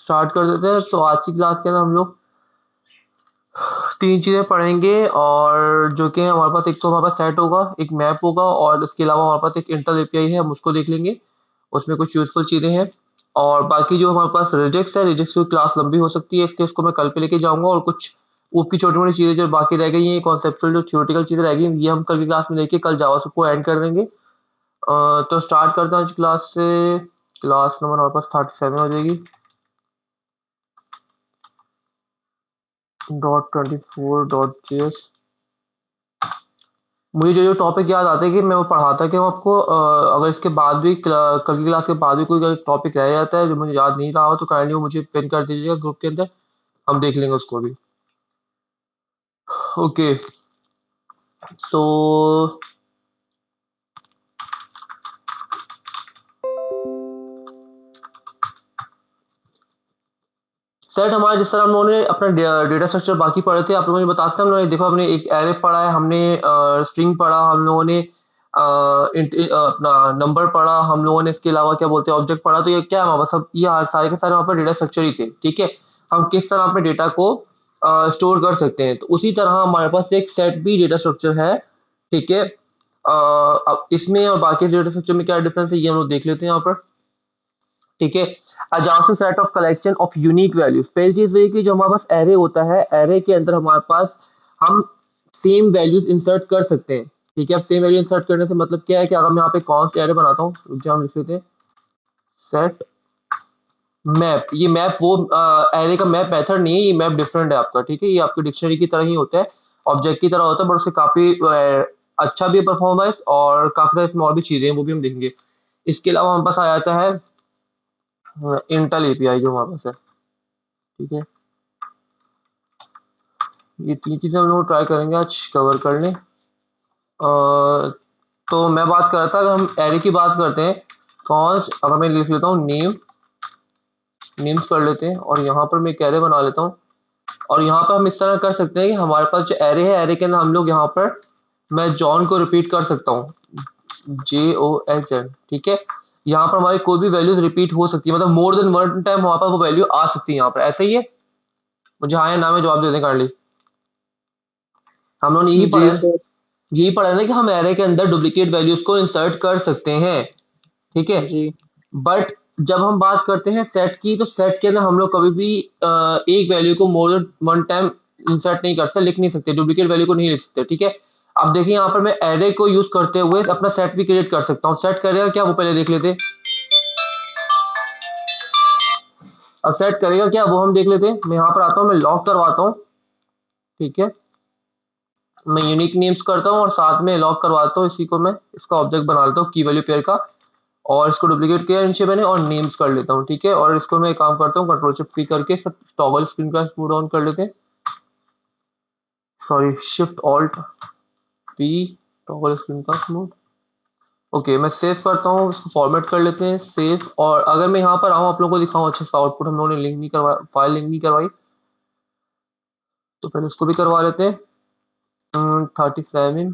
Start कर देते हैं। तो आज की क्लास के अंदर हम लोग 3 चीज़ें पढ़ेंगे, और जो कि हमारे पास एक तो हमारे पास सेट होगा, एक मैप होगा, और इसके अलावा हमारे पास एक इंटर एपीआई है, हम उसको देख लेंगे। उसमें कुछ यूज़फुल चीज़ें हैं, और बाकी जो हमारे पास रिजिक्स है, रिजिक्स की क्लास लंबी हो सकती है, इसलिए उसको मैं कल पे लेके जाऊँगा। और कुछ ऊप की छोटी-मोटी चीज़ें जो बाकी रह गई हैं, कॉन्सेप्चुअल जो थ्योरेटिकल चीज़ें रह गई हैं, ये हम कल की क्लास में लेके कल जावास्क्रिप्ट को एंड कर देंगे। तो स्टार्ट करते हैं आज क्लास से। क्लास नंबर हमारे पास 37 हो जाएगी। .24.js। मुझे जो टॉपिक याद आता है कि मैं वो पढ़ाता कि मैं आपको, अगर इसके बाद भी कल की क्लास के बाद भी कोई टॉपिक रह जाता है जो मुझे याद नहीं रहा हो, तो काइंडली वो मुझे पिन कर दीजिएगा ग्रुप के अंदर, हम देख लेंगे उसको भी। ओके। सो सेट हमारा, जिस तरह हम लोगों ने अपना डेटा स्ट्रक्चर बाकी पढ़े थे, आप लोगों ने बताते थे, हम लोगों ने देखो, हमने एक एरे पढ़ा है, हमने स्ट्रिंग पढ़ा, हम लोगों ने अपना नंबर पढ़ा, हम लोगों ने इसके अलावा क्या बोलते हैं ऑब्जेक्ट पढ़ा। तो ये क्या है हमारे पास, सब ये सारे के सारे वहाँ पर डेटा स्ट्रक्चर ही थे। ठीक है, हम किस तरह अपने डेटा को स्टोर कर सकते हैं, तो उसी तरह हमारे पास एक सेट भी डेटा स्ट्रक्चर है। ठीक है, अब इसमें और बाकी डेटा स्ट्रक्चर में क्या डिफरेंस है, ये हम लोग देख लेते हैं यहाँ पर। ठीक है, अजासिव set of collection of unique values. पहली चीज ये कि जो हमारे पास एरे होता है, एरे के अंदर हमारे पास हम सेम वैल्यूज इंसर्ट कर सकते हैं। ठीक है, अब सेम वैल्यू इंसर्ट करने से मतलब क्या है कि अगर मैं यहाँ पे कौन सा एरे बनाता हूँ, रुक जाओ, हम लिख लेते हैं सेट मैप। ये मैप वो एरे का मैप मेथड नहीं है, ये मैप डिफरेंट है आपका। ठीक है, ये आपकी डिक्शनरी की तरह ही होता है, ऑब्जेक्ट की तरह होता है, बट उससे काफी अच्छा भी परफॉर्मेंस, और काफी सारी इसमें और भी चीजें हैं, वो भी हम देखेंगे। इसके अलावा हमारे पास आ जाता है इंटेल एपीआई जो हमारे पास है। ठीक है, ये 3 चीज़ें हम लोग ट्राई करेंगे आज कवर करने। तो मैं बात कर रहा था, अगर हम एरे की बात करते हैं, कौन, अगर मैं लिख लेता हूँ नेम्स कर लेते हैं, और यहाँ पर मैं एक एरे बना लेता हूँ। और यहाँ पर हम इस तरह कर सकते हैं कि हमारे पास जो एरे है, एरे के अंदर हम लोग यहाँ पर, मैं जॉन को रिपीट कर सकता हूँ, JOHN। ठीक है, यहाँ पर हमारी कोई भी वैल्यूज रिपीट हो सकती है, मतलब मोर देन वन टाइम हमारे पास वो वैल्यू आ सकती है यहाँ पर। ऐसा ही है, मुझे हाँ या ना में जवाब दे दें काइंडली। हम लोगों ने जी सर। यही पढ़ा है ना कि हम एरे के अंदर डुप्लीकेट वैल्यूज को इंसर्ट कर सकते हैं। ठीक है, जी बट जब हम बात करते हैं सेट की, तो सेट के अंदर हम लोग कभी भी एक वैल्यू को more than one time insert नहीं कर सकते, लिख नहीं सकते, डुप्लीकेट वैल्यू को नहीं लिख सकते। ठीक है, अब देखिए यहाँ पर मैं एरे को यूज करते हुए अपना सेट भी क्रिएट कर सकता हूँ। सेट करेगा क्या, वो पहले देख लेते हैं। अब सेट करेगा क्या, वो हम देख लेते हैं। मैं यहाँ पर आता हूँ, मैं लॉक करवाता हूँ। ठीक है, मैं यूनिक नेम्स करता हूँ और साथ में लॉक करवाता हूँ, इसी को मैं इसका ऑब्जेक्ट बना लेता हूँ की वैल्यू पेयर का, और इसको डुप्लीकेट किया नीचे मैंने, और नेम्स कर लेता हूँ। ठीक है, और इसको मैं एक काम करता हूँ, कंट्रोल शिफ्ट पी करके इसका टॉगल स्क्रीन का स्मूथ ऑन कर लेते हैं। Sorry, shift alt P, toggle screen का स्मूथ। ओके, मैं सेव करता हूँ, इसको फॉर्मेट कर लेते हैं, सेव। और अगर मैं यहाँ पर आऊँ, आप लोगों को दिखाऊँ अच्छे से आउटपुट, हम लोगों ने लिंक नहीं करवाया, फाइल लिंक नहीं करवाई, तो पहले उसको भी करवा लेते हैं। 37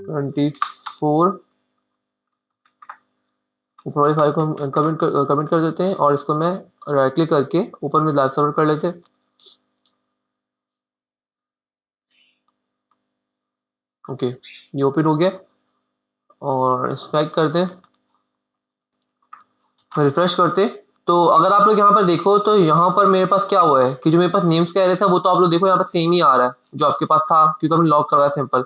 24 ऊपर वाली फाइल को हम कमेंट कर देते हैं, और इसको मैं राइट क्लिक करके ऊपर में लाइव सर्वर कर लेते हैं। ओके, ये ओपन हो गया, और स्पैक करते हैं, रिफ्रेश करते हैं। तो अगर आप लोग यहाँ पर देखो, तो यहाँ पर मेरे पास क्या हुआ है कि जो मेरे पास नेम्स का एरे था, वो तो आप लोग देखो यहाँ पर सेम ही आ रहा है जो आपके पास था, क्योंकि हमने लॉक करवाया सिंपल।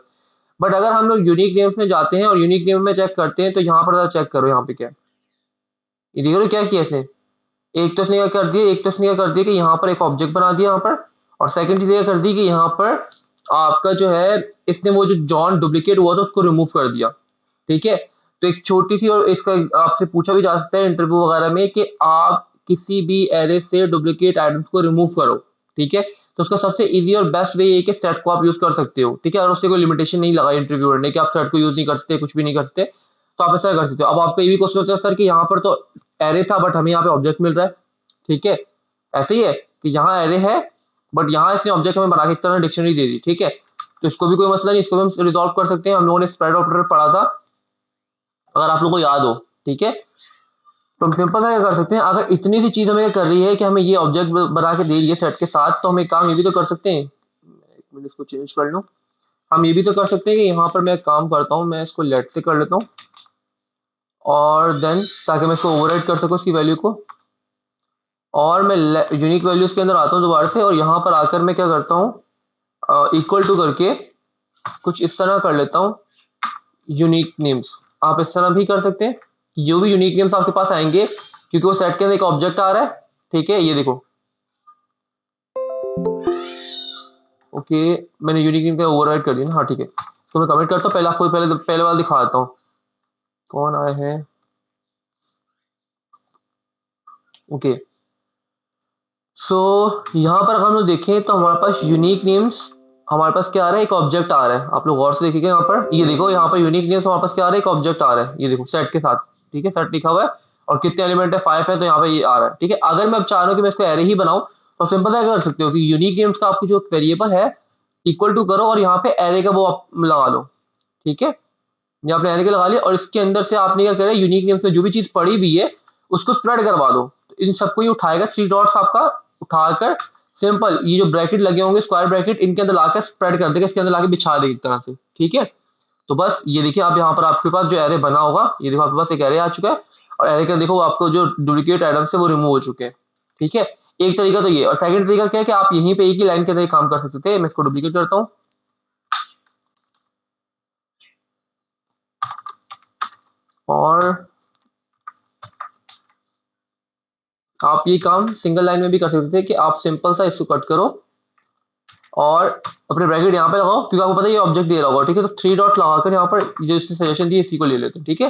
बट अगर हम लोग यूनिक नेम्स में जाते हैं और यूनिक नेम में चेक करते हैं, तो यहाँ पर चेक करो, यहाँ पे क्या है, ये देखो क्या किया इसने। एक तो इसने क्या कर दिया, कि यहाँ पर एक ऑब्जेक्ट बना दिया यहाँ पर, और सेकंड चीज ये कर दी कि यहाँ पर आपका जो है, इसने वो जो जॉन डुप्लीकेट हुआ था उसको रिमूव कर दिया। ठीक है, तो एक छोटी सी, और इसका आपसे पूछा भी जा सकता है इंटरव्यू वगैरह में कि आप किसी भी एरे से डुप्लीकेट आइटम्स को रिमूव करो। ठीक है, तो उसका सबसे इजी और बेस्ट वे ये है कि सेट को आप यूज कर सकते हो। ठीक है, और उससे कोई लिमिटेशन नहीं लगा इंटरव्यूअर ने कि आप सेट को यूज नहीं कर सकते, कुछ भी नहीं कर सकते, तो आप ऐसा कर सकते हो। अब आपका ये भी क्वेश्चन होता है सर कि यहाँ पर तो एरे था, बट हमें यहाँ पे ऑब्जेक्ट मिल रहा है। ठीक है, ऐसे ही है कि यहाँ एरे है, बट यहाँ इसने ऑब्जेक्ट हमें बना के एक तरह डिक्शनरी दे दी। ठीक है, तो इसको भी कोई मसला नहीं, इसको भी हम रिजॉल्व कर सकते हैं। हम लोगों ने स्प्रेड ऑपरेटर पढ़ा था, अगर आप लोगों को याद हो। ठीक है, तो हम सिंपल सा क्या कर सकते हैं, अगर इतनी सी चीज हमें कर रही है कि हमें ये ऑब्जेक्ट बना के दे रही है सेट के साथ, तो हम एक काम ये भी तो कर सकते हैं। एक मिनट इसको चेंज कर लूँ। हम ये भी तो कर सकते हैं कि यहाँ पर मैं एक काम करता हूँ, मैं इसको लेट से कर लेता हूँ और देन ताकि मैं इसको ओवरराइड कर सकूँ इसकी वैल्यू को, और मैं यूनिक वैल्यूज के अंदर आता हूँ दोबारा से, और यहाँ पर आकर मैं क्या करता हूँ, इक्वल टू करके कुछ इस तरह कर लेता हूँ यूनिक नेम्स। आप इस तरह भी कर सकते हैं कि जो भी यूनिक नेम्स आपके पास आएंगे, क्योंकि वो सेट के अंदर एक ऑब्जेक्ट आ रहा है, ठीक है, ये देखो। ओके, मैंने यूनिक नेम का ओवरराइड कर दिया ना, हाँ ठीक है। तो मैं कमेंट करता हूँ, पहले आपको पहले पहले वाला दिखा देता हूँ कौन आए हैं। ओके, सो यहाँ पर अगर हम लोग देखें तो हमारे पास यूनिक नेम्स, हमारे पास क्या आ रहा है, एक ऑब्जेक्ट आ रहा है। आप लोग गौर से देखिएगा यहाँ पर, ये देखो यहाँ पर यूनिक नेम्स हमारे पास क्या आ रहा है, एक ऑब्जेक्ट आ रहा है, ये देखो सेट के साथ, ठीक है, सेट लिखा हुआ है और कितने एलिमेंट है, 5 है, तो यहाँ पे ये आ रहा है, ठीक है। अगर मैं अब चाह रहा हूँ कि मैं इसको एरे ही बनाऊँ, तो सिंपल क्या कर सकते हो कि यूनिक नेम्स का आपको जो वेरिएबल है इक्वल टू करो और यहाँ पे एरे का वो आप लगा लो, ठीक है। ये आपने एरे के लगा लिया और इसके अंदर से आपने क्या करा, यूनिक नेम्स में जो भी चीज पड़ी हुई है उसको स्प्रेड करवा दो। तो इन सबको ये उठाएगा, 3 डॉट्स आपका उठाकर सिंपल ये जो ब्रैकेट लगे होंगे स्क्वायर ब्रैकेट, इनके अंदर लाकर स्प्रेड कर देगा, इसके अंदर लाके बिछा देगी एक तरह से, ठीक है। तो बस ये देखिए, आप यहाँ पर आपके पास जो एरे बना होगा, ये देखो आपके पास एक एरे आ चुका है, और एरे का देखो आपको जो डुप्लीकेट आइटम्स है वो रिमूव हो चुके हैं, ठीक है। एक तरीका तो ये, और सेकंड तरीका क्या है कि आप यहीं पे एक ही लाइन के अंदर काम कर सकते थे। मैं इसको डुप्लीकेट करता हूँ और आप ये काम सिंगल लाइन में भी कर सकते थे कि आप सिंपल सा इसको कट करो और अपने ब्रैकेट यहाँ पे लगाओ, क्योंकि आपको पता है ये ऑब्जेक्ट दे रहा होगा, ठीक है। तो 3 डॉट लगाकर यहाँ पर जो इसने सजेशन दी इसी को ले लेते हैं, ठीक है।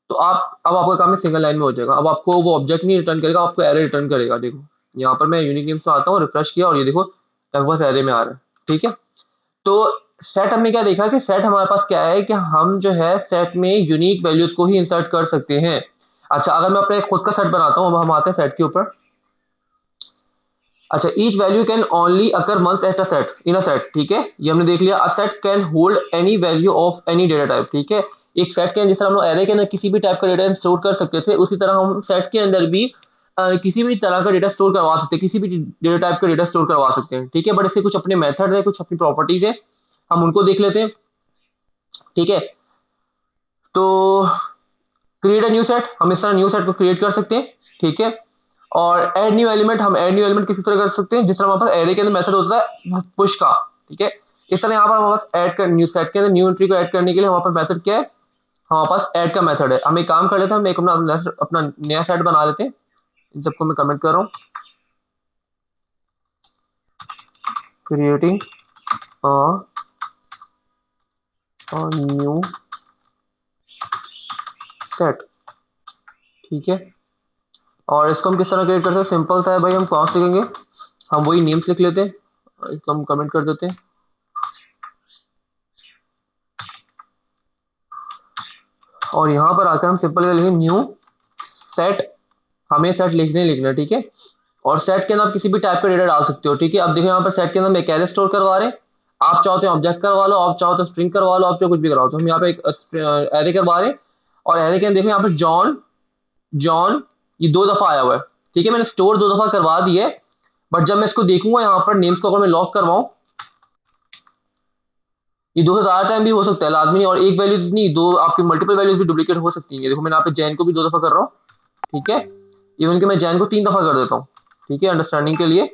तो आप अब आपका काम है सिंगल लाइन में हो जाएगा। अब आपको वो ऑब्जेक्ट नहीं रिटर्न करेगा, आपको एरे रिटर्न करेगा। देखो यहाँ पर मैं यूनिक नेम्स में आता हूँ, रिफ्रेश किया और ये देखो मेरे पास एरे में आ रहा है, ठीक है। तो सेट हमने क्या देखा कि सेट हमारे पास क्या है कि हम जो है सेट में यूनिक वैल्यूज को ही इंसर्ट कर सकते हैं। अच्छा, अगर मैं अपना एक खुद का सेट बनाता हूँ, अब हम आते हैं सेट के ऊपर। अच्छा, each value can only occur once at a set in a set, ठीक है, ये हमने देख लिया। A set can hold any value of any data type, ठीक है। एक सेट के अंदर जैसे हम लोग एरे के अंदर किसी भी टाइप का डेटा स्टोर कर सकते थे, उसी तरह हम सेट के अंदर भी किसी भी तरह का डेटा स्टोर करवा सकते हैं, किसी भी डेटा टाइप का डेटा स्टोर करवा सकते हैं, ठीक है। बट इसके कुछ अपने मेथड है, कुछ अपनी प्रॉपर्टीज है, हम उनको देख लेते हैं, ठीक है। तो क्रिएट अ न्यू सेट, हम इस तरह न्यू सेट को क्रिएट कर सकते हैं, ठीक है। और ऐड न्यू एलिमेंट, हम ऐड न्यू एलिमेंट किसी तरह कर सकते हैं, जिस तरह हमारे पास एरे के अंदर मेथड होता है पुश का, ठीक है। इस तरह यहाँ पर हमारे पास ऐड कर न्यू सेट के अंदर न्यू एंट्री को ऐड करने के लिए हमारे पास मेथड क्या है, हमारे पास ऐड का मेथड है। हम एक काम कर लेते हैं, हम एक अपना नया सेट बना लेते हैं। इन सबको मैं कमेंट कर रहा हूँ, क्रिएटिंग न्यू सेट, ठीक है। और इसको हम किस तरह क्रिएट करते हैं, सिंपल सा है भाई, हम कौन से लिखेंगे, हम वही नेम्स लिख लेते हैं, इसको हम कमेंट कर देते हैं। और यहाँ पर आकर हम सिंपल क्या लिखेंगे, न्यू सेट, हमें सेट लिखना, ठीक है। और सेट के अंदर आप किसी भी टाइप का डेटा डाल सकते हो, ठीक है। अब देखो यहाँ पर सेट के अंदर हम एक एरे स्टोर करवा रहे हैं, आप चाहो तो ऑब्जेक्ट करवा लो, आप चाहो तो स्ट्रिंग करवा लो, आप चाहो कुछ भी करवाओ। तो हम यहाँ पे एक एरे करवा रहे हैं, और एरे के अंदर देखो यहाँ पर जॉन जॉन ये 2 दफा आया हुआ है, ठीक है। मैंने स्टोर 2 दफा करवा दी है, बट जब मैं इसको देखूंगा यहाँ पर नेम्स को अगर मैं लॉक करवाऊं, ये 2 से ज्यादा टाइम भी हो सकता है, लाजमी नहीं। और एक वैल्यूज नहीं, दो आपकी मल्टीपल वैल्यूज भी डुप्लीकेट हो सकती है। देखो मैंने यहाँ पे जैन को भी 2 दफा कर रहा हूँ, ठीक है। इवन कि मैं जैन को 3 दफा कर देता हूँ, ठीक है, अंडरस्टैंडिंग के लिए।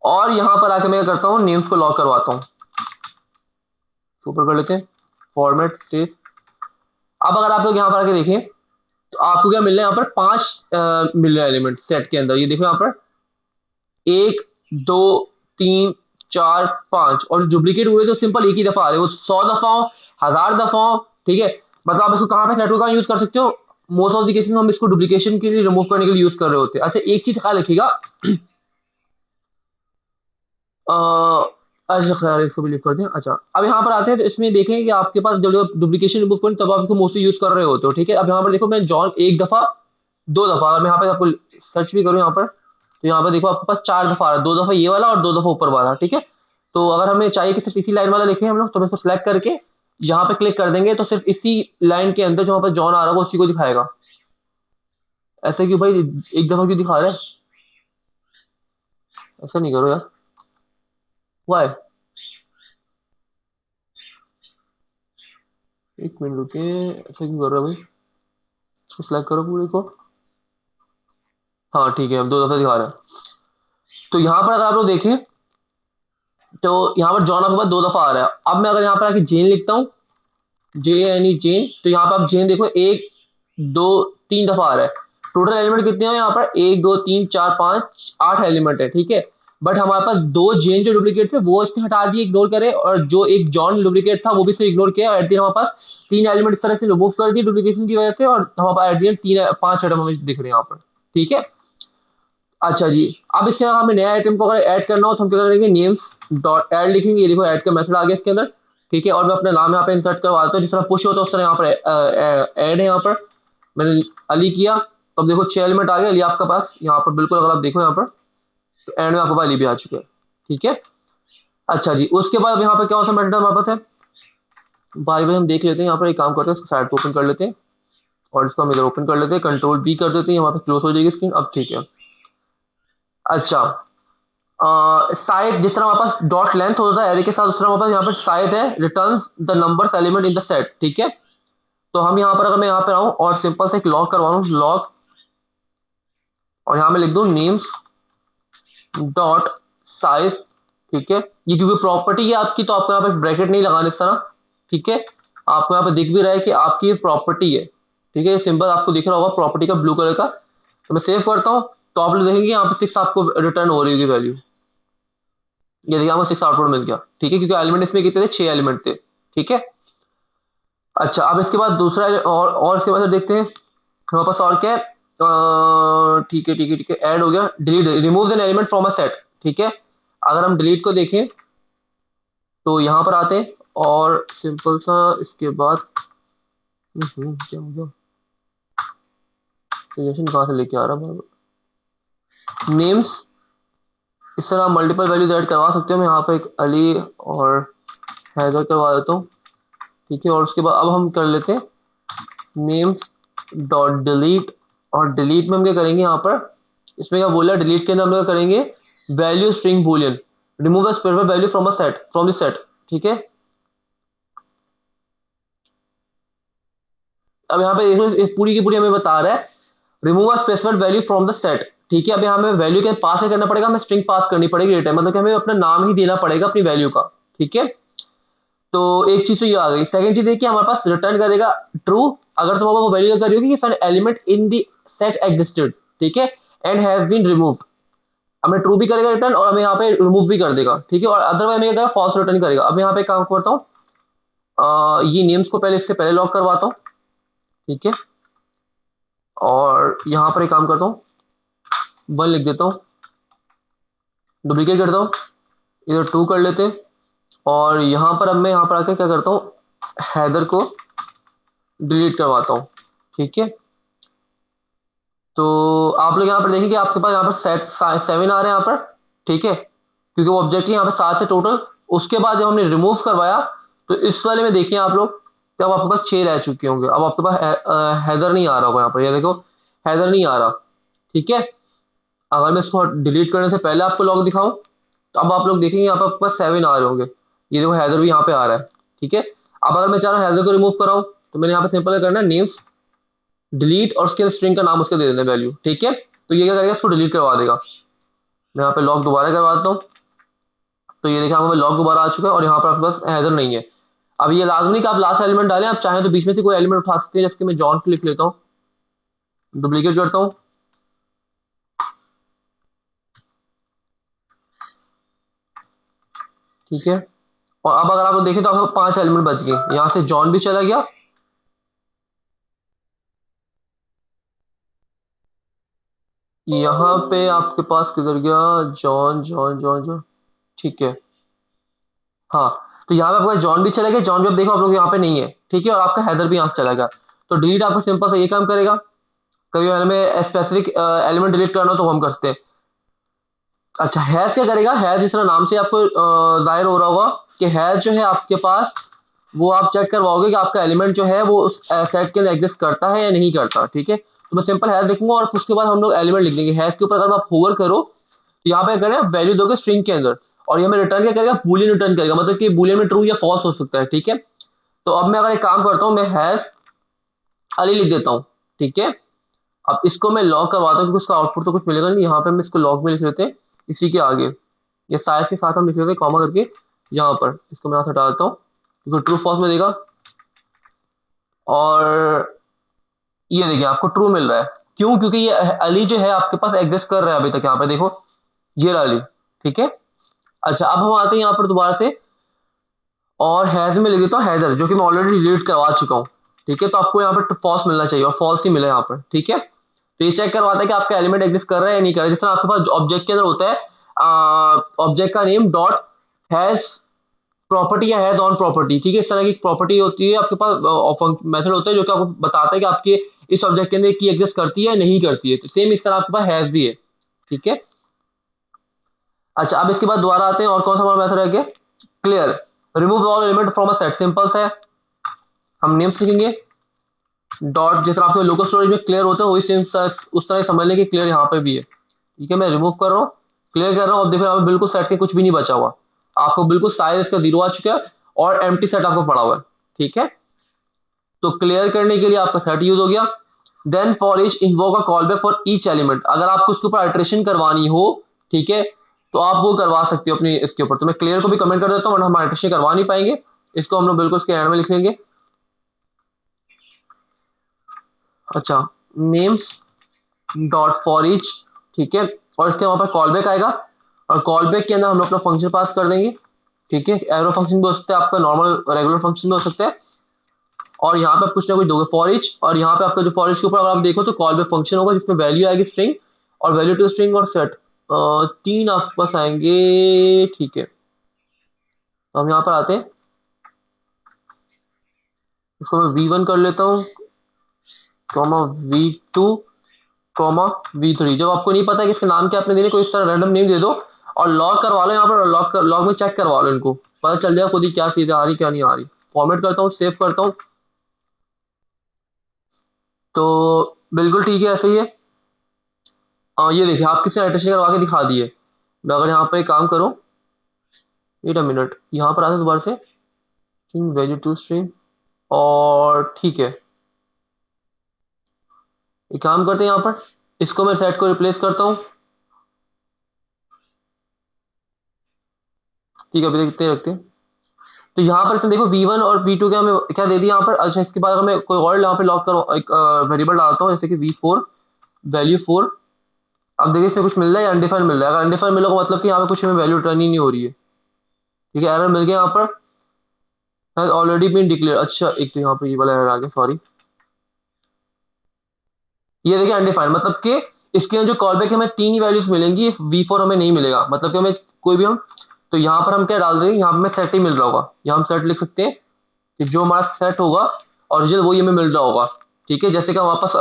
और यहाँ पर आके मैं क्या करता हूँ, नेम्स को लॉक करवाता हूँ, सुपर कर लेते हैं, फॉर्मेट सेव। अब अगर आप लोग यहाँ पर आके देखें तो आपको क्या मिल रहा है, यहाँ पर 5 मिल रहे हैं एलिमेंट सेट के अंदर। ये देखो यहाँ पर 1 2 3 4 5, और जो डुप्लीकेट हुए तो सिंपल एक ही दफा आ रहे हैं, वो 100 दफा हो, 1000 दफा हो, ठीक है। मतलब आप इसको कहाँ पे सेट का यूज कर सकते हो, मोस्ट ऑफ द केसेस में हम इसको डुप्लीकेशन के लिए, रिमूव करने के लिए यूज कर रहे होते हैं। अच्छा, एक चीज ख्याल रखिएगा, अच्छा खैर इसको भी लिख कर दें। अच्छा, अब यहाँ पर आते हैं तो इसमें देखें कि आपके पास जब डुप्लीकेशन रिमूव करें तब आप इसको मोस्टली यूज कर रहे होते हो, ठीक है। अब यहाँ पर देखो मैं जॉन 1 दफा 2 दफा, अगर मैं यहाँ पे आपको सर्च भी करूँ यहाँ पर, तो यहाँ पर देखो आपके पास 4 दफा आ रहा है, 2 दफा ये वाला और 2 दफा ऊपर वाला, ठीक है। तो अगर हमें चाहिए कि सिर्फ इसी लाइन वाला लिखे हम लोग, तो हम इसको सिलेक्ट करके यहाँ पे क्लिक कर देंगे, तो सिर्फ इसी लाइन के अंदर जो वहाँ पर जॉन आ रहा है वो उसी को दिखाएगा, ऐसे क्यों भाई, एक दफा क्यों दिखा रहा है? ऐसा नहीं करो यार, वाई? एक मिनट रुके, ऐसा क्यों कर रहा है भाई? इसको सिलेक्ट करो पूरे को। हाँ ठीक है, अब 2 दफा दिखा रहा है। तो यहाँ पर अगर आप लोग देखें, तो यहाँ पर जॉन आपके पास 2 दफा आ रहा है। अब मैं अगर यहाँ पर आके जेन लिखता हूँ, JANE, तो यहाँ पर आप जेन देखो, 1 2 3 दफा आ रहा है। टोटल एलिमेंट कितने हैं यहाँ पर? 1 2 3 4 5 8 एलिमेंट है, ठीक है। बट हमारे पास 2 जेन जो डुप्लीकेट थे वो इससे हटा दिए, इग्नोर करे, और जो एक जॉन डुप्लीकेट था वो भी इसे इग्नोर किया, और एट दी हमारे पास 3 एलिमेंट इस तरह से रिमूव कर दिए डुप्लीकेशन की वजह से, और हमारे पास एट दी 3 5 आइटम हमें दिख रहे हैं यहाँ पर, ठीक है। अच्छा जी, अब इसके अंदर हमें नया आइटम को अगर ऐड करना हो तो हम क्या करेंगे, नेम्स डॉट ऐड लिखेंगे। ये देखो ऐड का मैसेज आ गया इसके अंदर, ठीक है। और मैं अपना नाम यहाँ पे इंसर्ट करवा देता हूँ, जिस तरह पुश होता है उस तरह यहाँ पर ऐड है। यहाँ पर मैंने अली किया, तो अब देखो 6 एलिमेंट आ गए अली आपके पास यहाँ पर, बिल्कुल। अगर आप देखो यहाँ पर, तो एंड में आपके पास अली भी आ चुके हैं, ठीक है। अच्छा जी, उसके बाद अब यहाँ पर क्या सा मेथड हमारे पास है, भाई भाई हम देख लेते हैं। यहाँ पर एक काम करते हैं, इसको साइड को ओपन कर लेते हैं, और इसको हम इधर ओपन कर लेते हैं, कंट्रोल B कर देते हैं, यहाँ पे क्लोज हो जाएगी स्क्रीन अब, ठीक है। अच्छा, साइज जिस तरह हमारे पास डॉट लेंथ होता है एरे के साथ, उस तरह हमारे पास यहाँ पर साइज है returns the numbers element in the set, ठीक है। तो हम यहाँ पर, अगर मैं यहाँ पर आऊँ और सिंपल से एक लॉग करवाऊँ, लॉग, और यहाँ मैं लिख दूँ नेम्स डॉट साइज, ठीक है। ये क्योंकि प्रॉपर्टी है आपकी, तो आपको यहाँ पे ब्रैकेट नहीं लगाना इस तरह, ठीक है। आपको यहाँ पे दिख भी रहा है कि आपकी प्रॉपर्टी है, ठीक है। ये सिंबल आपको दिख रहा होगा प्रॉपर्टी का, ब्लू कलर का। तो मैं सेव करता हूँ, तो आप लोग देखेंगे यहाँ पे 6 आपको रिटर्न हो रही होगी वैल्यू। ये देखिए आपको 6 आउटपुट मिल गया, ठीक है, क्योंकि एलिमेंट इसमें कितने थे, 6 एलिमेंट थे, ठीक है। अच्छा, अब इसके बाद दूसरा, और इसके बाद देखते हैं हमारे पास और क्या है। ठीक है ठीक है ठीक है, ऐड हो गया, delete, remove an element from a set, ठीक है। अगर हम डिलीट को देखें, तो यहाँ पर आते हैं, और सिंपल सा इसके बाद क्या हो गया, सजेशन कहाँ से लेके आ रहा है, नेम्स, इस तरह मल्टीपल वैल्यूज ऐड करवा सकते हो। मैं यहाँ पे एक अली और हैदर करवा देता हूँ, ठीक है। और उसके बाद अब हम कर लेते हैं नेम्स डॉट डिलीट, और डिलीट में हम क्या करेंगे, यहाँ पर इसमें क्या बोला, डिलीट के अंदर हम क्या करेंगे, value string Boolean, remove a specified value from a set, from the set, ठीक है। अब यहाँ पे देखो, पूरी की पूरी हमें बता रहा है remove a specified value from the set, ठीक है। अब यहाँ हमें वैल्यू के पास करना पड़ेगा, हमें स्ट्रिंग पास करनी पड़ेगी रिटर्न, मतलब कि हमें अपना नाम ही देना पड़ेगा अपनी वैल्यू का, ठीक है। तो एक चीज तो ये आ गई। सेकंड चीज है कि हमारे पास रिटर्न करेगा ट्रू, अगर तुम वो वैल्यू कर रही होगी कि element in the set existed, ठीक है, एंड हैज बीन रिमूव्ड। हमें ट्रू भी करेगा रिटर्न, और हमें यहाँ पे रिमूव भी कर देगा, ठीक है। और अदरवाइज हमें फॉल्स रिटर्न करेगा। अब यहाँ पे काम करता हूँ, ये नेम्स को पहले, इससे पहले लॉक करवाता हूँ, ठीक है। और यहाँ पर एक काम करता हूँ, 1 लिख देता हूँ, डुप्लीकेट करता हूँ, इधर 2 कर लेते हैं, और यहाँ पर अब मैं यहाँ पर आकर क्या करता हूँ, हैदर को डिलीट करवाता हूँ, ठीक है। तो आप लोग यहाँ पर देखेंगे आपके पास यहाँ पर सेट 7 आ रहे हैं यहाँ पर, ठीक है, क्योंकि वो ऑब्जेक्ट यहाँ पे 7 है टोटल। उसके बाद जब हमने रिमूव करवाया, तो इस वाले में देखिए आप लोग, तब आपके पास 6 रह चुके होंगे। अब आपके पास हैदर नहीं आ रहा होगा यहाँ पर, ये देखो हैदर नहीं आ रहा, ठीक है। अगर मैं इसको डिलीट करने से पहले आपको लॉग दिखाऊं, तो अब आप लोग देखेंगे यहाँ पर आपके पास 7 आ रहे होंगे। ये देखो हैदर भी यहाँ पे आ रहा है, ठीक है। अब अगर मैं चाह रहा हूँ हैदर को रिमूव कराऊं, तो मैंने यहाँ पे सिंपल करना है, नेम्स डिलीट, और उसके स्ट्रिंग का नाम उसके दे देना वैल्यू, ठीक है। तो ये क्या करेगा, इसको डिलीट करवा देगा। मैं यहाँ पे लॉग दोबारा करवा देता हूँ, तो ये देखिए आपको लॉग दोबारा आ चुका है, और यहाँ पर आपके पास हैदर नहीं है। अब ये लाजमी नहीं कि आप लास्ट एलिमेंट डालें, आप चाहें तो बीच में से कोई एलिमेंट उठा सकते हैं, जैसे कि मैं जॉन को लिख लेता हूँ, डुप्लीकेट करता हूँ, ठीक है। और अब अगर आप लोग देखें, तो आपको 5 एलिमेंट बच गए, यहाँ से जॉन भी चला गया, यहाँ पे आपके पास किधर गया, जॉन जॉन जॉन जॉन, ठीक है। हाँ, तो यहाँ पे आपका जॉन भी चला गया, जॉन भी अब देखो आप लोग यहाँ पे नहीं है, ठीक है। और आपका हैदर भी यहाँ से चला गया। तो डिलीट आपको सिंपल सा ये काम करेगा। कभी हमें स्पेसिफिक एलिमेंट डिलीट करना हो तो हम करते हैं। अच्छा, हैश क्या करेगा, हैश जिस तरह नाम से आपको जाहिर हो रहा होगा कि हैश जो है आपके पास, वो आप चेक करवाओगे कि आपका एलिमेंट जो है वो उस सेट के अंदर एग्जिस्ट करता है या नहीं करता, ठीक है। तो मैं सिंपल हैश लिखूंगा और उसके बाद हम लोग एलिमेंट लिख देंगे। हैश के ऊपर अगर आप होवर करो तो यहाँ पे करें वैल्यू दोगे स्ट्रिंग के अंदर, और ये हमें रिटर्न क्या करेगा, बूलियन रिटर्न करेगा, मतलब कि बूलियन में ट्रू या फॉल्स हो सकता है। ठीक है, तो अब मैं अगर एक काम करता हूँ, मैं हैश अली लिख देता हूँ। ठीक है, अब इसको मैं लॉग करवाता हूँ क्योंकि उसका आउटपुट तो कुछ मिलेगा नहीं। यहाँ पे हम इसको लॉग में लिख लेते हैं, इसी के आगे ये साइज के साथ हम लिख लेते हैं कॉमा करके यहाँ पर। इसको मैं यहाँ से हटा देता हूँ क्योंकि ट्रू फॉल्स में देगा, और ये देखिए आपको ट्रू मिल रहा है। क्यों? क्योंकि ये अली जो है आपके पास एग्जिस्ट कर रहा है अभी तक। यहाँ पे देखो ये रहा अली। ठीक है, अच्छा अब हम आते हैं यहाँ पर दोबारा से, और हैज में लिख देता हूँ हैदर, जो कि मैं ऑलरेडी डिलीट करवा चुका हूँ। ठीक है, तो आपको यहाँ पर फॉल्स मिलना चाहिए और फॉल्स ही मिला यहाँ पर। ठीक है, तो ये चेक करवाता है कि आपका एलिमेंट एग्जिस्ट कर रहा है या नहीं कर रहा है। जिस तरह आपके पास ऑब्जेक्ट के अंदर होता है ऑब्जेक्ट का नेम डॉट हैज प्रॉपर्टी या हैज ऑन प्रॉपर्टी। ठीक है, इस तरह की प्रॉपर्टी होती है आपके पास, मेथड होता है जो कि आपको बताता है कि आपके इस ऑब्जेक्ट के अंदर की एग्जिस्ट करती है या नहीं करती है। तो सेम इस तरह आपके पास हैज भी है। ठीक है, अच्छा अब इसके बाद दोबारा आते हैं, और कौन सा हमारा मेथड है? क्या clear, remove all element from a set. Simple सा है, हम नेम सीखेंगे डॉट, जैसे आपके लोकल स्टोरेज में क्लियर होता है वही सेम उस तरह समझ लें कि क्लियर यहाँ पे भी है। ठीक है, मैं रिमूव कर रहा हूँ, क्लियर कर रहा हूँ। अब देखो यहाँ पे बिल्कुल सेट के कुछ भी नहीं बचा हुआ, आपको बिल्कुल साइज इसका 0 आ चुका है और एम्प्टी सेट आपको पड़ा हुआ है। ठीक है, तो क्लियर करने के लिए आपका सेट यूज हो गया। Then for each invoke a call back for each element. अगर आपको उसके ऊपर अल्टरेशन करवानी हो, ठीक है, तो आप वो करवा सकते हो अपनी इसके ऊपर। तो मैं क्लियर को भी कमेंट कर देता हूँ, वरना हम अल्टरेशन करवा नहीं पाएंगे। इसको हम लोग बिल्कुल इसके एंड में लिख लेंगे। अच्छा, नेम्स डॉट फॉर ईच। ठीक है, और इसके वहां पर कॉल बैक आएगा, और कॉल बैक के अंदर हम लोग अपना फंक्शन पास कर देंगे। ठीक है, एरो फंक्शन भी हो सकता है आपका, नॉर्मल रेगुलर फंक्शन भी हो सकता है, और यहाँ पे आप कुछ ना कुछ दोगे फॉर ईच। और यहाँ पे आपका जो फॉर ईच के ऊपर अगर आप देखो तो कॉल बैक फंक्शन होगा जिसमें वैल्यू आएगी स्ट्रिंग, और वैल्यू टू स्ट्रिंग और सेट तीन आपके पास आएंगे। ठीक है, तो हम यहाँ पर आते हैं, इसको मैं V1 कर लेता हूँ, कॉमा V2 कॉमा V3। जब आपको नहीं पता कि इसका नाम क्या आपने देने, कोई इस तरह रैंडम नेम दे दो और लॉग करवा लो। यहाँ पर लॉग में चेक करवा लो, इनको पता चल जाएगा खुद ही क्या चीज़ आ रही क्या नहीं आ रही। फॉर्मेट करता हूँ, सेव करता हूँ, तो बिल्कुल ठीक है, ऐसे ही है। ये देखिए आप किसी एडिशन करवा के दिखा दिए। मैं अगर यहाँ पे काम करूँ, वेट अ मिनट, यहाँ पर आते हैं दोबारा से स्ट्रिंग वैल्यू टू स्ट्रिंग, और ठीक है, एक काम करते हैं यहाँ पर, इसको मैं सेट को रिप्लेस करता हूँ। ठीक है, अभी देखते हैं रखते हैं। तो यहाँ पर से देखो V1 और V2 का हमें क्या दे दिया यहाँ पर। अच्छा, इसके बाद मैं कोई और यहाँ पे लॉक करो, एक वेरिएबल डालता हूँ जैसे कि V4 वैल्यू 4। अब देखिए इसमें कुछ मिल रहा है या अनडिफाइंड मिल रहा है। अगर अनडिफाइंड मिला तो मतलब कि यहाँ पे कुछ हमें वैल्यू रिटर्न ही नहीं हो रही है। ठीक है, एरर मिल गया यहाँ पर, हैज ऑलरेडी बीन डिक्लेयर। अच्छा, एक तो यहाँ पे ये वाला एरर आ गया, सॉरी। ये देखिए अनडिफाइंड, मतलब कि इसके अंदर जो कॉल बैक हमें तीन ही वैल्यूज मिलेंगी, V4 हमें नहीं मिलेगा, मतलब कि हमें कोई भी हम, तो यहाँ पर हम क्या डाल देंगे, यहाँ पे हमें सेट ही मिल रहा होगा। यहाँ हम सेट लिख सकते हैं कि जो हमारा सेट होगा ओरिजिनल वही हमें मिल रहा होगा। ठीक है, जैसे कि वापस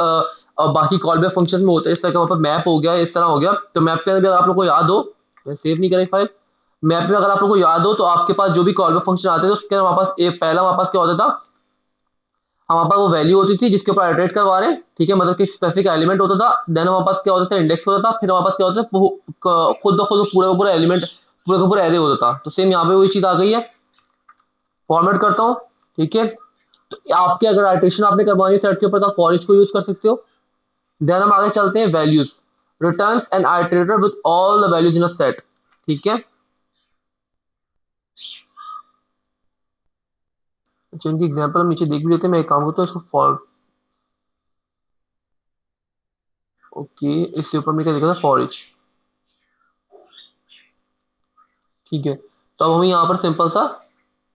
बाकी कॉल बैक फंक्शन में होता है, इस तरह का वहाँ पर मैप हो गया, इस तरह हो गया। तो मैप के अंदर अगर आप लोग को याद हो, मैं सेव नहीं करें फाइल, मैप में अगर आप लोग को याद हो तो आपके पास जो भी कॉल बैक फंक्शन आते थे उसके अंदर वापस एक पहला वापस क्या होता था, हमारे पास वो वैल्यू होती थी जिसके ऊपर आइटरेट करवा रहे हैं। ठीक है, मतलब कि स्पेसिफिक एलिमेंट होता था, देन हमारे पास क्या होता था, इंडेक्स होता था, फिर हमारे पास क्या होता था, खुद ब खुद पूरा का पूरा एलिमेंट, पूरा का पूरा एरे होता था। तो सेम यहाँ पे वही चीज आ गई है। फॉर्मेट करता हूँ, ठीक है, तो आपके अगर आइट्रेशन आपने करवानी है सेट के ऊपर तो फॉर ईच को यूज कर सकते हो। देन हम आगे चलते हैं, values returns an iterator with all the values in a set. ठीक है, अच्छा इनकी एग्जांपल हम नीचे देख भी लेते हैं। मैं एक काम करता हूँ, इसको फॉर, ओके, इसके ऊपर मैं क्या देखा था, फॉर ईच। ठीक है, तो अब हमें यहाँ पर सिंपल सा,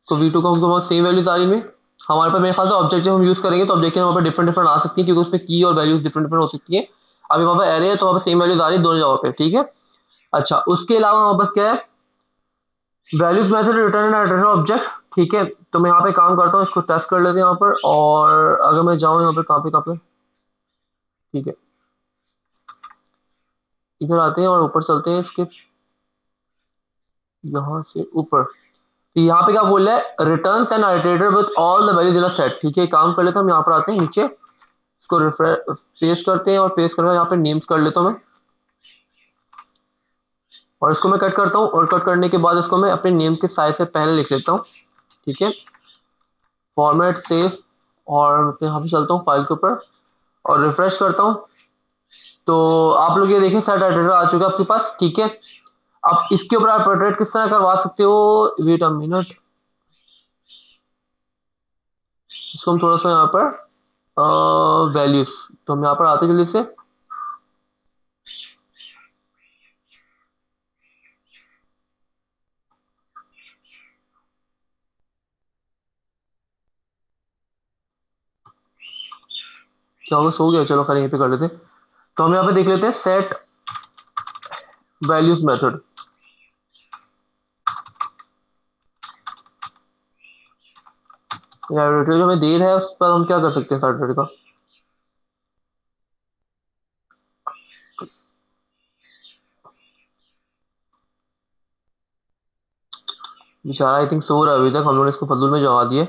तो V2 का उनको बहुत सेम वैल्यूज आ रही है। हमारे पास मेरे ख्याल से ऑब्जेक्ट जब हम यूज करेंगे तो ऑब्जेक्ट हमारे पास डिफरेंट डिफरेंट आ सकती है, क्योंकि उसमें की और वैल्यूज डिफरेंट डिफरेंट हो सकती है। अभी वहाँ पर एरे है तो वहाँ पर सेम वैल्यूज आ रही है दोनों जगह पे। ठीक है, अच्छा उसके अलावा हमारे पास क्या है, values method return and object. ठीक है, तो मैं यहाँ पे काम करता हूँ, इसको टेस्ट कर लेते हैं यहाँ पर, और अगर मैं जाऊँ यहाँ पर कहाँ पे, ठीक है, इधर आते हैं और ऊपर चलते हैं इसके, यहाँ से ऊपर। तो यहाँ पे क्या बोल रहा है, returns an iterator with all the values in a set. ठीक है, काम कर लेते हैं हम, यहाँ पर आते हैं नीचे, इसको रिफ्रेश पेस्ट करते हैं और पेस्ट करके यहाँ पे नेम्स कर लेता हूँ मैं, और इसको मैं कट करता हूँ, और कट करने के बाद इसको मैं अपने नेम के साइज से पहले लिख लेता हूँ। ठीक है, फॉर्मेट सेव, और मैं यहाँ पे चलता हूँ फाइल के ऊपर और रिफ्रेश करता हूँ। तो आप लोग ये देखें सेट एडिटर आ चुका है आपके पास। ठीक है, अब इसके ऊपर आप पोर्ट्रेट किस तरह करवा सकते हो, वेट अ मिनट, इसको हम थोड़ा सा यहाँ पर वैल्यूज, तो हम यहाँ पर आते हैं जल्दी से। क्या होगा, सो गया, चलो खैर यहीं पे कर लेते हैं। तो हम यहाँ पे देख लेते हैं सेट वैल्यूज मेथड। यार जो हमें देर है उस पर हम क्या कर सकते हैं सैटरडे का। बेचारा आई थिंक सो रहा है अभी तक, हम लोगों ने इसको फजूल में जगा दिए।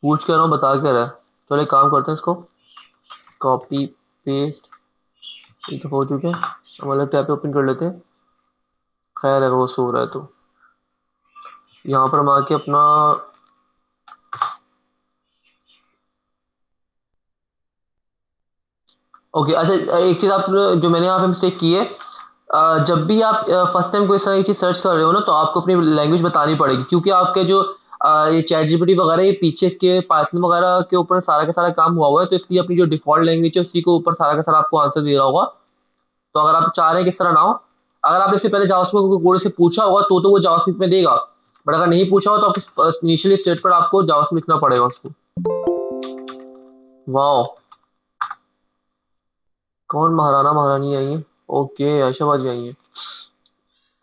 पूछ क्या रहा हूँ, बता क्या रहा है। चलो एक काम करते हैं, इसको कॉपी पेस्ट, ये तो हो चुके हैं, हम अलग टैब पे ओपन कर लेते हैं। खैर अगर वो सो रहा है तो यहाँ पर हम आके अपना, ओके अच्छा एक चीज़ आप जो मैंने यहाँ पे मिस्टेक की है, जब भी आप फर्स्ट टाइम कोई इस तरह की चीज़ सर्च कर रहे हो ना, तो आपको अपनी लैंग्वेज बतानी पड़ेगी, क्योंकि आपके जो ये चैट जीपीटी वगैरह ये पीछे इसके पाइथन वगैरह के ऊपर सारा का सारा काम हुआ हुआ है, तो इसलिए अपनी जो डिफॉल्ट लैंग्वेज है उसी के ऊपर सारा का सारा आपको आंसर दे रहा होगा। तो अगर आप चाह रहे हैं कि इस तरह ना हो, अगर आप इससे पहले जावास्क्रिप्ट को कोड से पूछा होगा तो वो जावास्क्रिप्ट में देगा, बट अगर नहीं पूछा हो तो आपको इनिशियली स्टेट पर आपको जावास्क्रिप्ट लिखना पड़ेगा उसको। वाह, कौन महाराणा महारानी आई है, ओके आयशा बाजी आई है।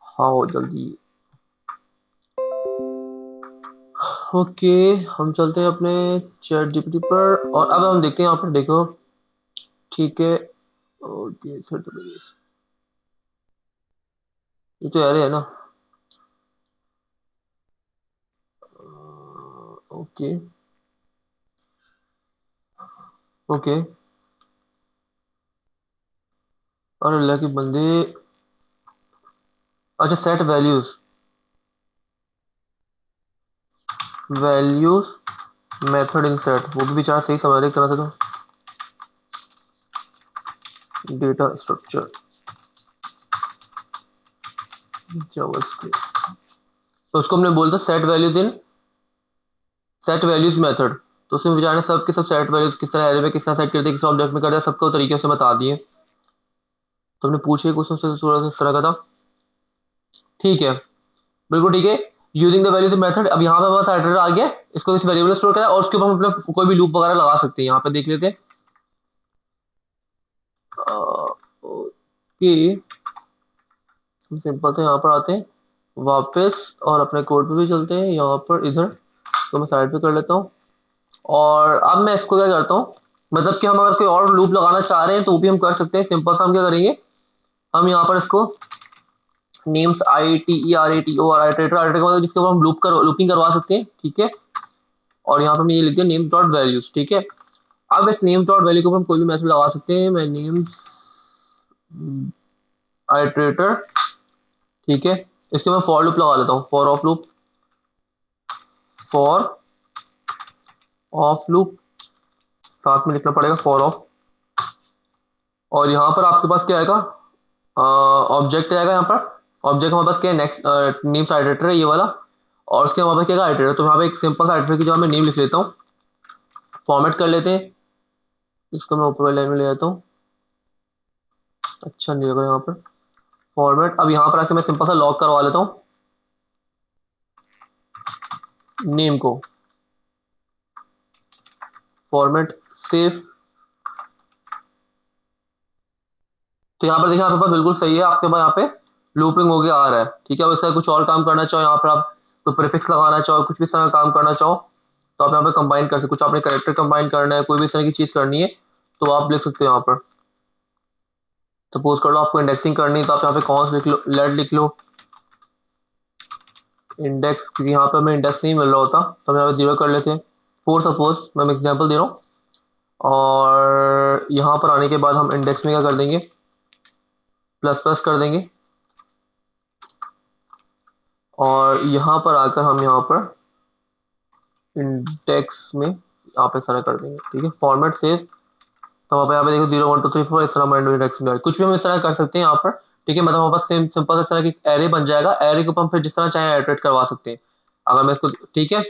हाँ वो जल्दी, ओके हम चलते हैं अपने चैट जीपीटी पर, और अब हम देखते हैं यहाँ पर, देखो ठीक है। ओके सर, तो ये तो यार है ना। ओके ओके, और अल्लाह के बंदे, अच्छा set values, values method in set, वो भी बेचारा सही समझ रहे एक तरह से। तो डेटा स्ट्रक्चर जावास्क्रिप्ट, तो उसको हमने बोलता set values in set values method. तो उसमें बेचारे सब के सब सेट वैल्यूज किस तरह एरे में किस तरह सेट करते हैं, किस ऑब्जेक्ट में करते हैं, सबको तरीके से बता दिए। तो हमने पूछे क्वेश्चन से थोड़ा सा इस तरह का था। ठीक है, बिल्कुल ठीक है। यूजिंग द वैल्यूज मेथड, अब यहाँ पे हमारा सेटर आ गया, इसको इस वेरिएबल स्टोर करा और उसके ऊपर हम अपना कोई भी लूप वगैरह लगा सकते हैं। यहाँ पे देख लेते हैं, कि हम सिंपल से यहाँ पर आते हैं वापस, और अपने कोड पे भी चलते हैं यहाँ पर, इधर इसको मैं साइड पे कर लेता हूँ। और अब मैं इसको क्या करता हूँ, मतलब कि हम अगर कोई और लूप लगाना चाह रहे हैं तो वो भी हम कर सकते हैं। सिंपल सा हम क्या करेंगे, हम यहाँ पर इसको names I T E R A T O R iterator iterator जिसके ऊपर हम लूपिंग करवा सकते हैं। ठीक है, और यहाँ पर हमने ये लिख दिया नेम डॉट वैल्यूज। ठीक है, अब इस नेम डॉट वैल्यू के ऊपर हम कोई भी मैथड लगा सकते हैं। मैं नेम्स आइटरेटर, ठीक है, इसके मैं फॉर लूप लगा लेता हूँ, for of loop, for of loop, साथ में लिखना पड़ेगा फॉर ऑफ। और यहाँ पर आपके पास क्या आएगा, ऑब्जेक्ट आएगा यहाँ पर। ऑब्जेक्ट हमारे पास क्या है, नेक्स्ट नेम आइटरेटर है ये वाला, और उसके हमारे पास क्या आइटरेटर, तो यहाँ पे एक सिंपल सा आइटरेटर की जो मैं नेम लिख लेता हूँ, फॉर्मेट कर लेते हैं, इसको मैं ऊपर वाले लाइन में ले जाता हूँ। अच्छा नहीं होगा यहाँ पर फॉर्मेट। अब यहाँ पर आके मैं सिंपल सा लॉक करवा लेता हूँ नेम को, फॉर्मेट सेव। तो यहाँ पर देखिए आपके पास बिल्कुल सही है, आपके पास यहाँ पे लूपिंग हो गया आ रहा है। ठीक है, अब इसका कुछ और काम करना चाहो, यहाँ पर आप कोई प्रीफिक्स लगाना चाहो, कुछ भी इस तरह का काम करना चाहो, तो आप यहाँ पे कंबाइन कर सकते, कुछ आपने करेक्टर कंबाइन करना है, कोई भी इस तरह की चीज करनी है, तो आप लिख सकते हो यहाँ पर। सपोज कर लो आपको इंडेक्सिंग करनी है, तो आप यहाँ पे कॉन्स लिख लो, लेट लिख लो इंडेक्स, क्योंकि यहाँ पे हमें इंडेक्स नहीं मिल रहा होता, तो हम यहाँ पे जीरो कर लेते हैं। फोर, सपोज मैं एग्जाम्पल दे रहा हूँ, और यहाँ पर आने के बाद हम इंडेक्स में क्या कर देंगे, प्लस प्लस कर देंगे। और यहाँ पर आकर हम यहाँ पर इंडेक्स में यहाँ पे सारा कर देंगे। ठीक है, फॉर्मेट सेव। तो वहाँ पे यहाँ पे देखो 0 1 2 3 4 इस तरह हम इंडेक्स में कुछ भी हम इस तरह कर सकते हैं यहाँ पर। ठीक है, मतलब हमारे पास सेम सिंपल इस तरह की एरे बन जाएगा। एरे के ऊपर हम फिर जिस तरह चाहे इटरेट करवा सकते हैं अगर मैं इसको। ठीक है,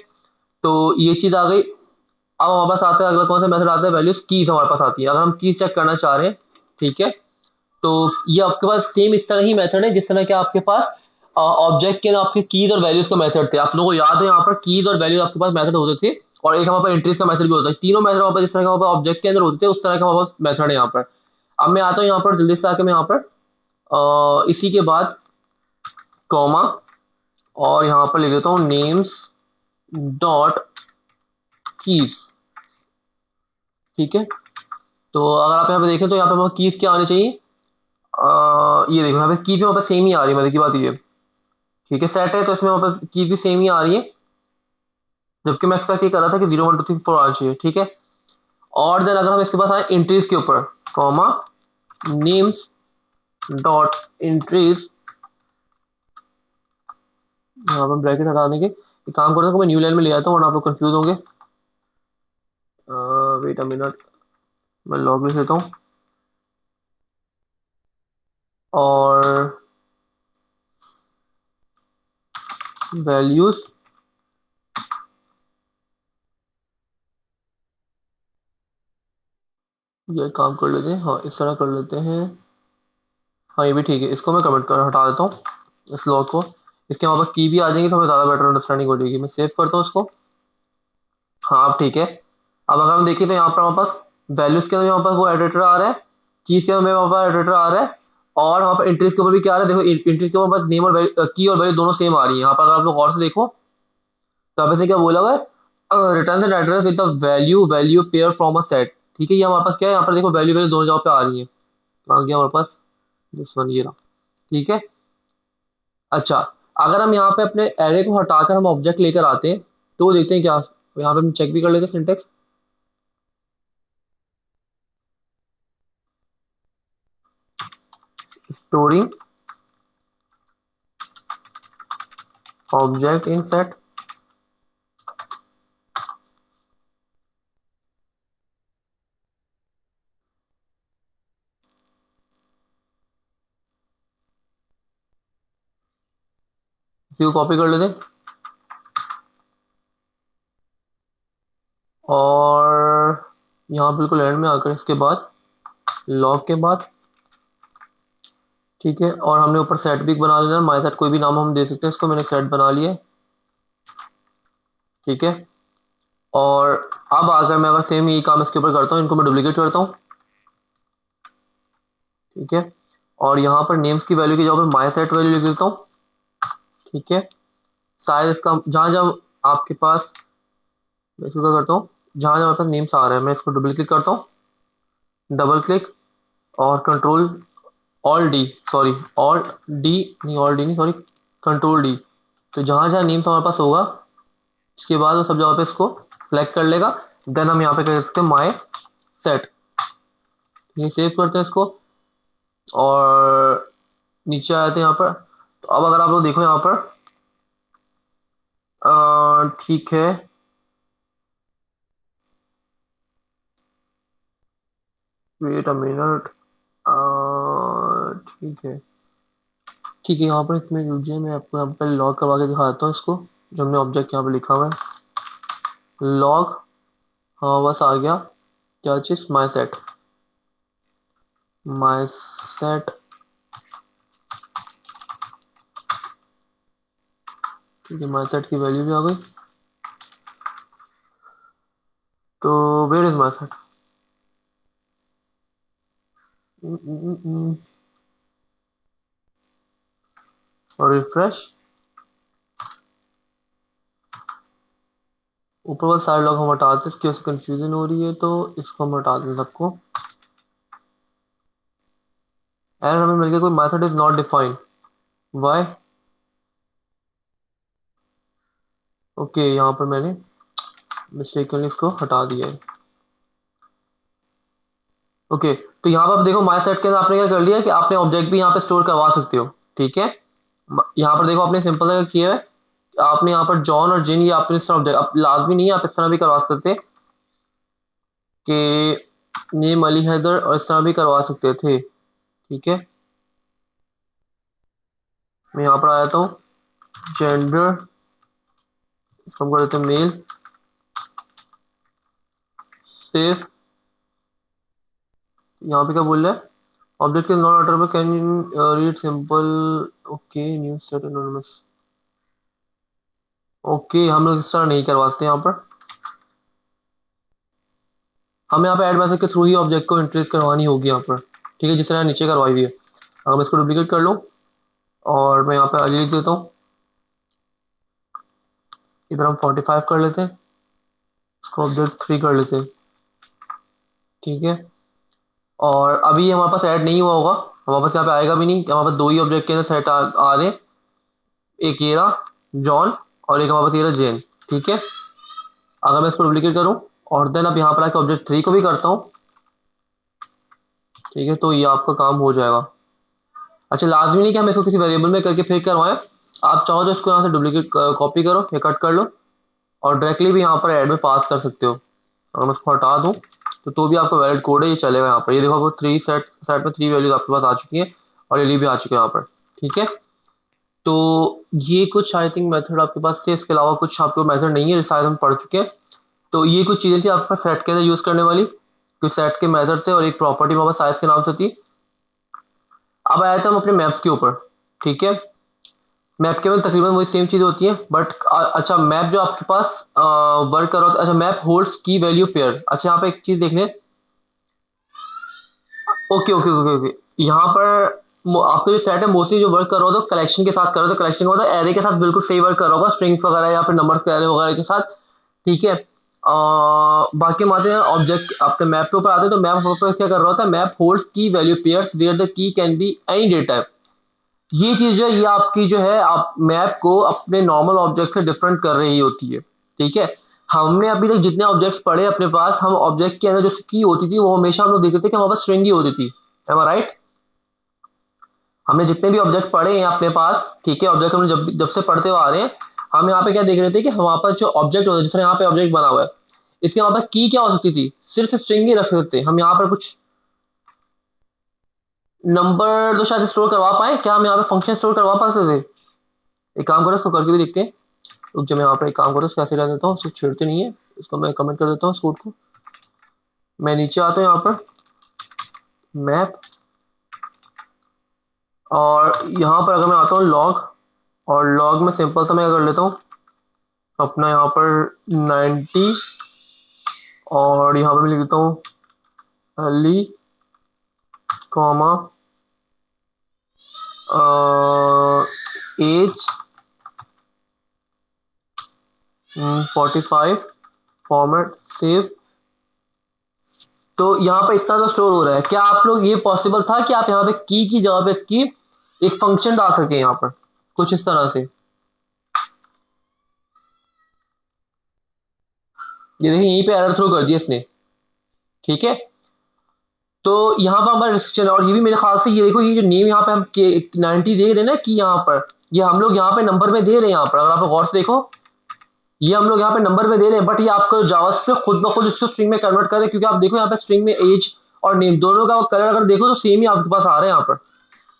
तो ये चीज़ आ गई। अब हमारे पास आता है अगला कौन सा मेथड आता है, वैल्यूज कीज हमारे पास आती है। अगर हम कीज चेक करना चाह रहे हैं, ठीक है, तो ये आपके पास सेम इस तरह ही मेथड है जिस तरह के आपके पास ऑब्जेक्ट के ना आपके कीज और वैल्यूज का मेथड थे। आप लोगों को याद है यहाँ पर कीज और वैल्यूज आपके पास मेथड होते थे, और एक हमारे पास एंट्रीज का मेथड भी होता है। तीनों मेथड हमारे पास जिस तरह के हमारे पास ऑब्जेक्ट के अंदर होते थे उस तरह का हमारे पास मेथड है यहाँ पर। अब मैं आता हूँ यहाँ पर जल्दी से आके मैं यहाँ पर इसी के बाद कॉमा, और यहाँ पर लिख देता हूँ नेम्स डॉट कीज। ठीक है, तो अगर आप यहाँ पे देखें तो यहाँ पे हमारे कीज क्या आनी चाहिए, ये देखो यहाँ पे कीज में हमारे पास सेम ही आ रही है। मतलब की बात ये है, ठीक है, सेट है तो इसमें वहाँ पर कीज भी सेम ही आ रही है, जबकि मैं एक्सपेक्ट ये कर रहा था कि 0 1 2 3 4 आना चाहिए। ठीक है, और देन अगर हम इसके पास आए इंट्रीज के ऊपर, कॉमा नेम्स डॉट इंट्रीज, यहाँ पर ब्रैकेट हटा देंगे। एक काम करता हूँ मैं न्यू लाइन में ले आता हूँ वरना आप लोग कंफ्यूज होंगे। वेट अ मिनट, मैं लॉग लिख लेता हूँ। और वैल्यूज, ये काम कर लेते हैं, हाँ इस तरह कर लेते हैं। हाँ ये भी ठीक है, इसको मैं कमेंट कर हटा देता हूँ इस लॉग को। इसके वहाँ पर की भी आ जाएंगे तो हमें ज़्यादा बेटर अंडरस्टैंडिंग हो जाएगी। मैं सेव करता हूँ इसको। हाँ अब ठीक है। अब अगर हम देखें तो यहाँ पर हमारे पास वैल्यूज के अंदर हमारे पास वो एडिटर आ रहा है, कीज के अंदर हमारे पास एडिटर आ रहा है, और वहाँ पर इंट्रीज के ऊपर भी क्या आ रहा है। देखो इंट्रीज के ऊपर बस नेम और की और वैल्यू दोनों सेम आ रही है। यहाँ पर अगर आप लोग गौर से देखो तो यहाँ पे से क्या बोला हुआ है, return an address with the value value pair from a set. ठीक है, ये हमारे पास क्या है, यहाँ पर देखो वैल्यू वैल्यू दोनों जगह पे आ रही है। तो आ गया हमारे पास दिस वन, ये रहा। ठीक है, अच्छा, अगर हम यहाँ पे अपने एरे को हटाकर हम ऑब्जेक्ट लेकर आते हैं तो देखते हैं क्या। यहाँ पे हम चेक भी कर लेते हैं syntax. Storing object in set, इसी को कॉपी कर लेते हैं। और यहाँ बिल्कुल एंड में आकर इसके बाद लॉग के बाद, ठीक है, और हमने ऊपर सेट भी बना लेना। माई सेट कोई भी नाम हम दे सकते हैं इसको, मैंने सेट बना लिया है। ठीक है, और अब आकर मैं अगर सेम यही काम इसके ऊपर करता हूँ, इनको मैं डुप्लीकेट करता हूँ। ठीक है, और यहाँ पर नेम्स की वैल्यू की जगह पर माई सेट वैल्यू लिख देता हूँ। ठीक है, शायद इसका जहाँ जहाँ आपके पास, मैं इसको क्या करता हूँ, जहाँ जहाँ हमारे पास नेम्स आ रहा है मैं इसको डबल क्लिक करता हूँ, डबल क्लिक, और control all D, sorry all D नहीं, ऑल डी नहीं सॉरी, कंट्रोल डी। तो जहाँ जहाँ नेम्स हमारे पास होगा उसके बाद वो सब जगह पे इसको सेलेक्ट कर लेगा। देन हम यहाँ पे कर सकते हैं माई सेट, ये सेव करते हैं इसको, और नीचे आते हैं यहाँ पर। तो अब अगर आप लोग देखो यहाँ पर, ठीक है, वेट अ मिनट, ठीक है, ठीक है, यहाँ पर इसमें रुकिए, मैं आपको यहाँ पर लॉग करवा के दिखाता हूँ इसको। जो हमने ऑब्जेक्ट यहाँ पे लिखा हुआ है लॉग, हाँ बस आ गया। क्या चीज़, माई सेट, माई सेट। ठीक है, माई सेट की वैल्यू भी आ गई। तो वेयर इज माई सेट, और रिफ्रेश। ऊपर वाला साइड लॉग हम हटाते हैं, इसकी वजह से कंफ्यूजन हो रही है तो इसको हम हटा दें सबको। एरर हमें मिल गया, कोई method is not defined, why. Okay, यहाँ पर मैंने मिस्टेकली इसको हटा दिया है। ओके, तो यहाँ पर आप देखो माई सेट के अंदर आपने क्या कर लिया कि आपने ऑब्जेक्ट भी यहाँ पे स्टोर करवा सकते हो, ठीक है। यहाँ पर देखो आपने सिंपल सा किया है, आपने यहाँ पर जॉन और जिन, ये आपने इस तरह ऑब्जेक्ट, आप लाजमी नहीं है, आप इस तरह भी करवा सकते कि नेम अली हैदर, और इस तरह भी करवा सकते थे, ठीक है। मैं यहाँ पर आ जाता हूँ, जेंडर, इसको हम कर देते हैं मेल, सेव। यहाँ पे क्या बोल रहा है, object is not alterable, can read simple, okay, new set anonymous. Okay, हम लोग इस तरह नहीं करवा सकते यहाँ पर, हमें यहाँ पे ऐड मैसेज के थ्रू ही ऑब्जेक्ट को इंट्रेस करवानी होगी यहाँ पर, ठीक है, जिस तरह नीचे करवाई हुई है। हम इसको डुप्लीकेट कर लो, और मैं यहाँ पे अली लिख देता हूँ, इधर हम 45 कर लेते हैं, इसको ऑब्जेक्ट 3 कर लेते हैं, ठीक है। और अभी हमारे पास ऐड नहीं हुआ होगा, हमारे पास यहाँ पे आएगा भी नहीं, हमारे पास दो ही ऑब्जेक्ट के अंदर सेट आ रहे हैं, एक ये रहा जॉन, और एक हमारे पास ये रहा जेन, ठीक है। अगर मैं इसको डुप्लीकेट करूँ और देन अब यहाँ पर आके ऑब्जेक्ट 3 को भी करता हूँ, ठीक है, तो ये आपका काम हो जाएगा। अच्छा, लाजमी नहीं कि हम इसको किसी वेरिएबल में करके फेक करवाएं, आप चाहो तो इसको यहाँ से डुप्लीकेट कॉपी करो या कट कर लो, और डायरेक्टली भी यहाँ पर ऐड में पास कर सकते हो। अगर मैं इसको हटा दूँ तो भी आपका वैलिड कोड है, ये चलेगा यहाँ पर। ये देखो आपको 3 सेट में 3 वैल्यूज आपके पास आ चुकी हैं, और एल भी आ चुके हैं यहाँ पर, ठीक है। तो ये कुछ आई थिंक मेथड आपके पास से, इसके अलावा कुछ आपको मेथड नहीं है, शायद हम पढ़ चुके हैं। तो ये कुछ चीज़ें थी आपके पास सेट के अंदर यूज़ करने वाली, कुछ सेट के मेथड थे, और एक प्रॉपर्टी हमारे साइज के नाम से थी। अब आया था हम अपने मैप्स के ऊपर, ठीक है। मैप के में तकरीबन वही सेम चीज़ होती है, बट अच्छा, मैप जो आपके पास वर्क कर रहा होता है, अच्छा, map holds key value pair. अच्छा, यहाँ पे एक चीज़ देख लें, ओके ओके ओके ओके, यहाँ पर आपका जो सेट है मोस्टली जो वर्क कर रहा होता है कलेक्शन के साथ कर रहा होता है, कलेक्शन का मतलब एरे के साथ बिल्कुल सही वर्क कर रहा होगा, स्ट्रिंग्स वगैरह या फिर नंबर्स के एरे वगैरह के साथ, ठीक है। बाकी हम आते हैं ऑब्जेक्ट, आपके मैप के ऊपर आते हैं, तो मैप पर क्या कर रहा होता है, map holds key value pairs where the key can be any data. ये चीज जो है, ये आपकी जो है, आप मैप को अपने नॉर्मल ऑब्जेक्ट से डिफरेंट कर रही होती है, ठीक है। हमने अभी तक जितने ऑब्जेक्ट्स पढ़े अपने पास, हम ऑब्जेक्ट के अंदर जो की होती थी वो हमेशा हम लोग देखते थे कि हमारे पास स्ट्रिंग ही होती थी, एम आई राइट। हमने जितने भी ऑब्जेक्ट पढ़े हैं अपने पास, ठीक है, ऑब्जेक्ट हम जब जब से पढ़ते हुए आ रहे हैं, हम यहाँ पे क्या देख रहे थे कि हमारे पास जो ऑब्जेक्ट होता है, जिसमें यहाँ पे ऑब्जेक्ट बना हुआ है, इसके हमारे पास की क्या हो सकती थी, सिर्फ स्ट्रिंग ही रख सकते थे हम। यहाँ पर कुछ नंबर तो शायद स्टोर करवा पाए, क्या हम यहाँ पे फंक्शन स्टोर करवा पा सकते थे? एक काम करो, इसको करके भी देखते हैं। रुक जा, मैं यहाँ पे एक काम करो, इसको ऐसे रह देता हूँ, इसको छेड़ते नहीं है, इसको मैं कमेंट कर देता हूँ इस कोड को। मैं नीचे आता हूँ यहाँ पर मैप, और यहाँ पर अगर मैं आता हूँ लॉग, और लॉग में सिंपल सा मैं क्या कर लेता हूँ, अपना यहाँ पर 90, और यहाँ पर मैं लिख देता हूँ Ali comma age 45, format save. तो यहाँ पे इतना तो स्टोर हो रहा है, क्या आप लोग, ये पॉसिबल था कि आप यहाँ पे की जगह पे इसकी एक फंक्शन डाल सके यहाँ पर कुछ इस तरह से? ये देखिए यहीं पे एरर थ्रो कर दिया इसने, ठीक है। तो यहाँ पर हमारा रिस्ट्रिक्शन है, और ये भी मेरे ख्याल से, ये देखो, ये जो नेम यहाँ पे हम 90 दे रहे हैं ना, कि यहाँ पर ये हम लोग यहाँ पे नंबर में दे रहे हैं, यहाँ पर अगर आप गौर से देखो, ये हम लोग यहाँ पे नंबर में दे रहे हैं, बट ये आपको जावास्क्रिप्ट खुद ब खुद इसको स्ट्रिंग में कन्वर्ट करे, क्योंकि आप देखो यहाँ पे स्ट्रिंग में एज और नेम दोनों का कलर अगर देखो तो सेम ही आपके पास आ रहे हैं यहाँ पर।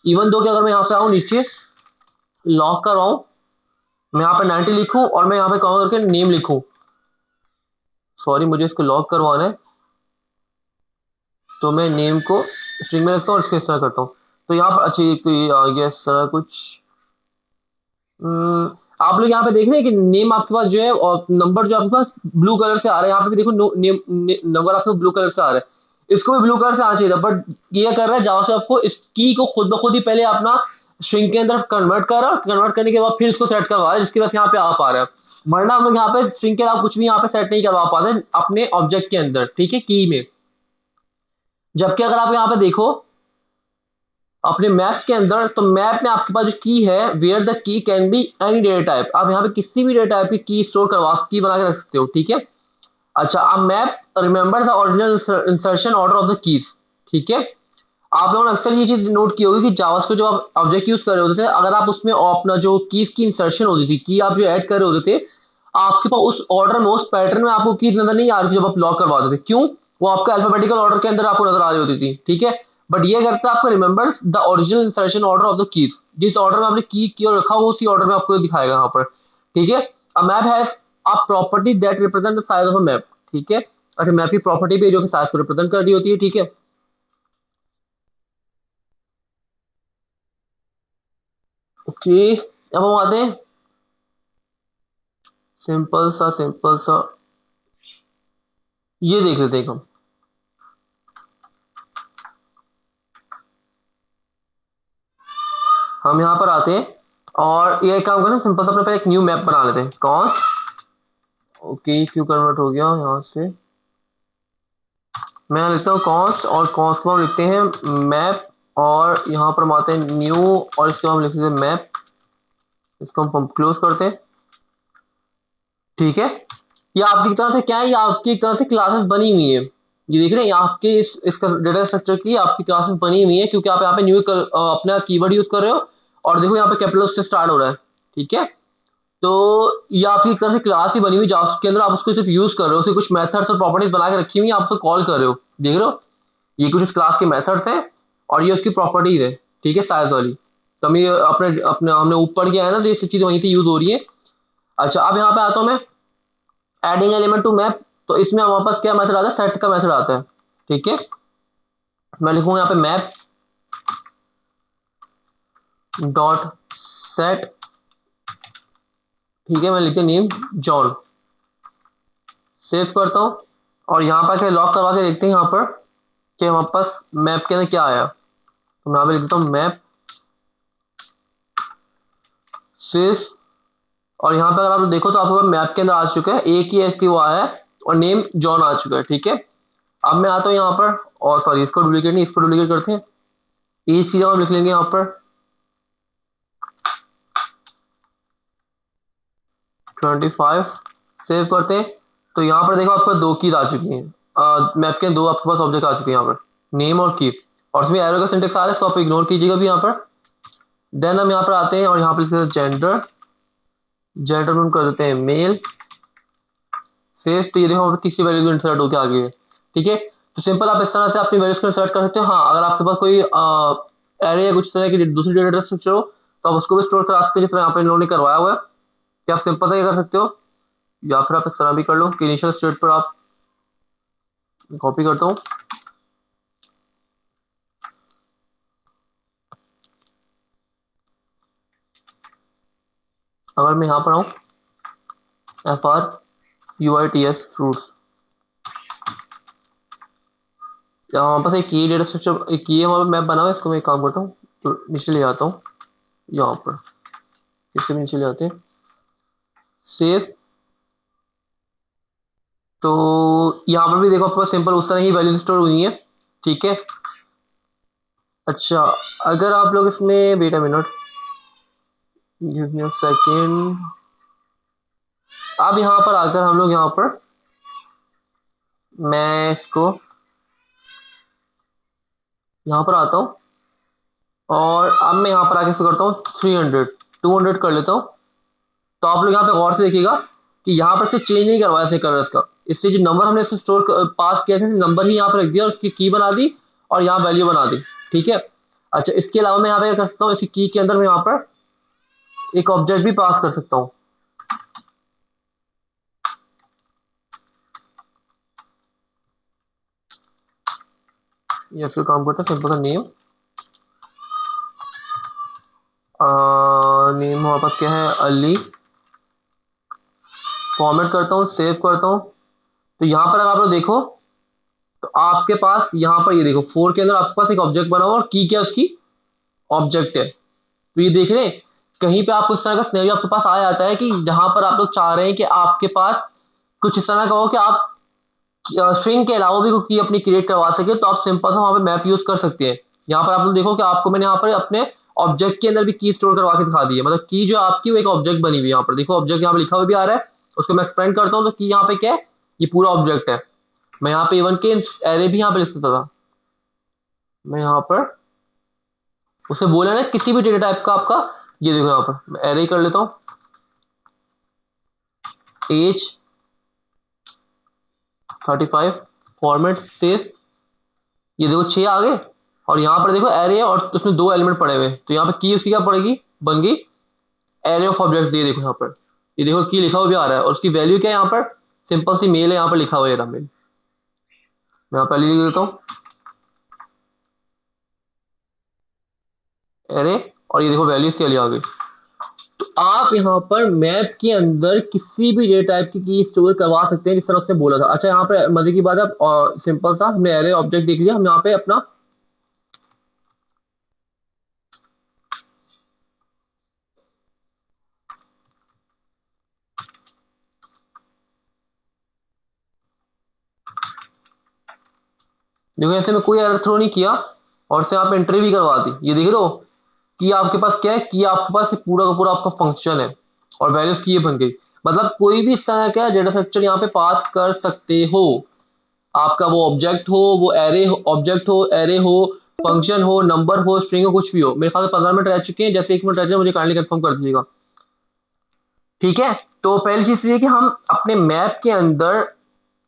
इवन दो कि अगर मैं यहाँ पे आऊँ नीचे, लॉक कर रहा हूँ, मैं यहाँ पे 90 लिखूँ, और मैं यहाँ पे कॉमा करके नेम लिखूँ, सॉरी मुझे इसको लॉक करवाना है, तो मैं नेम को स्ट्रिंग में रखता हूँ और इसको इस तरह करता हूँ। तो यहाँ पर अच्छा, तो ये आ गया इस तरह कुछ। आप लोग यहाँ पे देख रहे हैं कि नेम आपके पास जो है, और नंबर जो आपके पास ब्लू कलर से आ रहा है, यहाँ पे भी देखो नेम नंबर आपको ब्लू कलर से आ रहा है, इसको भी ब्लू कलर से आना चाहिए था, बट ये कर रहा है जावा से आपको इस की को खुद ब खुद ही पहले अपना स्ट्रिंग के अंदर कन्वर्ट कर रहा है, कन्वर्ट करने के बाद फिर इसको सेट करवा रहा है, जिसकी वजह से यहाँ पे आ पा रहा है। वरना हम लोग यहाँ पे स्ट्रिंग के अलावा कुछ भी यहाँ पे सेट नहीं करवा पाते अपने ऑब्जेक्ट के अंदर, ठीक है, की में। जबकि अगर आप यहाँ पे देखो अपने मैप्स के अंदर, तो मैप में आपके पास जो की है, where the key can be any data type, आप यहाँ पे किसी भी डेटा टाइप की स्टोर करवा, की बना के रख सकते हो, ठीक है। अच्छा, अब map remember the original insertion order of the keys, ठीक है। आप लोगों ने अक्सर ये चीज नोट की होगी कि जावास्क्रिप्ट जब आप ऑब्जेक्ट यूज कर रहे होते थे, अगर आप उसमें अपना जो कीज की इंसर्शन होती थी, की आप जो ऐड कर रहे होते थे, आपके पास उस ऑर्डर में, उस पैटर्न में आपको कीज नजर नहीं आ रही थी जब आप लॉक करवाते थे। क्यों? वो आपका अल्फाबेटिकल ऑर्डर के अंदर आपको नजर आ रही होती थी, ठीक है। बट ये करता है आपको remembers the original insertion order of the keys, जिस ऑर्डर में आपने की और रखा, वो उसी ऑर्डर में आपको दिखाएगा यहाँ पर, ठीक है। A map has a property that represent the size of a map, ठीक है। अच्छा, मैप की प्रॉपर्टी भी है जो कि साइज को रिप्रेजेंट कर रही होती है, ठीक है। ओके, अब हम आते हैं सिंपल सा ये देख लेते हैं हम। यहाँ पर आते हैं और ये काम करते हैं, सिंपल सा अपने पे एक न्यू मैप बना लेते हैं, कॉन्स्ट। ओके, क्यू कन्वर्ट हो गया यहाँ से। मैं यहाँ लिखता हूँ कॉन्स्ट, और कॉन्स्ट को हम लिखते हैं मैप, और यहाँ पर हम आते हैं न्यू, और इसके बाद हम लिख लेते हैं मैप। इसको हम क्लोज करते हैं, ठीक है। ये आपकी एक तरह से क्या है, ये आपकी एक तरह से क्लासेस बनी हुई है। ये देख रहे हैं, ये आपके इसका डेटा स्ट्रक्चर की आपकी क्लासेस बनी हुई है, क्योंकि आप यहाँ पे न्यू अपना कीवर्ड यूज कर रहे हो, और देखो यहाँ पे कैपिटल से स्टार्ट हो रहा है, ठीक है। तो ये आपकी एक तरह से क्लास ही बनी हुई जावा के अंदर, आप उसको सिर्फ यूज कर रहे हो, उसकी कुछ मेथड्स और प्रॉपर्टीज बना के रखी हुई है, आप उसको कॉल कर रहे हो, देख रहे हो। ये कुछ इस क्लास के मेथड्स हैं, और ये उसकी प्रॉपर्टीज है, ठीक है, साइज वाली। तो हम ये अपने अपने हमने ऊपर किया है ना, तो ये सब चीजें वहीं से यूज हो रही है। अच्छा, अब यहाँ पे आता हूँ मैं, एडिंग एलिमेंट टू मैप। तो इसमें हमारे पास क्या मेथड आता है, सेट का मेथड आता है, ठीक है। मैं लिखूंगा यहाँ पे मैप डॉट सेट, ठीक है। मैं लिखते नेम जॉन, सेव करता हूँ, और यहाँ पर क्या लॉक करवा के देखते हैं यहाँ पर कि हमारे पास मैप के अंदर क्या आया। तो मैं यहाँ पे लिखता हूँ मैप सेव, और यहाँ पे अगर आप देखो तो आपको मैप के अंदर आ चुका है, एक ही एस की वो आया है, और नेम जॉन आ चुका है, ठीक है। अब मैं आता हूँ यहाँ पर, और सॉरी, इसको डुप्लीकेट नहीं, इसको डुप्लीकेट करते हैं, ये चीज हम लिख लेंगे यहाँ पर 25, सेव करते हैं। तो यहाँ पर देखो आपको दो कीज आ चुकी हैं, मैप के दो आपके पास ऑब्जेक्ट आ चुके हैं यहाँ पर, नेम और की, और उसमें एरो का सिंटेक्स आ रहा है, इसको आप इग्नोर कीजिएगा भी यहाँ पर। देन हम यहाँ पर आते हैं और यहाँ पर लिखते हैं जेंडर, जेंडर में हम कर देते हैं मेल, सेव। तो ये देखो तीसरी वैल्यू इंसर्ट होकर आ गई है, ठीक है। तो सिंपल आप इस तरह से अपनी वैल्यूज को इंसर्ट कर सकते हो। हाँ, अगर आपके पास कोई एरे या कुछ तरह की दूसरी डेटा स्ट्रक्चर हो, तो आप उसको भी स्टोर करा सकते हैं, जिस तरह यहाँ पे इन लोगों ने करवाया हुआ है, कि आप सिंपल सा क्या कर सकते हो, या फिर आप इस तरह भी कर लो कि इनिशियल स्टेट पर आप, कॉपी करता हूँ, अगर मैं यहाँ पर आऊँ, FRUITS फ्रूट्स, यहाँ पास एक की डेटा स्ट्रक्चर, एक की हमारा मैप बना हुआ है, इसको मैं एक काम करता हूँ, तो नीचे ले आता हूँ यहाँ पर, इससे भी नीचे ले आते हैं, सेव। तो यहाँ पर भी देखो आपके पास सिंपल उस तरह ही वैल्यू स्टोर हुई है, ठीक है। अच्छा, अगर आप लोग इसमें, wait a minute, give me a second. अब यहाँ पर आकर हम लोग यहाँ पर, मैं इसको यहाँ पर आता हूँ, और अब मैं यहाँ पर आके इसको करता हूँ 300, 200 कर लेता हूँ। तो आप लोग यहाँ पे गौर से देखिएगा कि यहाँ पर से चेंज नहीं करवाया ऐसे कलर्स का, इससे जो नंबर हमने इससे स्टोर पास किया था, नंबर ही यहाँ पर रख दिया और उसकी की बना दी, और यहाँ वैल्यू बना दी, ठीक है। अच्छा, इसके अलावा मैं यहाँ पे क्या कर सकता हूँ, इसी की के अंदर मैं यहाँ पर एक ऑब्जेक्ट भी पास कर सकता हूँ। ये इसको काम करता है, सिंपल सा नेम, नेम हमारे पास क्या है, अली, फॉर्मेट करता हूँ, सेव करता हूँ। तो यहाँ पर अगर आप लोग देखो, तो आपके पास यहाँ पर ये देखो 4 के अंदर आपके पास एक ऑब्जेक्ट बना हुआ, और की क्या है उसकी, ऑब्जेक्ट है। तो ये देख रहे हैं, कहीं पे आपको इस तरह का सिनेरियो आपके पास आ जाता है कि जहां पर आप लोग चाह रहे हैं कि आपके पास कुछ इस तरह का हो कि आप स्ट्रिंग के अलावा भी कोई की अपनी क्रिएट करवा सके, तो आप सिंपल सा वहां पे मैप यूज कर सकते हैं। यहाँ पर आप लोग देखो कि आपको मैंने यहाँ पर अपने ऑब्जेक्ट के अंदर भी की स्टोर करवा के दिखा दी है, मतलब की जो आपकी वो एक ऑब्जेक्ट बनी हुई है। यहाँ पर देखो ऑब्जेक्ट यहाँ पे लिखा हुआ भी आ रहा है, उसको मैं एक्सपेंड करता हूँ, तो की यहाँ पे क्या है, ये पूरा ऑब्जेक्ट है। मैं यहाँ पे इवन के एरे भी यहाँ पे लिख सकता था, मैं यहाँ पर उसे बोला ना किसी भी डेटा टाइप का आपका, ये देखो यहाँ पर मैं एरे कर लेता हूँ, एज 35, फॉर्मेट सेव, ये देखो 6 आ गए। और यहाँ पर देखो एरे है और उसमें 2 एलिमेंट पड़े हुए हैं, तो यहाँ पर की उसकी क्या पड़ेगी, बन गई एरे ऑफ ऑब्जेक्ट्स। ये देखो यहाँ पर, ये देखो की लिखा हुआ भी आ रहा है और उसकी वैल्यू क्या है यहाँ पर, सिंपल सी मेल है, यहाँ पर लिखा हुआ है मेल। मैं यहाँ पहले लिख देता हूँ एरे, और ये देखो वैल्यूज के लिए आ गई। तो आप यहाँ पर मैप के अंदर किसी भी डेटा टाइप की स्टोर करवा सकते हैं, जिस तरह से बोला था। अच्छा यहाँ पे मजे की बात है, सिंपल सा हमने एरे ऑब्जेक्ट देख लिया, हम यहाँ पे अपना देखो ऐसे में कोई एरर थ्रो नहीं किया और से आप एंट्री भी करवा दी। ये देख दो कि आपके पास क्या है, कि आपके पास ये पूरा का पूरा आपका फंक्शन है और वैल्यूज की ये बन गई। मतलब कोई भी इस तरह का डेटा स्ट्रक्चर यहाँ पे पास कर सकते हो, आपका वो ऑब्जेक्ट हो, वो एरे ऑब्जेक्ट हो, एरे हो, फंक्शन हो, नंबर हो, स्ट्रिंग हो, कुछ भी हो। मेरे ख्याल से 15 मिनट रह चुके हैं, जैसे 1 मिनट रह जाए मुझे काइंडली कंफर्म कर दीजिएगा। ठीक है, तो पहली चीज ये कि हम अपने मैप के अंदर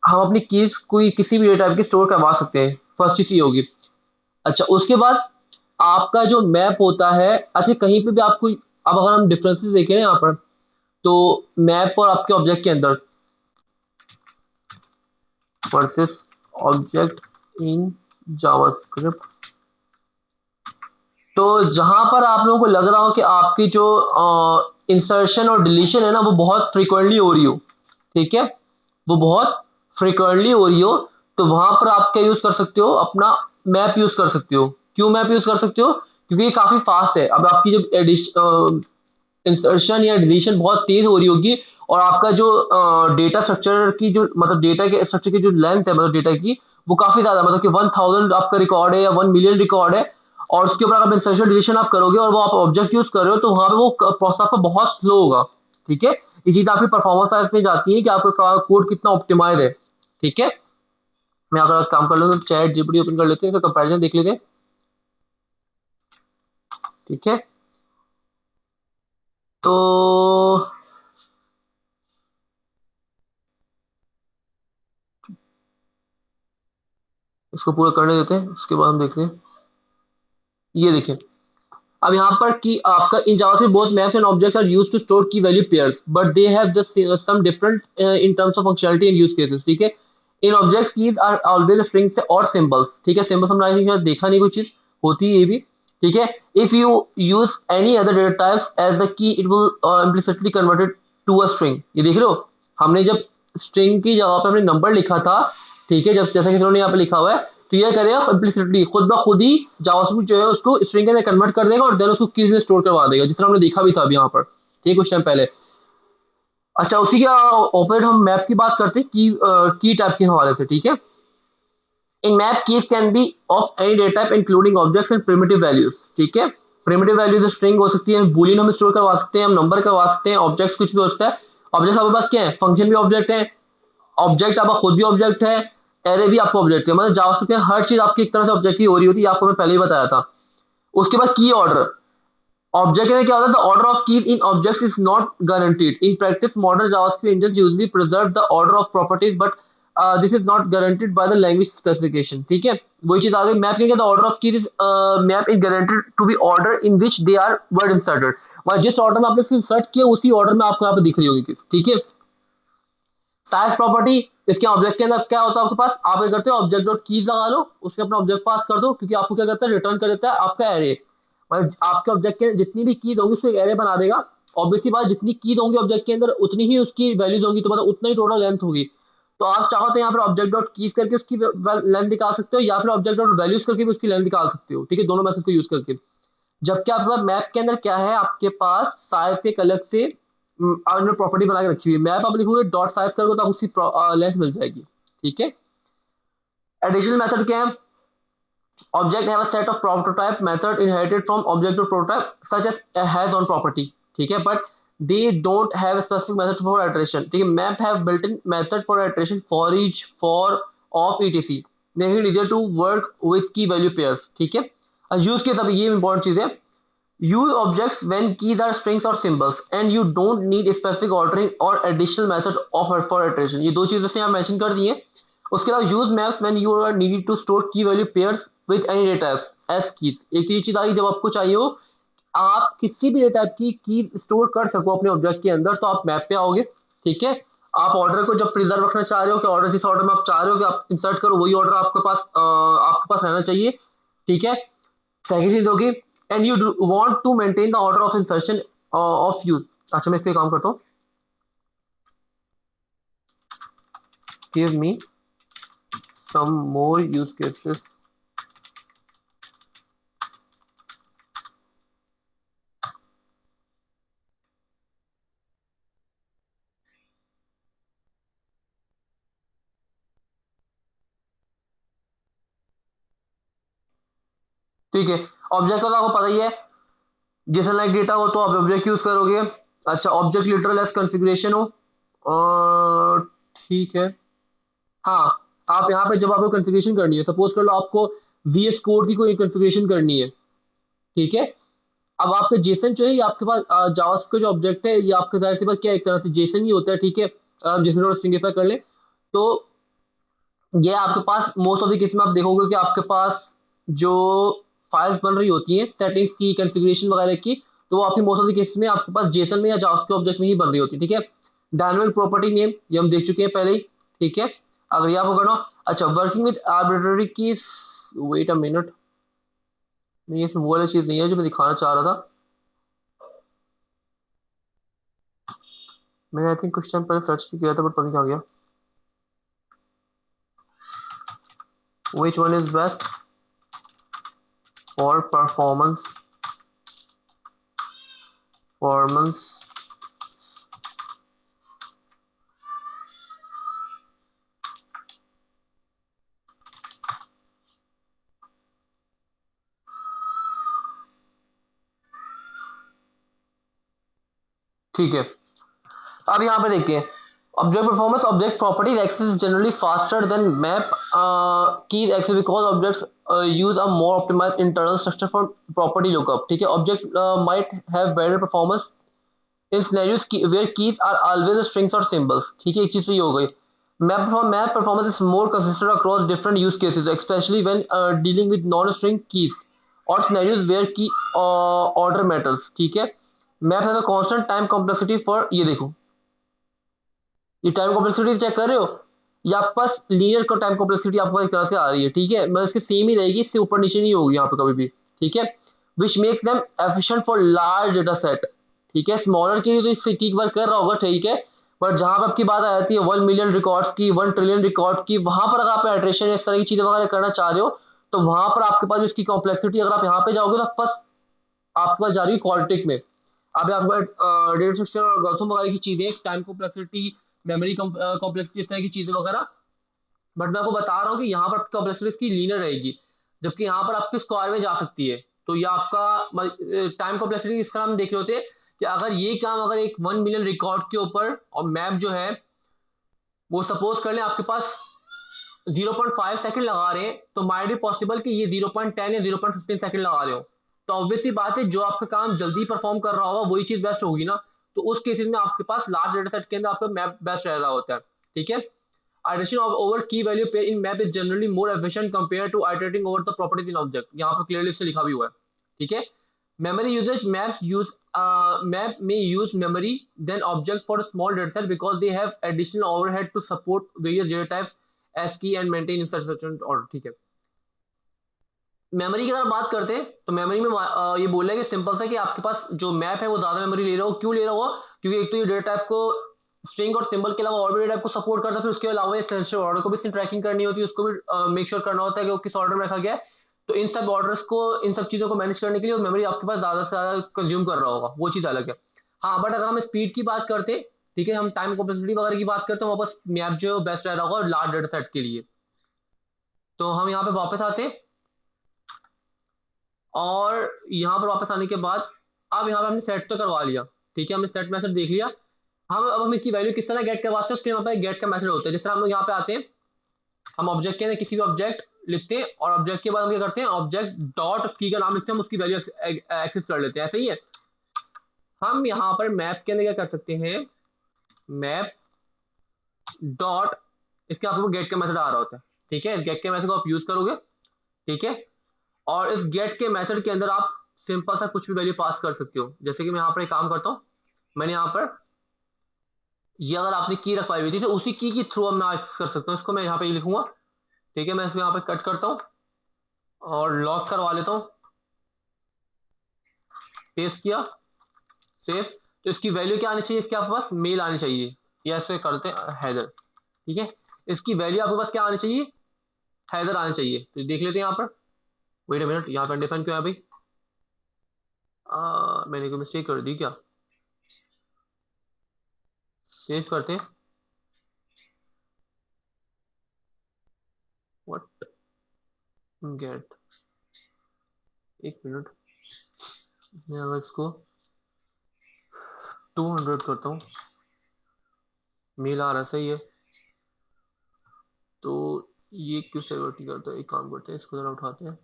हम अपनी कीज कोई किसी भी डेटा की स्टोर करवा सकते हैं, फर्स्ट चीज ये होगी। अच्छा उसके बाद आपका जो मैप होता है, अच्छा कहीं पे भी आपको, अब अगर हम डिफरेंसेस देखें ना यहाँ पर, तो मैप और आपके ऑब्जेक्ट के अंदर वर्सेस ऑब्जेक्ट इन जावास्क्रिप्ट, तो जहां पर आप लोगों को लग रहा हो कि आपकी जो इंसर्शन और डिलीशन है ना वो बहुत फ्रिक्वेंटली हो रही हो, ठीक है, वो बहुत फ्रिक्वेंटली हो रही हो, तो वहां पर आप क्या यूज कर सकते हो, अपना मैप यूज कर सकते हो। क्यों मैप यूज कर सकते हो, क्योंकि ये काफी फास्ट है। अब आपकी जब इंसर्शन या डिलीशन बहुत तेज हो रही होगी और आपका जो डेटा स्ट्रक्चर की जो मतलब डेटा के स्ट्रक्चर की जो लेंथ है, मतलब डेटा की, वो काफी ज्यादा, मतलब कि 1000 आपका रिकॉर्ड है या 1 मिलियन रिकॉर्ड है, और उसके ऊपर आप इंसर्शन डिलीशन आप करोगे और वो आप ऑब्जेक्ट यूज कर रहे हो, तो वहां पे वो प्रोसेस आपका बहुत स्लो होगा। ठीक है, ये चीज आपकी परफॉर्मेंस साइज में जाती है कि आपका कोड कितना ऑप्टिमाइज है। ठीक है, मैं अगर काम कर लो तो चैट जीपीटी ओपन कर लेते हैं, इसका कंपैरिजन देख लेते हैं। ठीक है, तो इसको पूरा करने देते हैं, उसके बाद हम देखते हैं। ये देखिए, अब यहाँ पर कि आपका in JavaScript both maps and objects are used to store key value pairs, but they have just some different in terms of functionality and use cases. ठीक है, in objects keys are always strings और symbols. ठीक है, symbols हम देखा नहीं कोई चीज होती है ये भी। ठीक है, if you use any other data types as the key it will implicitly converted to a string. ये देख रहे हो, हमने जब स्ट्रिंग की जगह पे हमने नंबर लिखा था, ठीक है, जब जैसा कि इन्होंने यहाँ पे लिखा हुआ है, तो ये करेगा इम्प्लिसिटली खुद ब खुद ही जावास्क्रिप्ट जो है उसको स्ट्रिंग के अंदर कन्वर्ट कर देगा और देन उसको कीज में स्टोर करवा देगा, जिस तरह हमने देखा भी था अभी यहाँ पर, ठीक है, कुछ टाइम पहले। अच्छा उसी के ऑपोजिट हम मैप की बात करते हैं की टाइप के हवाले से। ठीक है, in map keys can be of any data type including objects and primitive values. ठीक है, प्रिमिटिव वैल्यूज स्ट्रिंग हो सकती है, बूलियन हम स्टोर करवा सकते हैं, हम नंबर करवा सकते हैं, ऑब्जेक्ट्स कुछ भी हो सकता है। ऑब्जेक्ट्स आपके पास क्या है, फंक्शन भी ऑब्जेक्ट है, ऑब्जेक्ट आपका खुद भी ऑब्जेक्ट है, एरे भी आपको ऑब्जेक्ट है, मतलब जावास्क्रिप्ट में हर चीज आपकी एक तरह से ऑब्जेक्ट ही हो रही होती है, आपको मैं पहले ही बताया था। उसके बाद की ऑर्डर, ऑब्जेक्ट में क्या होता है, the order of keys in objects is not guaranteed in practice, modern JavaScript engine usually preserve the order of properties, but this is not guaranteed by the language specification. ठीक है, वही चीज आ गई मैप के, the order of keys is map is guaranteed to be order in which they are word inserted, मतलब जिस order में आपने इसको इंसर्ट किया उसी ऑर्डर में आपको यहाँ पे दिख रही होगी। ठीक है, साइज प्रॉपर्टी, इसके ऑब्जेक्ट के अंदर क्या होता है आपके पास, आप क्या करते हो, ऑब्जेक्ट डॉट कीज लगा लो, उसके अपना ऑब्जेक्ट पास कर दो, क्योंकि आपको क्या करता है, रिटर्न कर देता है आपका एरे, मतलब आपके ऑब्जेक्ट के जितनी भी कीज होंगी उसको एक एरे बना देगा। ऑब्वियसली बात, जितनी कीज होंगी ऑब्जेक्ट के अंदर उतनी ही उसकी वैल्यूज होंगी, तो मतलब उतना ही टोटल लेंथ होगी। तो आप चाहो तो यहाँ पर ऑब्जेक्ट डॉट कीज करके उसकी लेंथ निकाल सकते हो, या फिर ऑब्जेक्ट डॉट वैल्यूज करके भी उसकी लेंथ निकाल सकते हो। ठीक है, दोनों मैथड को यूज करके। जबकि आपके पास मैप के अंदर क्या है, आपके पास साइज के एक अलग से आपने प्रॉपर्टी बना के रखी हुई है। मैप आप लिखोगे डॉट साइज करोगे तो आपको उसकी लेंथ मिल जाएगी। ठीक है, एडिशनल मेथड क्या है, object have a set of prototype method inherited from object to prototype such as has own property. ठीक है, but they don't have specific method for iteration. ठीक है, map have built in method for iteration for each for of etc, make it easier to work with key value pairs, ठीक है। Use case, अब ये important चीज है, use objects when keys are strings or symbols and you don't need specific ordering or additional method of for iteration। ये दो चीजें से यहाँ मेंशन कर दी हैं। उसके अलावा use maps when you are needed to store key value pairs with any data types as keys. एक तो ये चीज आ गई, जब आपको चाहिए हो आप किसी भी डेटा टाइप की स्टोर कर सको अपने ऑब्जेक्ट के अंदर, तो आप मैप पे आओगे, ठीक है। आप ऑर्डर को जब प्रिजर्व रखना चाह रहे हो कि ऑर्डर जिस ऑर्डर में आप चाह रहे हो कि आप इंसर्ट करो वही ऑर्डर आपके पास रहना चाहिए, ठीक है। सेकंड चीज होगी, and you want to maintain the order of insertion of use. अच्छा मैं इस पे काम करता हूँ, give me some more use cases. ठीक है, ऑब्जेक्ट का तो आपको पता ही है, जेसन लाइक डेटा हो तो आप ऑब्जेक्ट यूज करोगे। अच्छा ऑब्जेक्ट लिटरल एस कॉन्फ़िगरेशन हो, और ठीक है। हाँ, आप यहाँ पे जब आपको कॉन्फ़िगरेशन करनी है, सपोज कर लो आपको वीएस कोड की कोई कॉन्फ़िगरेशन करनी है, ठीक है। अब आपका जेसन जो है ये आपके पास जावास्क्रिप्ट का जो ऑब्जेक्ट है ये आपका जाहिर सी बात क्या एक तरह से जेसन ही होता है, ठीक है। जेसन और सिंगिफाई कर ले तो ये आपके पास मोस्ट ऑफ द केस में आप देखोगे कि आपके पास जो फाइल्स बन रही होती हैं सेटिंग्स की कॉन्फ़िगरेशन वगैरह की, तो वो आपकी मोस्ट ऑफ द केस में आपके पास जेसन में या जावास्क्रिप्ट ऑब्जेक्ट में ही बन रही होती है, ठीक है। डायनामिक प्रॉपर्टी नेम ये हम देख चुके हैं पहले ही, ठीक है। अगर ये आपको करना हो, अच्छा वर्किंग विद आर्बिट्ररी की, वेट अ मिनट, नहीं इसमें वो वाली चीज नहीं है जो मैं दिखाना चाह रहा था। मैंने आई थिंक कुछ टाइम पहले सर्च भी किया था बट पता नहीं क्या हो गया। Which one is best for performance? ठीक है, अब यहाँ पे देखते हैं object performance. Object property access generally faster than map key access because objects use a more optimized internal structure for property lookup, ठीक है। Object might have better performance in scenarios where keys are always strings और symbols, ठीक है। एक चीज तो ये हो गई, map performance is more consistent across different use cases specially when dealing with non string keys और सिनेरियोज वेयर की ऑर्डर मैटर्स, ठीक है। Map have a constant time complexity for, ये देखो ये टाइम कॉम्प्लेक्सिटी चेक कर रहे हो, ये आपके पास लीनियर का टाइम कॉम्प्लेक्सिटी आपको एक तरह से आ रही है, ठीक है। मतलब इसके सेम ही रहेगी, इससे ऊपर नीचे नहीं होगी यहाँ पे कभी भी, ठीक है। Which makes them efficient for large data set, ठीक है। स्मॉलर के लिए तो इससे ठीक वर्क कर रहा होगा, ठीक है। बट जहां पर आपकी बात आ जाती है 1 मिलियन रिकॉर्ड्स की, 1 ट्रिलियन रिकॉर्ड की, वहां पर अगर आप एड्रेशन इस तरह की चीजें वगैरह करना चाह रहे हो, तो वहां पर आपके पास इसकी कॉम्प्लेक्सिटी, अगर आप यहाँ पे जाओगे तो बस आपके पास जा रही है क्वाड्रेटिक में। अब आपका डेटा स्ट्रक्चर और गौथम वगैरह की चीजें, टाइम कॉम्प्लेक्सिटी, मेमोरी कॉम्प्लेक्सिटी, इस तरह की चीजें वगैरह। बट मैं आपको बता रहा हूँ कि यहाँ पर आपकी कॉम्प्लेक्सिटी इसकी लीनियर रहेगी, जबकि यहाँ पर आपकी स्क्वायर में जा सकती है। तो ये आपका टाइम कॉम्प्लेक्सिटी इस तरह हम देख रहे होते हैं कि अगर ये काम अगर एक 1 मिलियन रिकॉर्ड के ऊपर और मैप जो है वो सपोज कर लें आपके पास 0.5 सेकंड लगा रहे हैं, तो माइट भी पॉसिबल कि ये 0.10 या 0.15 सेकंड लगा रहे हो। तो ऑब्वियसली बात है जो आपका काम जल्दी परफॉर्म कर रहा होगा वही चीज बेस्ट होगी ना। तो उस केसेस में आपके पास लार्ज डेटा सेट के अंदर आपका मैप बेस्ट रह रहा होता है, ठीक है। Iteration of over key value pair in map is generally more efficient compared to iterating over the properties in object। यहाँ पर क्लियरली से लिखा भी हुआ है, ठीक है। Memory usage maps use map may use memory than object for a small data set because they have additional overhead to support various data types as key and maintain in such order, ठीक है। Memory की अगर बात करते हैं तो memory में ये बोल रहा है कि सिंपल सा कि आपके पास जो मैप है वो ज्यादा मेमोरी ले रहा हो, क्यों ले रहा हो, क्योंकि एक तो ये डेटा टाइप को स्ट्रिंग और सिंबल के अलावा और भी डेटा टाइप को सपोर्ट करता है, फिर उसके अलावा ये सेंसिटिव ऑर्डर को भी ट्रैकिंग करनी होती है, उसको भी मेक श्योर करना होता है कि वो किस ऑर्डर में रखा गया है। तो इन सब ऑर्डर्स को, इन सब चीजों को मैनेज करने के लिए मेमोरी आपके पास ज्यादा से ज्यादा कंज्यूम कर रहा होगा, वो चीज अलग है। हाँ बट अगर हम स्पीड की बात करते हैं, ठीक है, हम टाइम कॉम्प्लेक्सिटी वगैरह की बात करते हैं, वापस मैप जो बेस्ट रह रहा होगा लार्ज डेटा सेट के लिए। तो हम यहाँ पे वापस आते हैं, और यहाँ पर वापस आने के बाद अब यहाँ पे हमने सेट तो करवा लिया, ठीक है, हमने सेट मैसेज देख लिया। हम अब हम इसकी वैल्यू किस तरह गेट करवा सकते हैं, उसके यहाँ पे गेट का मैसेज होता है। जिस तरह हम लोग यहाँ पे आते हैं, हम ऑब्जेक्ट के अंदर किसी भी ऑब्जेक्ट लिखते हैं और ऑब्जेक्ट के बाद हम क्या करते हैं, ऑब्जेक्ट डॉट की का नाम लिखते हैं, हम उसकी वैल्यू एक्सेस कर लेते हैं, ऐसा ही है। हम यहाँ पर मैप के अंदर क्या कर सकते हैं, मैप डॉट, इसके आपको गेट का मेथड आ रहा होता है, ठीक है, इस गेट के मेथड को आप यूज करोगे, ठीक है। और इस गेट के मेथड के अंदर आप सिंपल सा कुछ भी वैल्यू पास कर सकते हो। जैसे कि मैं यहाँ पर एक काम करता हूँ, मैंने यहाँ पर ये अगर आपने की रखवाई हुई थी तो उसी की थ्रू मैं एक्सेस कर सकता हूँ, इसको मैं यहाँ पे ये लिखूंगा, ठीक है। मैं इसको यहाँ पे कट करता हूँ और लॉक करवा लेता हूँ, पेस्ट किया, सेव। तो इसकी वैल्यू क्या आनी चाहिए, इसके आपके पास मेल आनी चाहिए, या इसको करते हैं हैदर, ठीक है। इसकी वैल्यू आपके पास क्या आनी चाहिए, हैदर आनी चाहिए। तो देख लेते हैं यहाँ पर, वेट अ मिनट, यहाँ पर अनडिफाइंड क्यों है भाई, मैंने कोई मिस्टेक कर दी क्या, सेव करते हैं, व्हाट, गेट, एक मिनट, मैं अगर इसको 200 करता हूँ, मेल आ रहा है, सही है। तो ये क्यों सेव नहीं करता, एक काम करते हैं, इसको जरा उठाते हैं,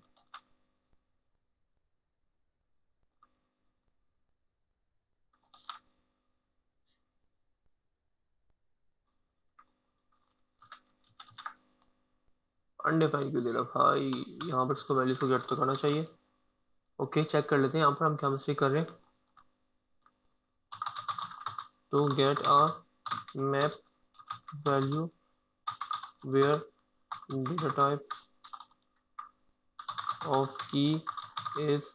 अनडिफाइंड क्यों दे रहा भाई, यहाँ पर इसको वैल्यू को गेट तो करना चाहिए। ओके, चेक कर लेते हैं यहाँ पर हम क्या मिस्टेक कर रहे हैं। To get a map value where data type of key is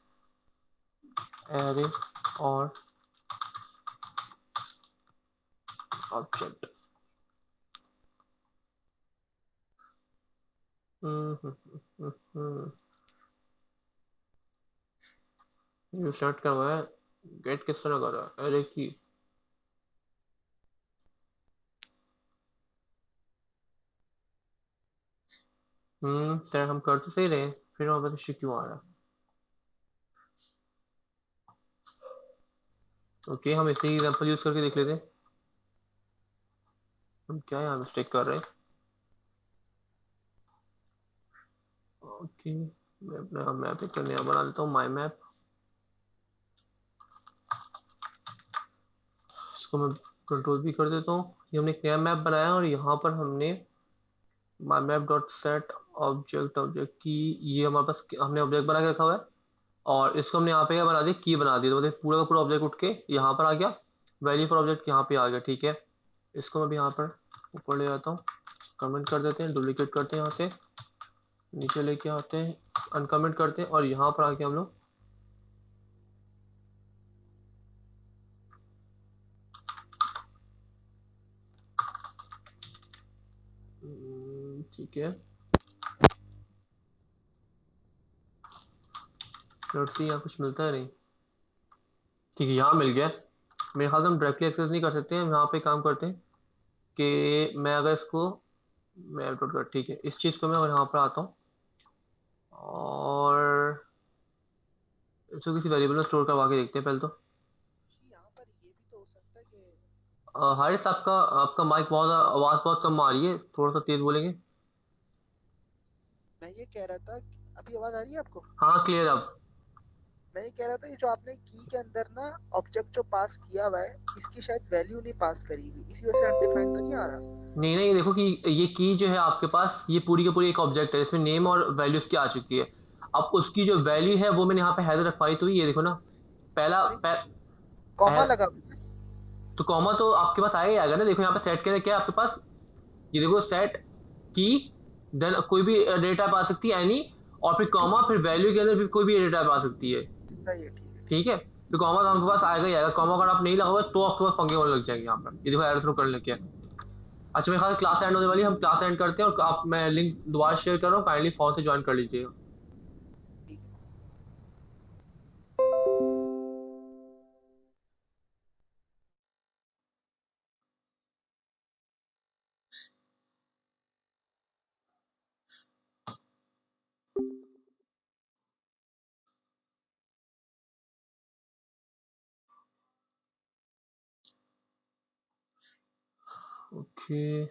array or object। ये स्टार्ट करवाया, गेट किस तरह कर रहा है, अरे की, सर हम कर तो सही रहे, फिर वहां पर इश्यू क्यों आ रहा है। ओके, हम इसे एग्जांपल यूज करके देख लेते हैं हम क्या यहाँ मिस्टेक कर रहे हैं। ओके, मैं अपना मैप एक नया बना लेता हूँ, माई मैप, इसको मैं कंट्रोल भी कर देता हूँ। ये हमने एक नया मैप बनाया और यहाँ पर हमने my map dot set object, object की, ये हमारे पास हमने ऑब्जेक्ट बना के रखा हुआ है, और इसको हमने यहाँ पे क्या बना दिया, की बना दी, तो मतलब पूरा का पूरा ऑब्जेक्ट उठ के यहाँ पर आ गया, वैल्यू फॉर ऑब्जेक्ट यहाँ पे आ गया, ठीक है। इसको मैं भी यहाँ पर ऊपर ले जाता हूँ, कमेंट कर देते हैं, डुप्लीकेट करते हैं, यहाँ से नीचे लेके आते हैं, अनकमेंट करते हैं, और यहाँ पर आके हम लोग ठीक है, लेट्स सी यहाँ कुछ मिलता है नहीं, ठीक है, यहाँ मिल गया। मेरे ख्याल से हम डायरेक्टली एक्सेस नहीं कर सकते हैं, हम यहाँ पे काम करते हैं कि मैं अगर इसको, मैं डॉट कर, ठीक है, इस चीज़ को मैं यहाँ पर आता हूँ और इसको किसी वेरिएबल में स्टोर करवा के देखते हैं पहले तो। यहाँ पर ये भी तो हो सकता है कि हारिस, आपका आपका माइक बहुत, आवाज़ बहुत कम आ रही है, थोड़ा सा तेज बोलेंगे। मैं ये कह रहा था अभी आवाज आ रही है आपको? हाँ, क्लियर अब। मैं ये कह रहा था ये जो आपने की के अंदर ना ऑब्जेक्ट जो पास किया हुआ है इसकी शायद वैल्यू नहीं पास करी हुई, इसी वजह से अनडिफाइंड तो नहीं आ रहा। नहीं नहीं, देखो कि ये की जो है आपके पास, ये पूरी की पूरी एक ऑब्जेक्ट है, इसमें नेम और वैल्यू उसकी आ चुकी है। अब उसकी जो वैल्यू है वो मैंने यहाँ पे हैदर रखवाई, तो ये देखो ना, पहला नहीं, कॉमा पह, लगा हुआ है। तो कॉमा तो आपके पास आएगा ही आएगा ना, देखो यहाँ पे सेट के अंदर क्या है आपके पास, ये देखो सेट की, देन कोई भी डेटा टाइप आ सकती है एनी, और फिर नहीं, कॉमा, फिर वैल्यू के अंदर भी कोई भी डेटा टाइप आ सकती है, सही है, ठीक है, ठीक ठीक है। तो कॉमा तो आपके पास आएगा ही आएगा, कॉमा अगर आप नहीं लगाओगे तो आपके पास पंगे होने लग जाएंगे यहाँ पर, ये देखो एरर थ्रो करने लग गया। अच्छा, मेरे ख्याल क्लास एंड होने वाली है, हम क्लास एंड करते हैं, और आप, मैं लिंक दोबारा शेयर कर रहा हूँ, काइंडली फोन से ज्वाइन कर लीजिएगा। है, ठीक है। ओके,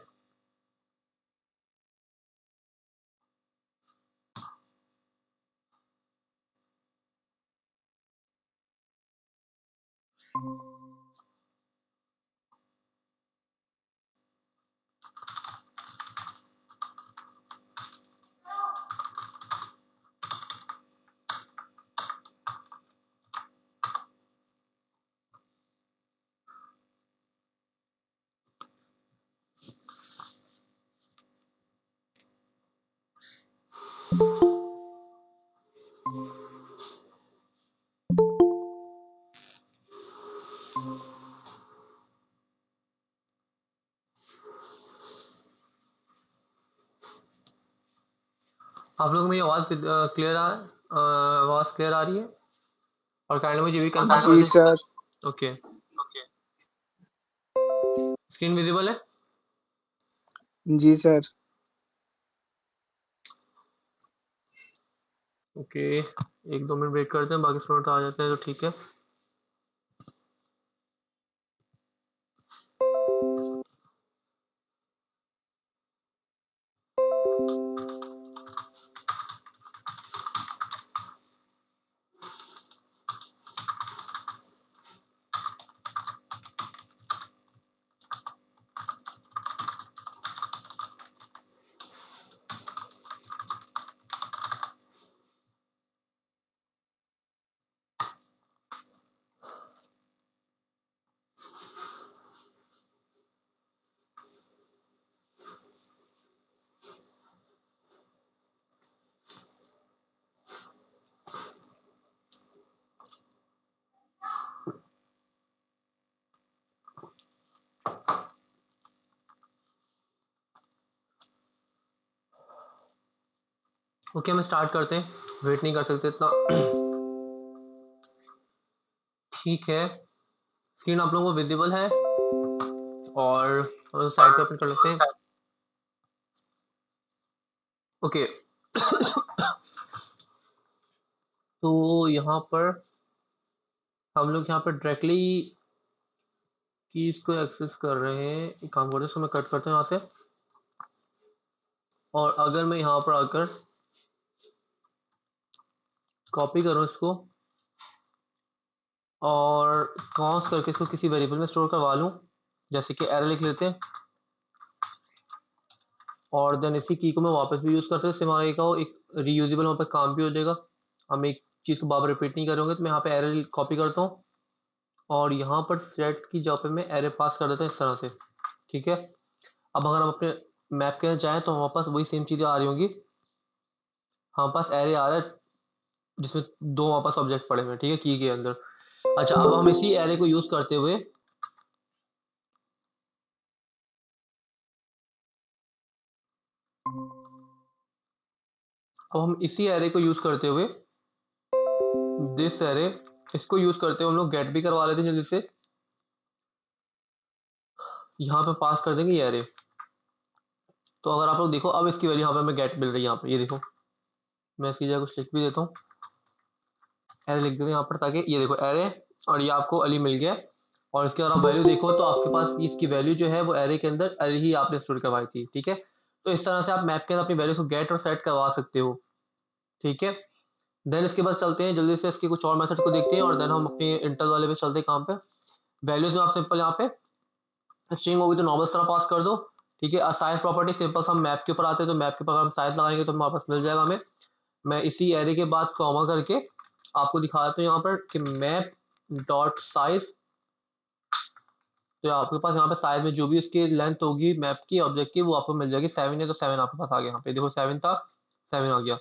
आप लोगों को मेरी आवाज़ क्लियर आवाज़ क्लियर आ रही है? और काइंडली मुझे भी कंफर्म कर जी दें। सर। ओके, स्क्रीन विजिबल है? जी सर। ओके, 1-2 मिनट वेट करते हैं, बाकी स्टूडेंट आ जाते हैं तो ठीक है। ओके, हम स्टार्ट करते हैं, वेट नहीं कर सकते इतना। ठीक है, स्क्रीन आप लोगों को विजिबल है और साइड पे ओपन कर लेते हैं। ओके, तो यहाँ पर हम लोग यहाँ पर डायरेक्टली कीज को एक्सेस कर रहे हैं। एक काम करते हैं, इसको मैं कट करता हूँ यहाँ से। और अगर मैं यहाँ पर आकर कॉपी करूँ इसको और कॉन्स करके इसको किसी वेरिएबल में स्टोर करवा लूँ, जैसे कि एरे लिख लेते हैं, और देन इसी की को मैं वापस भी यूज़ कर सकता हूँ। इससे हमारे का एक रीयूजेबल वहाँ पर काम भी हो जाएगा। हम एक चीज़ को बार बार रिपीट नहीं करेंगे। तो मैं यहाँ पे एरे कॉपी करता हूँ और यहाँ पर सेट की जगह पे मैं एरे पास कर देता हूँ इस तरह से। ठीक है, अब अगर हम अपने मैप के अंदर जाएँ तो हमारे पास वही सेम चीज़ें आ रही होंगी। हमारे पास एरे आ रहा है जिसमें 2 हमारे पास ऑब्जेक्ट पड़े हुए हैं, ठीक है, की के अंदर। अच्छा, अब हम इसी एरे को यूज़ करते हुए दिस एरे, इसको यूज़ करते हुए हम लोग गेट भी करवा लेते हैं जल्दी से। यहाँ पे पास कर देंगे ये एरे। तो अगर आप लोग देखो, अब इसकी वैल्यू यहाँ पे हमें गेट मिल रही है। यहाँ पे ये देखो, मैं इसकी जगह कुछ लिख भी देता हूँ, एरे लिख देते हैं यहाँ पर, ताकि ये देखो एरे, और ये आपको अली मिल गया। और इसके अगर आप वैल्यू देखो तो आपके पास इसकी वैल्यू जो है वो एरे के अंदर एरे ही आपने स्टोर करवाई थी। ठीक है, तो इस तरह से आप मैप के अंदर अपनी वैल्यू को गेट और सेट करवा सकते हो। ठीक है, देन इसके बाद चलते हैं जल्दी से इसके कुछ और मेथड को देखते हैं, और देन हम अपने इंटर वाले पे चलते हैं काम पे। वैल्यूज में आप सिंपल यहाँ पे स्ट्रिंग होगी तो नॉर्मल तरह पास कर दो। ठीक है, साइज प्रॉपर्टी सिंपल, हम मैप के ऊपर आते हैं तो मैप के ऊपर हम साइज लगाएंगे तो हमारे पास मिल जाएगा हमें। मैं इसी एरे के बाद कॉमा करके आपको दिखा देता हूँ यहाँ पर कि मैप डॉट साइज। तो आपके पास यहाँ पे साइज में जो भी उसकी लेंथ होगी मैप की ऑब्जेक्ट की वो आपको मिल जाएगी। 7 है तो 7 आपके पास आ गया। यहाँ पे देखो 7 था, 7 आ गया।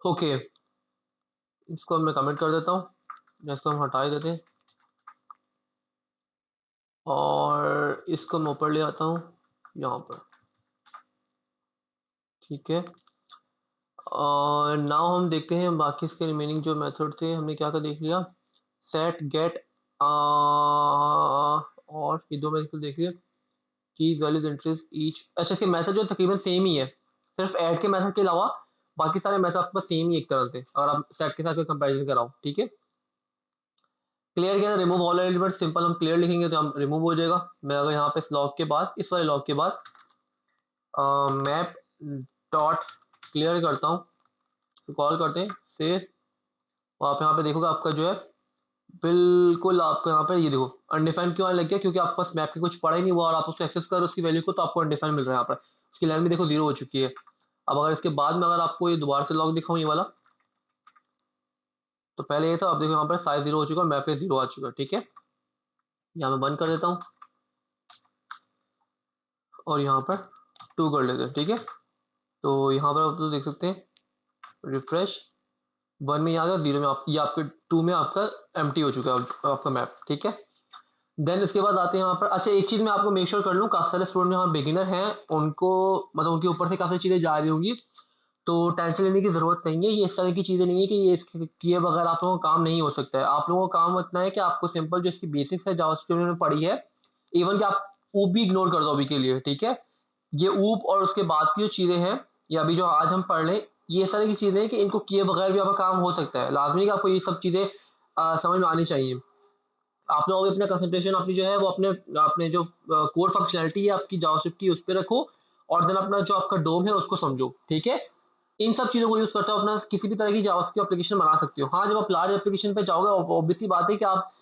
ओके, इसको मैं कमेंट कर देता हूँ, इसको हम हटा ही देते हैं और इसको मैं ऊपर ले आता हूँ यहाँ पर। ठीक है, और नाउ हम देखते हैं बाकी इसके रिमेनिंग जो मेथड थे। हमने क्या क्या देख लिया, सेट गेट और ये 2 मेथड देख लिया, की वैल्यूज इंट्रीज ईच। अच्छा, इसके मेथड जो तकरीबन सेम ही है, सिर्फ ऐड के मेथड के अलावा बाकी सारे मेथड आपके पास सेम ही एक तरह से, अगर आप सेट के साथ कंपैरिजन कराओ। ठीक है, क्लियर के अंदर रिमूव ऑल एलिमेंट, सिंपल हम क्लियर लिखेंगे तो हम रिमूव हो जाएगा। मैं अगर यहाँ पे इस लॉग के बाद, इस वाले लॉग के बाद मैप डॉट क्लियर करता हूँ, तो कॉल करते हैं से, और आप यहाँ पे देखोगे आपका जो है बिल्कुल आपको यहाँ पर ये देखो अनडिफाइंड क्यों आने लग गया, क्योंकि आपके पास मैप के कुछ पड़ा ही नहीं हुआ और आप उसको एक्सेस करो उसकी वैल्यू को, तो आपको अनडिफाइंड मिल रहा है यहाँ पर। उसकी लाइन भी देखो 0 हो चुकी है। अब अगर इसके बाद में अगर आपको ये दोबारा से लॉग दिखाऊं ये वाला, तो पहले ये था, अब देखो यहाँ पर साइज 0 हो चुका है, मैप पे 0 आ चुका है। ठीक है, यहाँ मैं बंद कर देता हूँ और यहाँ पर 2 कर लेते हैं। ठीक है, तो यहाँ पर आप तो देख सकते हैं रिफ्रेश 1 में ये आ गया, 0 में आप ये आपके 2 में आपका एम्प्टी हो चुका है आपका मैप। ठीक है, देन इसके बाद आते हैं यहाँ पर। अच्छा एक चीज़ मैं आपको मेक श्योर कर लूँ, काफ़ी सारे स्टूडेंट यहाँ बिगिनर हैं, उनको मतलब उनके ऊपर से काफ़ी चीज़ें जा रही होंगी, तो टेंशन लेने की ज़रूरत नहीं है। ये इस तरह की चीज़ें नहीं है कि ये इसके किए बगैर आप लोगों का काम नहीं हो सकता है। आप लोगों का काम इतना है कि आपको सिंपल जो इसकी बेसिक्स है जावास्क्रिप्ट में पढ़ी है, इवन कि आप ऊप भी इग्नोर कर दो अभी के लिए। ठीक है, ये ऊप और उसके बाद की जो चीज़ें हैं, या अभी जो आज हम पढ़ रहे हैं, ये इस तरह की चीज़ें हैं कि इनको किए बगैर भी आपका काम हो सकता है। लाजमी कि आपको ये सब चीज़ें समझ में आनी चाहिए। आप लोग अपना कंसंट्रेशन अपनी जो है वो अपने अपने जो कोर फंक्शनैलिटी है आपकी जावास्क्रिप्ट की उस पे रखो, और देन अपना जो आपका डोम है उसको समझो। ठीक है, इन सब चीज़ों को यूज़ करते हो अपना किसी भी तरह की जावास्क्रिप्ट एप्लीकेशन बना सकते हो। हाँ, जब आप लार्ज एप्लीकेशन पे जाओगे ऑब्वियसली बात है कि आप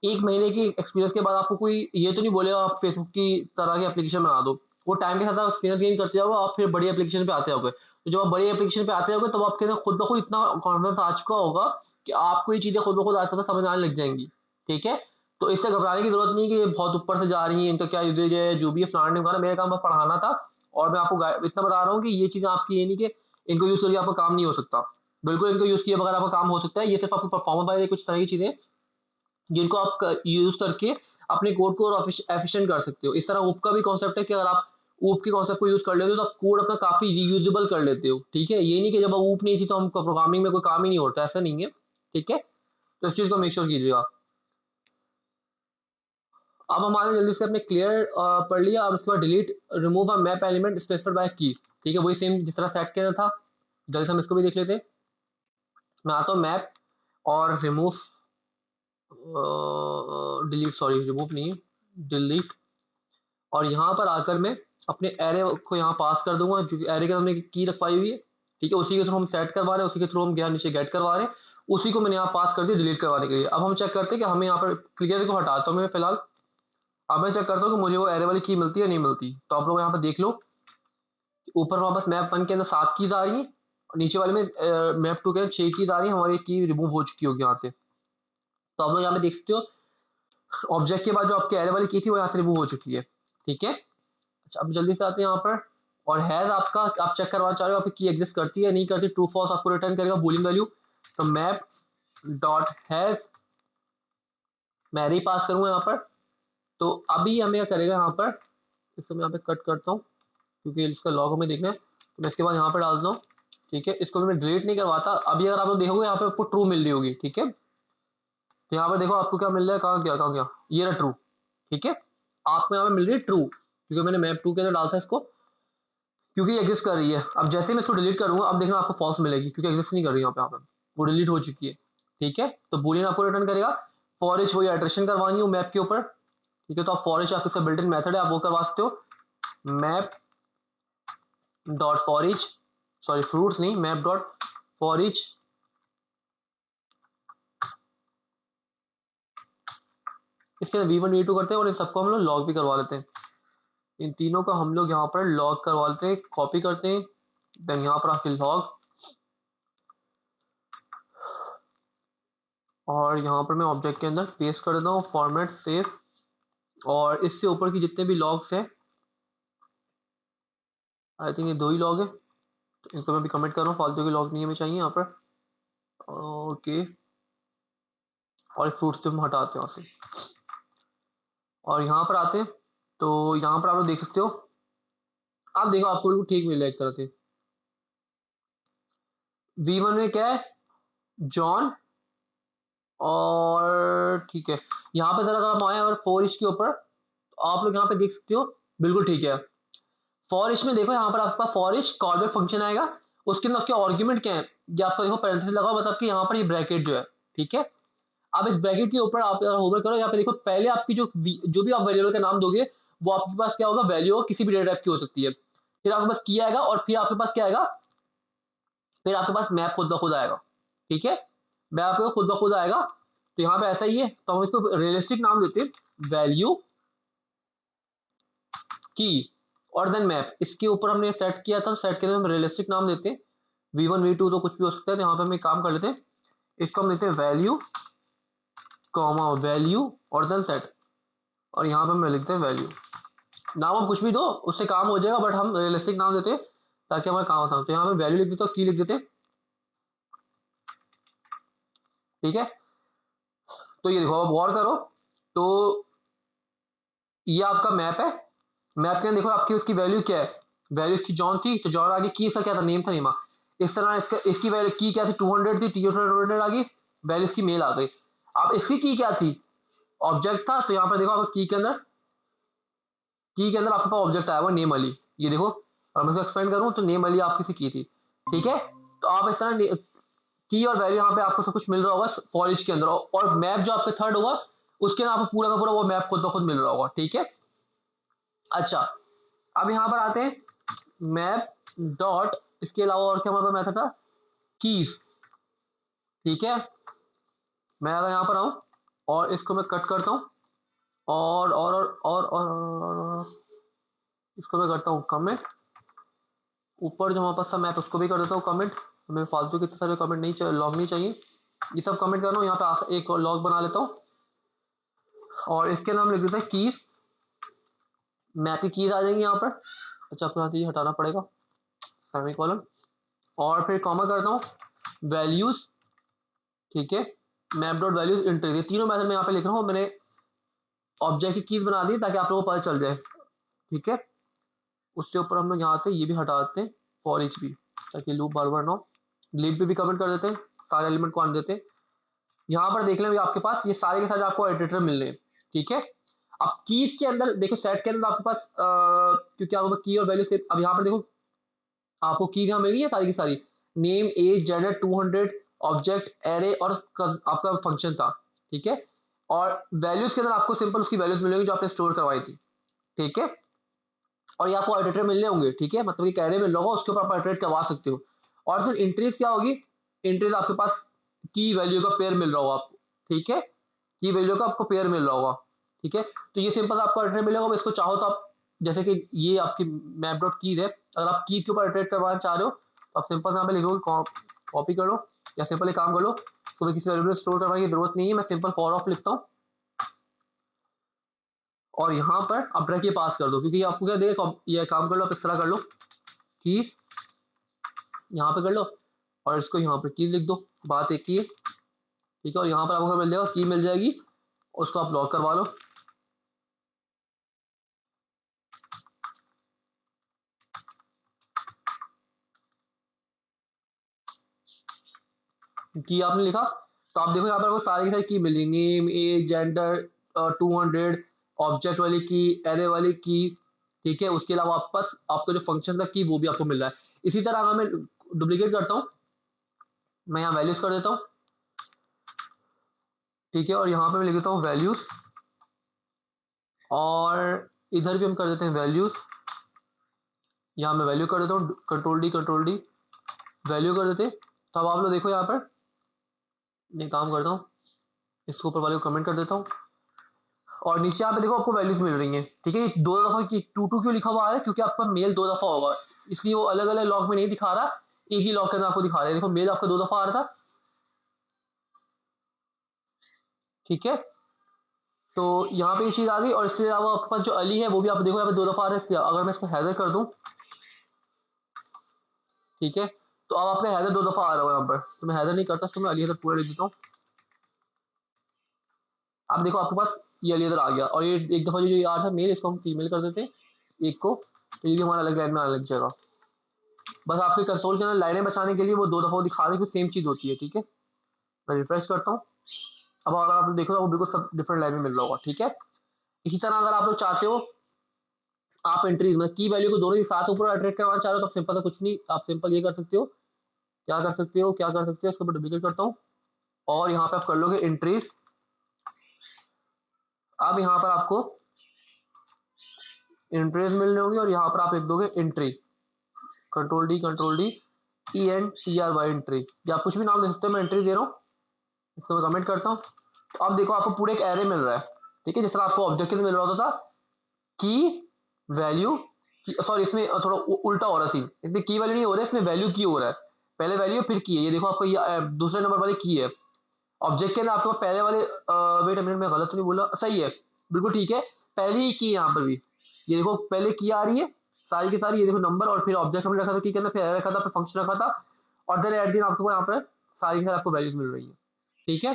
1 महीने की एक्सपीरियंस के बाद आपको कोई ये तो नहीं बोलेगा आप फेसबुक की तरह की एप्लीकेशन बना दो। वो टाइम के साथ आप एक्सपीरियंस गेन करते जाओगे, आप फिर बड़ी एप्लीकेशन पे आते जाओगे। तो जब आप बड़ी एप्लीकेशन पे आते जाओगे तब आपके अंदर खुद ब खुद इतना कॉन्फिडेंस आ चुका होगा कि आपको ये चीज़ें खुद ब खुद आहिस्ता-आहिस्ता समझ आने लग जाएँगी। ठीक है? तो इससे घबराने की ज़रूरत नहीं है कि ये बहुत ऊपर से जा रही हैं, इनका क्या यूसेज है, जो भी है फलाना-ढिमकाना। मेरा काम बस पढ़ाना था और मैं आपको इतना बता रहा हूँ कि ये चीज़ें आपकी ये नहीं कि इनको यूज़ करके आपका काम नहीं हो सकता। बिल्कुल इनको यूज़ किए बगैर आपका काम हो सकता है। ये सिर्फ़ आपको परफॉर्मेंस वाइज़ कुछ तरह की चीज़ें जिनको आप यूज करके अपने कोड को और एफिशिएंट कर सकते हो। इस तरह ऊप का भी कॉन्सेप्ट है कि अगर आप ऊप के कॉन्सेप्ट को यूज कर लेते हो तो आप कोड अपना काफी रीयूजेबल कर लेते हो। ठीक है, ये नहीं कि जब ऊप नहीं थी तो हमको प्रोग्रामिंग में कोई काम ही नहीं होता, ऐसा नहीं है। ठीक है, तो इस चीज को मेक श्योर कीजिएगा। अब हमारे जल्दी से अपने क्लियर पढ़ लिया। अब इसके बाद delete remove a map element specified by की। ठीक है, वही सेम जिस तरह सेट किया था। जल्दी से हम इसको भी देख लेते हैं। मैं आता हूँ मैप और रिमूव डिलीट, सॉरी रिमूव नहीं है, डिलीट। और यहाँ पर आकर मैं अपने एरे को यहाँ पास कर दूंगा, जो कि एरे के हमने की रखवाई हुई है। ठीक है, उसी के थ्रू हम सेट करवा रहे हैं, उसी के थ्रू हम यहाँ नीचे गेट करवा रहे हैं। उसी को मैंने यहाँ पास कर दिया डिलीट करवाने के लिए। अब हम चेक करते हैं कि हमें यहाँ पर क्लियर को हटाता हूँ मैं फिलहाल। अब मैं चेक करता हूँ कि मुझे वो एरे वाली की मिलती है नहीं मिलती। तो आप लोग यहाँ पर देख लो, ऊपर वापस मैप 1 के अंदर 7 कीज आ रही है और नीचे वाले में मैप 2 के अंदर 6 कीज आ रही है। हमारी की रिमूव हो चुकी होगी यहाँ से। तो आप लोग यहाँ पे देख सकते हो ऑब्जेक्ट के बाद जो आपकी एरे वाली की थी वो यहाँ से रिमूव हो चुकी है। ठीक है, अच्छा अब जल्दी से आते हैं यहाँ पर। और हैज आपका आप चेक करवाना चाह रहे हो आपकी की एग्जिस्ट करती है नहीं करती, ट्रू फॉल्स आपको रिटर्न करेगा बूलियन वैल्यू। तो मैप डॉट हैज मैं एरे पास करूंगा यहाँ पर। तो अभी हमें क्या करेगा यहाँ पर, इसको मैं यहाँ पे कट करता हूँ क्योंकि इसका लॉग हमें देखना है। तो मैं इसके बाद यहाँ पर डालता हूँ। ठीक है, इसको भी मैं डिलीट नहीं करवाता। अभी अगर आप लोग देखोगे यहाँ पे आपको ट्रू मिल रही होगी। ठीक है, तो यहाँ पर देखो आपको क्या मिल रहा है, कहाँ गया ये रहा ट्रू। ठीक है, आपको यहाँ पे मिल रही है ट्रू क्योंकि मैंने मैप 2 के अंदर डाला था इसको, क्योंकि ये एग्जिस्ट कर रही है। अब जैसे मैं इसको डिलीट करूंगा अब देखना आपको फॉल्स मिलेगी क्योंकि एग्जिस्ट नहीं कर रही है यहाँ पे वो डिलीट हो चुकी है। ठीक है, तो बूलियन आपको रिटर्न करेगा। फॉर ईच वही इटरेशन करवानी हो मैप के ऊपर। ठीक है, तो आप फॉर ईच आपके बिल्ट इन मेथड है, आप वो करवा सकते हो। Map dot for each, sorry fruits नहीं, मैप डॉट फॉर ईच। इसके अंदर v1 v2 करते हैं और इन सबको हम लोग लॉग भी करवा लेते हैं। इन तीनों का हम लोग यहाँ पर लॉग करवा लेते हैं, कॉपी करते हैं। देन यहाँ पर आपके लॉग, और यहाँ पर मैं ऑब्जेक्ट के अंदर पेस्ट कर देता हूँ फॉर्मेट सेव। और इससे ऊपर की जितने भी लॉग्स हैं, आई थिंक ये 2 ही लॉग है, तो इनको मैं भी कमेंट कर रहा हूँ, फालतू के लॉग नहीं हमें चाहिए यहाँ पर। ओके, और फ्रूट्स तो हम हटाते हैं वहाँ से। और यहाँ पर आते हैं, तो यहाँ पर आप लोग देख सकते हो, आप देखो आपको बिल्कुल ठीक मिल रहा है एक तरह से। V1 में क्या है, जॉन। और ठीक है, यहाँ पे जरा अगर हम आए अगर फॉर ईच के ऊपर, तो आप लोग यहाँ पे देख सकते हो बिल्कुल ठीक है। फॉर ईच में देखो यहाँ पर आपका फॉर ईच कॉलबैक फंक्शन आएगा, उसके अंदर उसके आर्गुमेंट क्या है ये आपको देखो पैरेंथेसिस लगा हुआ, मतलब कि यहाँ पर ये ब्रैकेट जो है। ठीक है, अब इस ब्रैकेट के ऊपर आप अगर होवर करो यहाँ पे देखो, पहले आपकी जो भी आप वेरिएबल का नाम दोगे वो आपके पास क्या होगा, वैल्यू किसी भी डेटा टाइप की हो सकती है। फिर आपके पास की आएगा और फिर आपके पास क्या आएगा, फिर आपके पास मैप खुद ब खुद आएगा। ठीक है, मैप आपके खुद ब खुद आएगा। तो यहाँ पे ऐसा ही है, तो हम इसको रियलिस्टिक नाम देते हैं वैल्यू की और देन मैप। इसके ऊपर हमने सेट किया था, सेट के लिए हम रियलिस्टिक नाम देते हैं, v1 v2 तो कुछ भी हो सकता है। तो यहाँ पे हम एक काम कर लेते हैं, इसको हम देते हैं वैल्यू कॉमा वैल्यू और देन सेट, और यहाँ पे हम लिखते हैं वैल्यू। नाम हम कुछ भी दो उससे काम हो जाएगा, बट हम रियलिस्टिक नाम देते हैं ताकि हमारा काम आसान हो। तो यहाँ पे वैल्यू लिख देते हो, की लिख देते हैं, ठीक है। तो ये देखो, अब गौर करो, तो ये आपका मैप है। मैप के अंदर देखो आपकी उसकी वैल्यू क्या है, वैल्यू इसकी जॉन थी, तो जॉन आगे की इसका क्या था, नेम था, नेमा। इस तरह इसका इसकी वैल्यू की क्या थी, 200 थी, टी 200 आ गई, वैल्यू इसकी मेल आ गई। अब इसकी की क्या थी, ऑब्जेक्ट था, तो यहाँ पर देखो आपको की के अंदर आपके पास ऑब्जेक्ट आया हुआ नेम वाली, ये देखो। और मैं इसको एक्सपेंड करूँ तो नेम वाली आपकी सी की थी, ठीक है। तो आप इस तरह की और वैल्यू यहाँ पे आपको सब कुछ मिल रहा होगा फॉर ईच के अंदर, और मैप जो आपके थर्ड होगा उसके अंदर आपको पूरा का पूरा वो मैप खुद ब खुद मिल रहा होगा, ठीक है। अच्छा, अब यहाँ पर आते हैं मैप डॉट, इसके अलावा और क्या हमारे पास मेथड था, कीज, ठीक है। मैं अगर यहाँ पर आऊँ और इसको मैं कट करता हूँ और इसको मैं करता हूँ कमेंट, ऊपर जो हमारे पास था मैप उसको भी कर देता हूँ कमेंट। हमें फालतू के इतने सारे कमेंट नहीं चाहिए, लॉग नहीं चाहिए, ये सब कमेंट कर रहा हूँ। यहाँ पे एक लॉग बना लेता हूँ और इसके नाम लिख देते हैं कीज, मैप की कीज आ जाएंगी यहाँ पर। अच्छा, आपको यहाँ से ये हटाना पड़ेगा, सेमीकोलन, और फिर कॉमा करता हूँ वैल्यूज, ठीक है। मैप डॉट वैल्यूज इंटर, ये तीनों मैथड में यहाँ पे लिख रहा हूँ मैंने, ऑब्जेक्ट की कीज बना दी ताकि आप लोगों को पता चल जाए, ठीक है। उससे ऊपर हम लोग यहाँ से ये भी हटा देते हैं फॉर ईच भी, ताकि लूप बार बार ना हो। डिलीट पे भी कमेंट कर देते हैं, सारे एलिमेंट को आने देते हैं। यहाँ पर देख लें आपके पास ये सारे के सारे आपको एडिटर मिल रहे हैं, ठीक है। अब कीज के अंदर देखो, सेट के अंदर आपके पास क्योंकि आपको की और वैल्यू से, अब यहाँ पर देखो आपको की कहाँ मिल रही है, सारी की सारी, name, age, gender, 200, object, array और आपका फंक्शन था, ठीक है। और वैल्यूज के अंदर आपको सिंपल उसकी वैल्यूज मिलेंगी जो आपने स्टोर करवाई थी, ठीक है। और ये आपको एडिटर मिलने होंगे, ठीक है, मतलब कि एरे मिल रहा होगा, उसके ऊपर आप एडिट करवा सकते हो। और सिर्फ इंट्रीज क्या होगी, इंट्रीज आपके पास की वैल्यू का पेयर मिल रहा होगा आपको, ठीक है, की वैल्यू का आपको पेयर मिल रहा होगा, ठीक है। तो ये सिंपल आपको एडिटर मिलेगा। इसको चाहो तो आप, जैसे कि ये आपकी मैप डॉट कीज है, अगर आप कीज के ऊपर एडिट करवाना चाह रहे हो तो आप सिंपल यहाँ पे लिखोगे, कॉपी कर लो, या सिंपल एक काम कर लो, तो किसी वैल्यू में स्टोर करवाने की जरूरत नहीं है, मैं सिंपल फॉर ऑफ लिखता हूँ और यहाँ पर आप रख के पास कर दो, क्योंकि आपको क्या देगा, ये काम कर लो, आप इस तरह कर लो, कीज यहाँ पे कर लो और इसको यहाँ पे कीज लिख दो, बात एक ही है, ठीक है। और यहाँ पर आपको मिल जाएगा, की मिल जाएगी, उसको आप लॉक करवा लो, की आपने लिखा, तो आप देखो यहाँ पर वो सारी की सारी की मिल रही, नेम, एज, जेंडर, 200, ऑब्जेक्ट वाली की, एरे वाली की, ठीक है। उसके अलावा वापस आपका जो फंक्शन था की, वो भी आपको मिल रहा है। इसी तरह अगर मैं डुप्लीकेट करता हूँ, मैं यहाँ वैल्यूज कर देता हूँ, ठीक है, और यहाँ पे मैं लिख देता हूँ वैल्यूज, और इधर भी हम कर देते हैं वैल्यूज, यहाँ मैं वैल्यू कर देता हूँ कंट्रोल डी वैल्यू कर देते। तो अब आप लोग देखो यहाँ पर, मैं काम करता हूँ, इसके ऊपर वाले को कमेंट कर देता हूँ और नीचे यहाँ पे देखो आपको वैल्यूज मिल रही हैं, ठीक है। दो दफा की 2 क्यों लिखा हुआ है, क्योंकि आपका मेल 2 दफा होगा, इसलिए वो अलग अलग लॉग में नहीं दिखा रहा, एक ही लॉग के अंदर आपको दिखा रहा है। देखो मेल आपका 2 दफा आ रहा था, ठीक है। तो यहाँ पे ये चीज आ गई, और इसके अलावा आपके पास जो अली है वो भी आप देखो यहाँ पे 2 दफा आ रहा है। इसलिए अगर मैं इसको हैदर कर दूं, ठीक है, तो अब आपका हैदर 2 दफा आ रहा है यहाँ पर, तो मैं हैदर नहीं करता, तो मैं अली हैदर पूरा लिख देता हूँ। अब देखो आपके पास ये अली हैदर आ गया, और ये एक दफा जो ये आ रहा था मेल, इसको हम फीमेल कर देते हैं एक को, तो ये भी हमारा अलग लाइन में अलग जगह। बस आपके कंसोल के अंदर लाइनें बचाने के लिए वो 2 दफा दिखा रहे हैं कि सेम चीज होती है, ठीक है। मैं रिफ्रेश करता हूँ, अब अगर आप देखो तो वो बिल्कुल सब डिफरेंट लाइन में मिल रहा होगा, ठीक है। इसी तरह अगर आप लोग चाहते हो, आप एंट्रीज में की वैल्यू को दोनों ही साथ ऊपर अट्रैक्ट करवाना चाह रहे हो, तो सिंपल कुछ नहीं, आप सिंपल ये कर सकते हो, क्या कर सकते हो, इसको मैं डुप्लीकेट करता हूँ और यहाँ पे आप कर लोगे एंट्रीज। अब यहाँ पर आपको एंट्रीज मिलने होंगी और यहाँ पर आप लिख दोगे entry, control D ENTRY entry, या आप कुछ भी नाम दे सकते हो, मैं एंट्री दे रहा हूँ, इसको मैं कमेंट करता हूँ, तो अब देखो आपको पूरा एक एरे मिल रहा है, ठीक है, जैसे आपको ऑब्जेक्ट के अंदर मिल रहा होता था की वैल्यू, सॉरी इसमें थोड़ा उल्टा हो रहा है सीन, इसमें की वैल्यू नहीं हो रहा है, इसमें वैल्यू की हो रहा है, पहले वैल्यू फिर की है, ये देखो आपको ये दूसरे नंबर वाली की है ऑब्जेक्ट के अंदर आपके पास पहले वाले, वेट अ मिनट मैं गलत तो नहीं बोला, सही है बिल्कुल ठीक है, पहले ही की यहाँ पर भी, ये देखो पहले की आ रही है सारी की सारी, ये देखो नंबर और फिर ऑब्जेक्ट हमने रखा था की के अंदर, फिर array रखा था, फिर फंक्शन रखा था, और देन एट दिन आपको यहाँ पर सारी की सारी आपको वैल्यूज मिल रही है, ठीक है।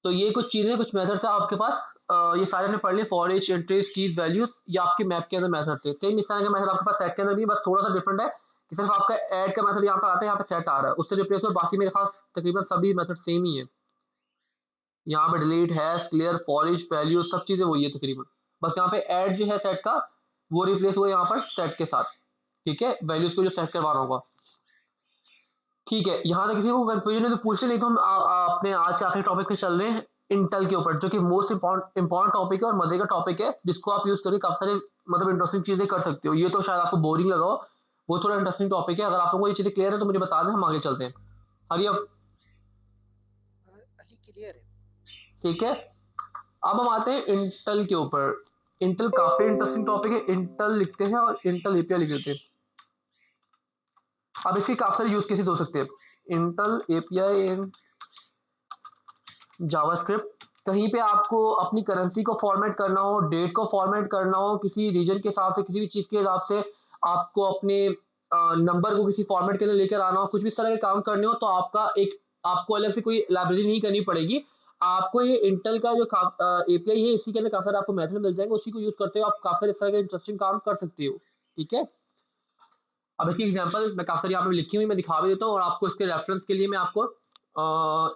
तो ये कुछ चीजें कुछ मेथड्स है आपके पास, ये सारे हमने पढ़ लिए, for each entries keys values, ये आपके मैप के अंदर मेथड थे, सेम इस तरह का मेथड आपके पास सेट के अंदर भी, बस थोड़ा सा डिफरेंट है कि सिर्फ आपका ऐड का मेथड यहाँ पर आता है, यहाँ पे सेट आ रहा है, उससे रिप्लेस में बाकी मेरे पास तकरीबन सभी मेथड सेम ही है, यहाँ पे delete hash clear for each value सब चीजें वही है तकरीबन, बस यहाँ पे ऐड जो है सेट का वो रिप्लेस हुआ यहाँ पर सेट के साथ, ठीक है, वैल्यूज को जो सेट करवाना होगा, ठीक है। यहाँ तक किसी को कंफ्यूजन है तो पूछ ले, नहीं तो हम अपने आज के आखिरी टॉपिक पे चल रहे हैं, इंटेल के ऊपर, जो कि मोस्ट इंपॉर्टेंट टॉपिक है और मजे का टॉपिक है, जिसको आप यूज करके काफी सारे मतलब इंटरेस्टिंग चीजें कर सकते हो, ये तो शायद आपको बोरिंग लगा हो, वो थोड़ा इंटरेस्टिंग टॉपिक है, अगर आप लोगों को ये चीजें क्लियर है तो मुझे बता दें, हम आगे चलते हैं, हरी अब, अली क्लियर है। ठीक है। अब हम आते हैं इंटेल के ऊपर, इंटेल काफी इंटरेस्टिंग टॉपिक है, इंटेल लिखते हैं और इंटेल एपीआई लिख देते हैं, अब इसके काफी सारे यूज केसेस हो सकते हैं, इंटेल एपीआई इन जावास्क्रिप्ट, कहीं पे आपको अपनी करेंसी को फॉर्मेट करना हो, डेट को फॉर्मेट करना हो, किसी रीजन के हिसाब से, किसी भी चीज के हिसाब से आपको अपने नंबर को किसी फॉर्मेट के अंदर लेकर आना हो, कुछ भी इस तरह के काम करने हो, तो आपको अलग से कोई लाइब्रेरी नहीं करनी पड़ेगी, आपको ये इंटेल का जो एपीआई है इसी के अंदर काफी सारे आपको मेथड मिल जाएंगे, उसी को यूज करते हो आप काफी इस तरह के इंटरेस्टिंग काम कर सकते हो, ठीक है। अब इसकी एग्जांपल मैं काफी सारी यहाँ पे लिखी हुई मैं दिखा भी देता हूँ, और आपको इसके रेफरेंस के लिए मैं आपको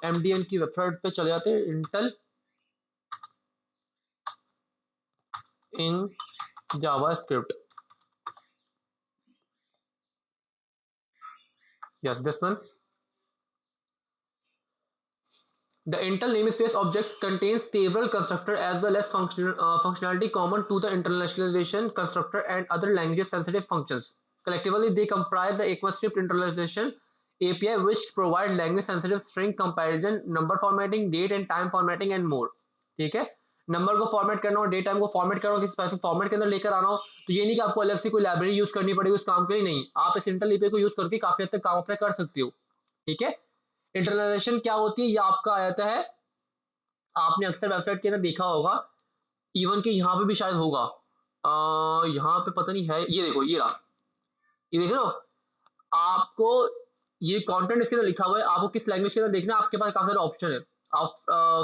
एमडीएन की वेबसाइट पे चले जाते हैं, Intel in JavaScript. Yes, this one. The Intel namespace objects contains several constructor as well as functionality common to the internationalization constructor and other language sensitive functions. Collectively, they comprise the ECMAScript internationalization API, which provide language sensitive string comparison, number formatting, date and time formatting and more. ठीक है, number को format करना हो, date time को format करना हो, किसी specific format के अंदर लेकर आना हो, तो ये नहीं कि आपको अलग से कोई लाइब्रेरी यूज करनी पड़ेगी उस काम के लिए, नहीं, आप इस इंटेल एपीआई को यूज करके काफी हद तक काम अपना कर सकते हो, ठीक है। इंटरनलाइजेशन क्या होती है, ये आपका आता है, आपने अक्सर वेबसाइट के अंदर देखा होगा, इवन कि यहाँ पे भी शायद होगा, यहाँ पे पता नहीं है, ये देखो ये रहा, ये देख रहे हो आपको, ये कंटेंट इसके अंदर लिखा हुआ है, आपको किस लैंग्वेज के अंदर देखना है, आपके पास काफी सारे ऑप्शन है, आप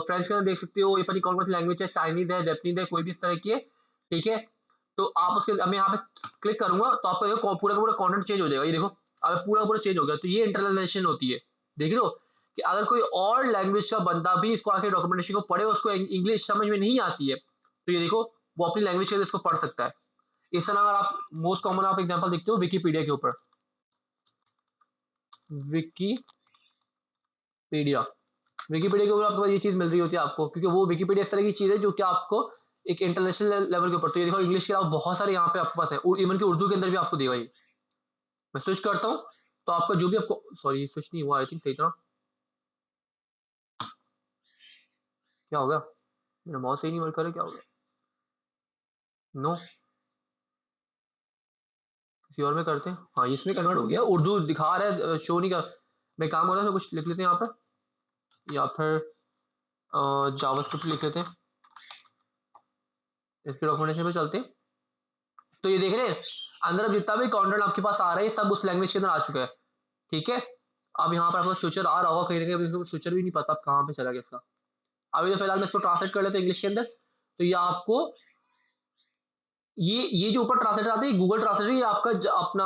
फ्रेंच के अंदर देख सकते हो, ये पता नहीं कौन कौन सी लैंग्वेज है, चाइनीज है, जापानीज है, कोई भी इस तरह की है, ठीक है। तो आप उसके, मैं यहाँ पे क्लिक करूंगा तो आपका देखो पूरा का पूरा कंटेंट चेंज हो जाएगा, ये देखो अब पूरा पूरा चेंज हो गया, तो ये इंटरनलाइजेशन होती है, देख रहे हो कि अगर कोई और लैंग्वेज का बंदा भी इसको आके डॉक्यूमेंटेशन को पढ़े, उसको इंग्लिश समझ में नहीं आती है, तो ये देखो वो अपनी लैंग्वेज के इसको पढ़ सकता है। इस तरह अगर आप मोस्ट कॉमन आप एग्जांपल देखते हो विकिपीडिया के ऊपर, विकीपीडिया, विकीपीडिया के ऊपर आपको ये चीज मिल रही होती है आपको, क्योंकि वो विकीपीडिया इस तरह की चीज है जो कि आपको एक इंटरनेशनल लेवल के ऊपर, तो ये देखो इंग्लिश के अलावा बहुत सारे यहाँ पे आपके पास है, इवन कि उर्दू के अंदर भी आपको देगा ये, मैं स्विच करता हूँ तो आपका जो भी आपको, सॉरी स्विच नहीं हुआ, आई थिंक सही था, क्या हो गया, मेरा माउस सही नहीं वर्क कर रहा, क्या हो गया, नो किसी और में करते हैं, हाँ इसमें कन्वर्ट हो गया, उर्दू दिखा रहा है शो नहीं कर, मैं काम हो रहा है, कुछ लिख लेते हैं यहाँ पर, या फिर जावास्क्रिप्ट लिख लेते हैं, इसके डॉक्यूमेंटेशन पे चलते हैं, तो ये देख रहे हैं अंदर अब जितना भी कंटेंट आपके पास आ रहा है सब उस लैंग्वेज के अंदर आ चुका है, ठीक है। अब यहाँ पर आपको फ्यूचर आ रहा होगा कहीं ना कहीं, अभी फ्यूचर भी नहीं पता कहाँ पे चला गया इसका, अभी तो फिलहाल मैं इसको ट्रांसलेट कर लेता हूँ इंग्लिश के अंदर, तो ये आपको ये जो ऊपर ट्रांसलेटर आता है गूगल ट्रांसलेटर, ये आपका अपना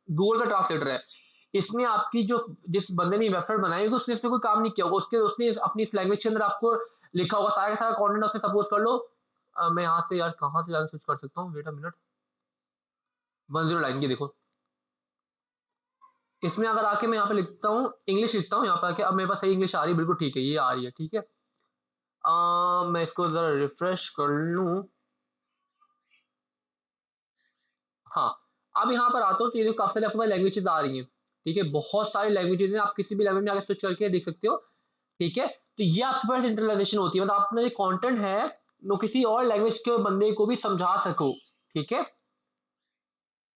गूगल का ट्रांसलेटर है, इसमें आपकी जो जिस बंदे ने वेबसाइट बनाई होगी उसने इसमें कोई काम नहीं किया होगा, उसने अपनी इस लैंग्वेज के अंदर आपको लिखा होगा सारा का सारा कंटेंट, उसने सपोज कर लो, मैं यहाँ से यार कहाँ से जाकर स्विच कर सकता हूँ, वेट अ मिनट, 10 लाइन की देखो, इसमें अगर आके मैं यहाँ पे लिखता हूँ इंग्लिश लिखता हूँ यहाँ पे आके, अब मेरे पास सही इंग्लिश आ रही है, बिल्कुल ठीक है, ये आ रही है, ठीक है। मैं इसको जरा रिफ्रेश कर लूँ, हाँ अब यहाँ पर आता हूँ तो ये जो काफी सारी आपके पास लैंग्वेजेस आ रही हैं, ठीक है, बहुत सारी लैंग्वेजेस हैं, आप किसी भी लैंग्वेज में आगे स्विच करके देख सकते हो, ठीक है। तो ये आपके पास इंटरनलाइजेशन होती है, मतलब अपना जो कंटेंट है वो किसी और लैंग्वेज के बंदे को भी समझा सको, ठीक है।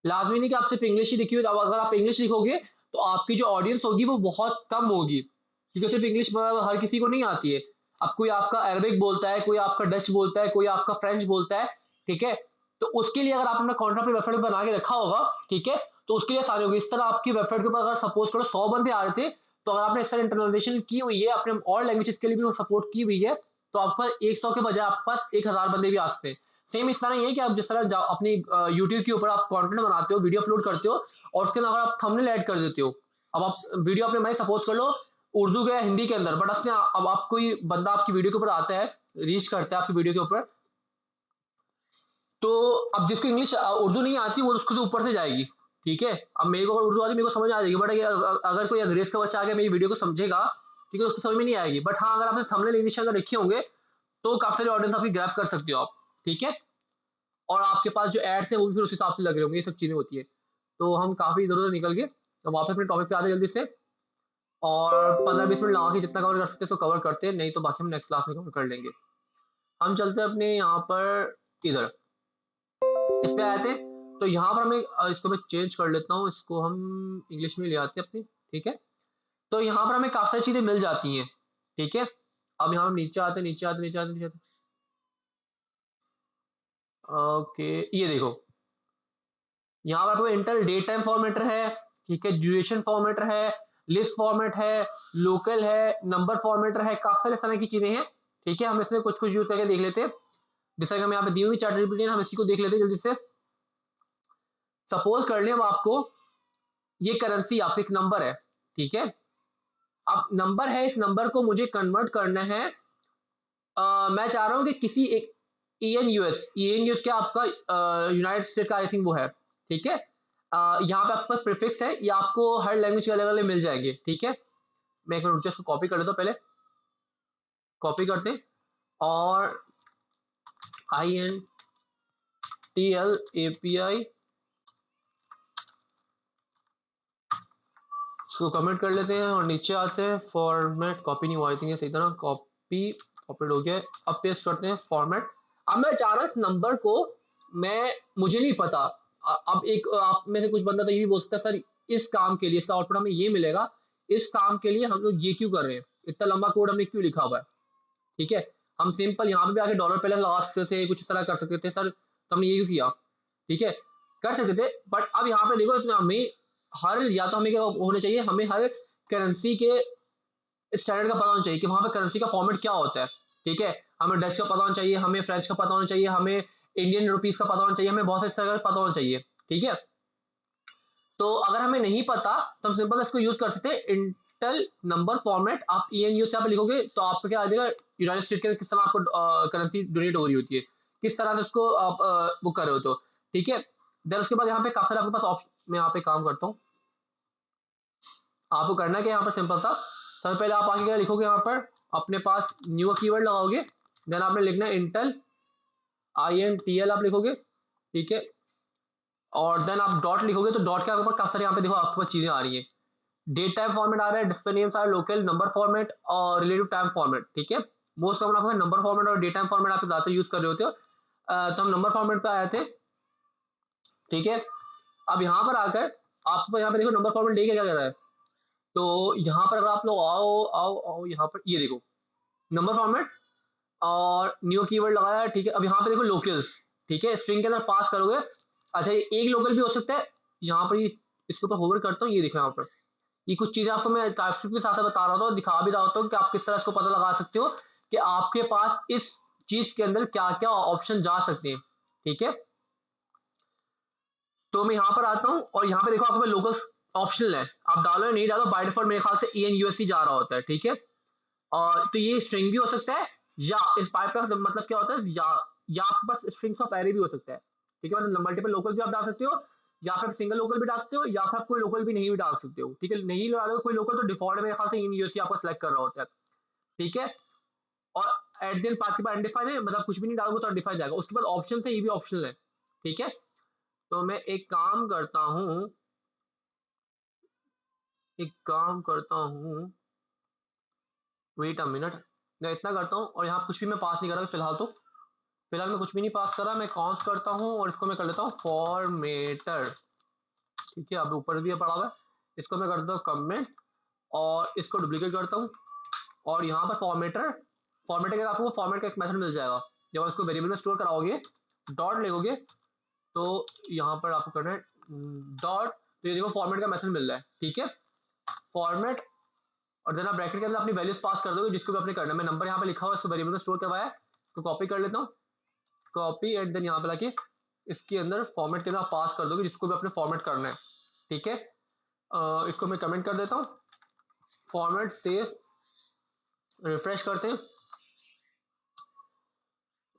लाजमी नहीं कि आप सिर्फ इंग्लिश ही लिखी हो, तो अगर आप इंग्लिश लिखोगे तो आपकी जो ऑडियंस होगी वो बहुत कम होगी, क्योंकि सिर्फ इंग्लिश हर किसी को नहीं आती है। अब कोई आपका अरबिक बोलता है, कोई आपका डच बोलता है, कोई आपका फ्रेंच बोलता है, ठीक है। तो उसके लिए अगर आप अपना कॉन्टेंट अपनी वेबसाइट पर बना के रखा होगा, ठीक है, तो उसके लिए आसानी होगी। इस तरह आपकी वेबसाइट के ऊपर अगर सपोज करो 100 बंदे आ रहे थे, तो अगर आपने इस तरह इंटरनलाइजेशन की हुई है, अपने और लैंग्वेजेस के लिए भी सपोर्ट की हुई है, तो आपके पास 100 के बजाय आपके पास 1000 बंदे भी आ सकते हैं। सेम इस तरह ही है कि आप जिस तरह अपनी यूट्यूब के ऊपर आप कंटेंट बनाते हो, वीडियो अपलोड करते हो, और उसके अंदर अगर आप थंबनेल ऐड कर देते हो। अब आप वीडियो अपने मैं सपोज कर लो उर्दू के या हिंदी के अंदर, बट उसने अब आप कोई बंदा आपकी वीडियो के ऊपर आता है, रीच करता है आपकी वीडियो के ऊपर, तो अब जिसको इंग्लिश उर्दू नहीं आती वो उसको से ऊपर से जाएगी, ठीक है। अब मेरे को अगर उर्दू आती मेरे को समझ आ जाएगी, बट अगर कोई अंग्रेज का बच्चा आके मेरी वीडियो को समझेगा, ठीक है, उसको समझ में नहीं आएगी। बट हाँ, अगर आपने थंबनेल इंग्लिश के अंदर रखे होंगे तो काफी सारी ऑडियंस आपकी ग्रैब कर सकते हो आप, ठीक है। और आपके पास जो एड्स है वो भी फिर उस हिसाब से लग रहे होंगे, ये सब चीजें होती है। तो हम काफी इधर उधर निकल गए, तो वापस अपने टॉपिक पे आते जल्दी से, और 15-20 मिनट लगा के जितना कवर कर सकते हैं उसको कवर करते हैं, नहीं तो बाकी हम नेक्स्ट क्लास में कवर कर लेंगे। हम चलते हैं अपने यहाँ पर इधर इस पे आए थे, तो यहाँ पर हमें इसको मैं चेंज कर लेता हूँ, इसको हम इंग्लिश में ले आते हैं अपनी, ठीक है। तो यहाँ पर हमें काफी सारी चीजें मिल जाती हैं, ठीक है। अब यहाँ हम नीचे आते नीचे आते नीचे आते नीचे आते, ओके, ये देखो यहाँ पर आपको इंटर डेट टाइम फॉर्मेटर है, ठीक है, ड्यूरेशन फॉर्मेटर है, लिस्ट फॉर्मेट है, लोकल है, नंबर फॉर्मेटर है, काफी सारे इस तरह की चीजें हैं, ठीक है। हम इसमें कुछ कुछ यूज करके देख लेते हैं, जैसा कि हम यहाँ पे दी हुई चार्ट रिपीट, हम इसकी को देख लेते हैं जल्दी से। सपोज कर लें अब आपको ये करेंसी आपका एक नंबर है, ठीक है। अब नंबर है, इस नंबर को मुझे कन्वर्ट करना है, मैं चाह रहा हूँ कि किसी एक ई एन यूएस क्या आपका यूनाइटेड स्टेट का आई थिंक वो है, ठीक है। यहाँ पे आपके पास प्रीफिक्स है, ये आपको हर लैंग्वेज के अलग अलग मिल जाएंगे, ठीक है। मैं एक मिनट इसको कॉपी कर लेता हूँ, पहले कॉपी करते हैं, और INTL API इसको कमेंट कर लेते हैं, और नीचे आते हैं फॉर्मेट, कॉपी नहीं हुआ आई थिंक सही तरह, कॉपी कॉपीड हो गया। अब पेस्ट करते हैं फॉर्मेट। अब मैं चाह रहा हूँ इस नंबर को, मैं मुझे नहीं पता, अब एक आप में से कुछ बंदा तो ये भी बोल सकता है सर इस काम के लिए इसका आउटपुट हमें ये मिलेगा, इस काम के लिए हम लोग ये क्यों कर रहे हैं, इतना लंबा कोड हमने क्यों लिखा हुआ है, ठीक है। हम सिंपल यहाँ पे भी आके डॉलर पहले लगा सकते थे, कुछ इस तरह कर सकते थे सर, तो हमने ये क्यों किया, ठीक है, कर सकते थे। बट अब यहाँ पे देखो इसमें हमें हर, या तो हमें क्या होना चाहिए, हमें हर करेंसी के स्टैंडर्ड का पता होना चाहिए कि वहां पे करेंसी का फॉर्मेट क्या होता है, ठीक है। हमें डच का पता होना चाहिए, हमें फ्रेंच का पता होना चाहिए, हमें इंडियन रुपीज का पता होना चाहिए, हमें बहुत से तरह का पता होना चाहिए, ठीक है। तो अगर हमें नहीं पता तो हम सिंपल इसको यूज कर सकते हैं, इंटल नंबर फॉर्मेट। आप ENU से आप लिखोगे तो आपको क्या आ जाएगा, यूनाइटेड स्टेट के किस तरह आपको करेंसी डोनेट हो रही होती है, किस तरह से उसको आप वो कर रहे हो, तो ठीक है। देन उसके बाद यहाँ पे काफी सारे आपके पास ऑप्शन, मैं यहाँ पे काम करता हूँ, आपको करना क्या यहाँ पर सिंपल सा, सबसे पहले आप आगे क्या लिखोगे, यहाँ पर अपने पास न्यू कीवर्ड लगाओगे, देन आपने लिखना है इंटेल INTL आप लिखोगे, ठीक है। और देन आप डॉट लिखोगे, तो डॉट के आपके पास काफी सारे यहाँ पे देखो आपके पास चीजें आ रही है, डेट टाइम फॉर्मेट आ रहा है, डिस्प्ले नेम्स आ रहा है, लोकल नंबर फॉर्मेट और रिलेटिव टाइम फॉर्मेट, ठीक है। मोस्ट कॉमन आपको नंबर फॉर्मेट और डेट टाइम फॉर्मेट आप ज्यादा यूज कर रहे होते हो, तो हम नंबर फॉर्मेट पे आए थे, ठीक है। अब यहाँ पर आकर आपको यहाँ पे देखो नंबर फॉर्मेट डे क्या कह रहा है, तो यहाँ पर अगर आप लोग आओ आओ आओ यहाँ पर ये देखो नंबर फॉर्मेट और न्यू कीवर्ड लगाया है, ठीक है। अब यहाँ पे देखो लोकल्स, ठीक है, स्ट्रिंग के अंदर पास करोगे, अच्छा ये एक लोकल भी हो सकता है, यहाँ पर ये इसके ऊपर होवर करता हूँ, ये देखो यहाँ पर ये कुछ चीजें आपको मैं टाइपस्क्रिप्ट के साथ साथ बता रहा था, दिखा भी रहा होता हूँ कि आप किस तरह इसको पता लगा सकते हो कि आपके पास इस चीज के अंदर क्या क्या ऑप्शन जा सकते हैं, ठीक है। तो मैं यहाँ पर आता हूँ, और यहाँ पे देखो आपके पास लोकल ऑप्शनल है, आप डालो या नहीं डालो, बाय डिफॉल्ट मेरे ख्याल से ENUSC जा रहा होता है, ठीक है। और तो ये स्ट्रिंग भी हो सकता है, या इस पाइप का मतलब क्या होता है, या आपके पास स्ट्रिंग्स ऑफ एरे भी हो सकता है, ठीक है। मतलब मल्टीपल लोकल भी आप डाल सकते हो, या फिर सिंगल लोकल भी डाल सकते हो, या फिर आप कोई लोकल भी नहीं भी डाल सकते हो, ठीक है। नहीं डालोगे कोई लोकल तो डिफॉल्ट मेरे ख्याल से ENUSC आपको सेलेक्ट कर रहा होता है, ठीक है। और एट द एंड पार्ट के बाद अनडिफाइंड है, मतलब कुछ भी नहीं डालोगे तो अनडिफाइंड जाएगा। उसके बाद ऑप्शन है, ये भी ऑप्शनल है, ठीक है। तो मैं एक काम करता हूँ, वेट अ मिनट, मैं इतना करता हूँ और यहाँ कुछ भी मैं पास नहीं कर रहा फिलहाल। तो फिलहाल मैं कुछ भी नहीं पास कर रहा, मैं कॉन्स करता हूँ और इसको मैं कर लेता हूँ फॉर्मेटर। ठीक है, अब ऊपर भी पड़ा हुआ है, इसको मैं करता हूँ कमेंट और इसको डुप्लीकेट करता हूँ और यहाँ पर फॉर्मेटर, फॉर्मेटर के बाद आपको फॉर्मेट का एक मेथड मिल जाएगा। जब आप इसको वेरिएबल में स्टोर कराओगे, डॉट लिखोगे, तो यहाँ पर आपको करना है डॉट, तो ये देखो फॉर्मेट का मेथड मिल रहा है। ठीक है, फॉर्मेट और देन आप ब्रैकेट के अंदर अपनी वैल्यूज पास कर दोगे जिसको भी आपने करना है। मैं नंबर यहाँ पे लिखा हुआ है, इसको वेरिएबल में स्टोर करवाया है, तो कॉपी कर लेता हूँ, कॉपी एंड देन यहाँ पे लाके इसके अंदर फॉर्मेट के अंदर आप पास कर दोगे जिसको भी आपने फॉर्मेट करना है। ठीक है, इसको मैं कमेंट कर देता हूँ, फॉर्मेट सेव, रिफ्रेश करते हैं,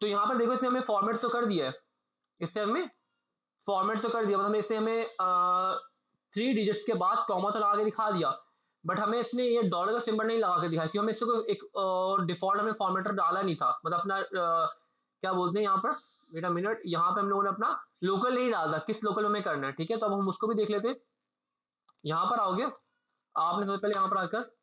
तो यहाँ पर देखो इसने हमें फॉर्मेट तो कर दिया है, इससे हमें फॉर्मेट तो कर दिया, मतलब इससे हमें 3 डिजिट्स के बाद कॉमा तो लगा के दिखा दिया, बट हमें इसने ये डॉलर का सिंबल नहीं लगा के दिखाया क्योंकि हमें इसको एक डिफॉल्ट हमें फॉर्मेटर डाला नहीं था, मतलब अपना क्या बोलते हैं यहाँ पर, वेट अ मिनट, यहाँ पे हम लोगों ने अपना लोकल नहीं डाला था, किस लोकल में करना है। ठीक है, तो अब हम उसको भी देख लेते हैं। यहाँ पर आओगे आपने सबसे पहले यहाँ पर आकर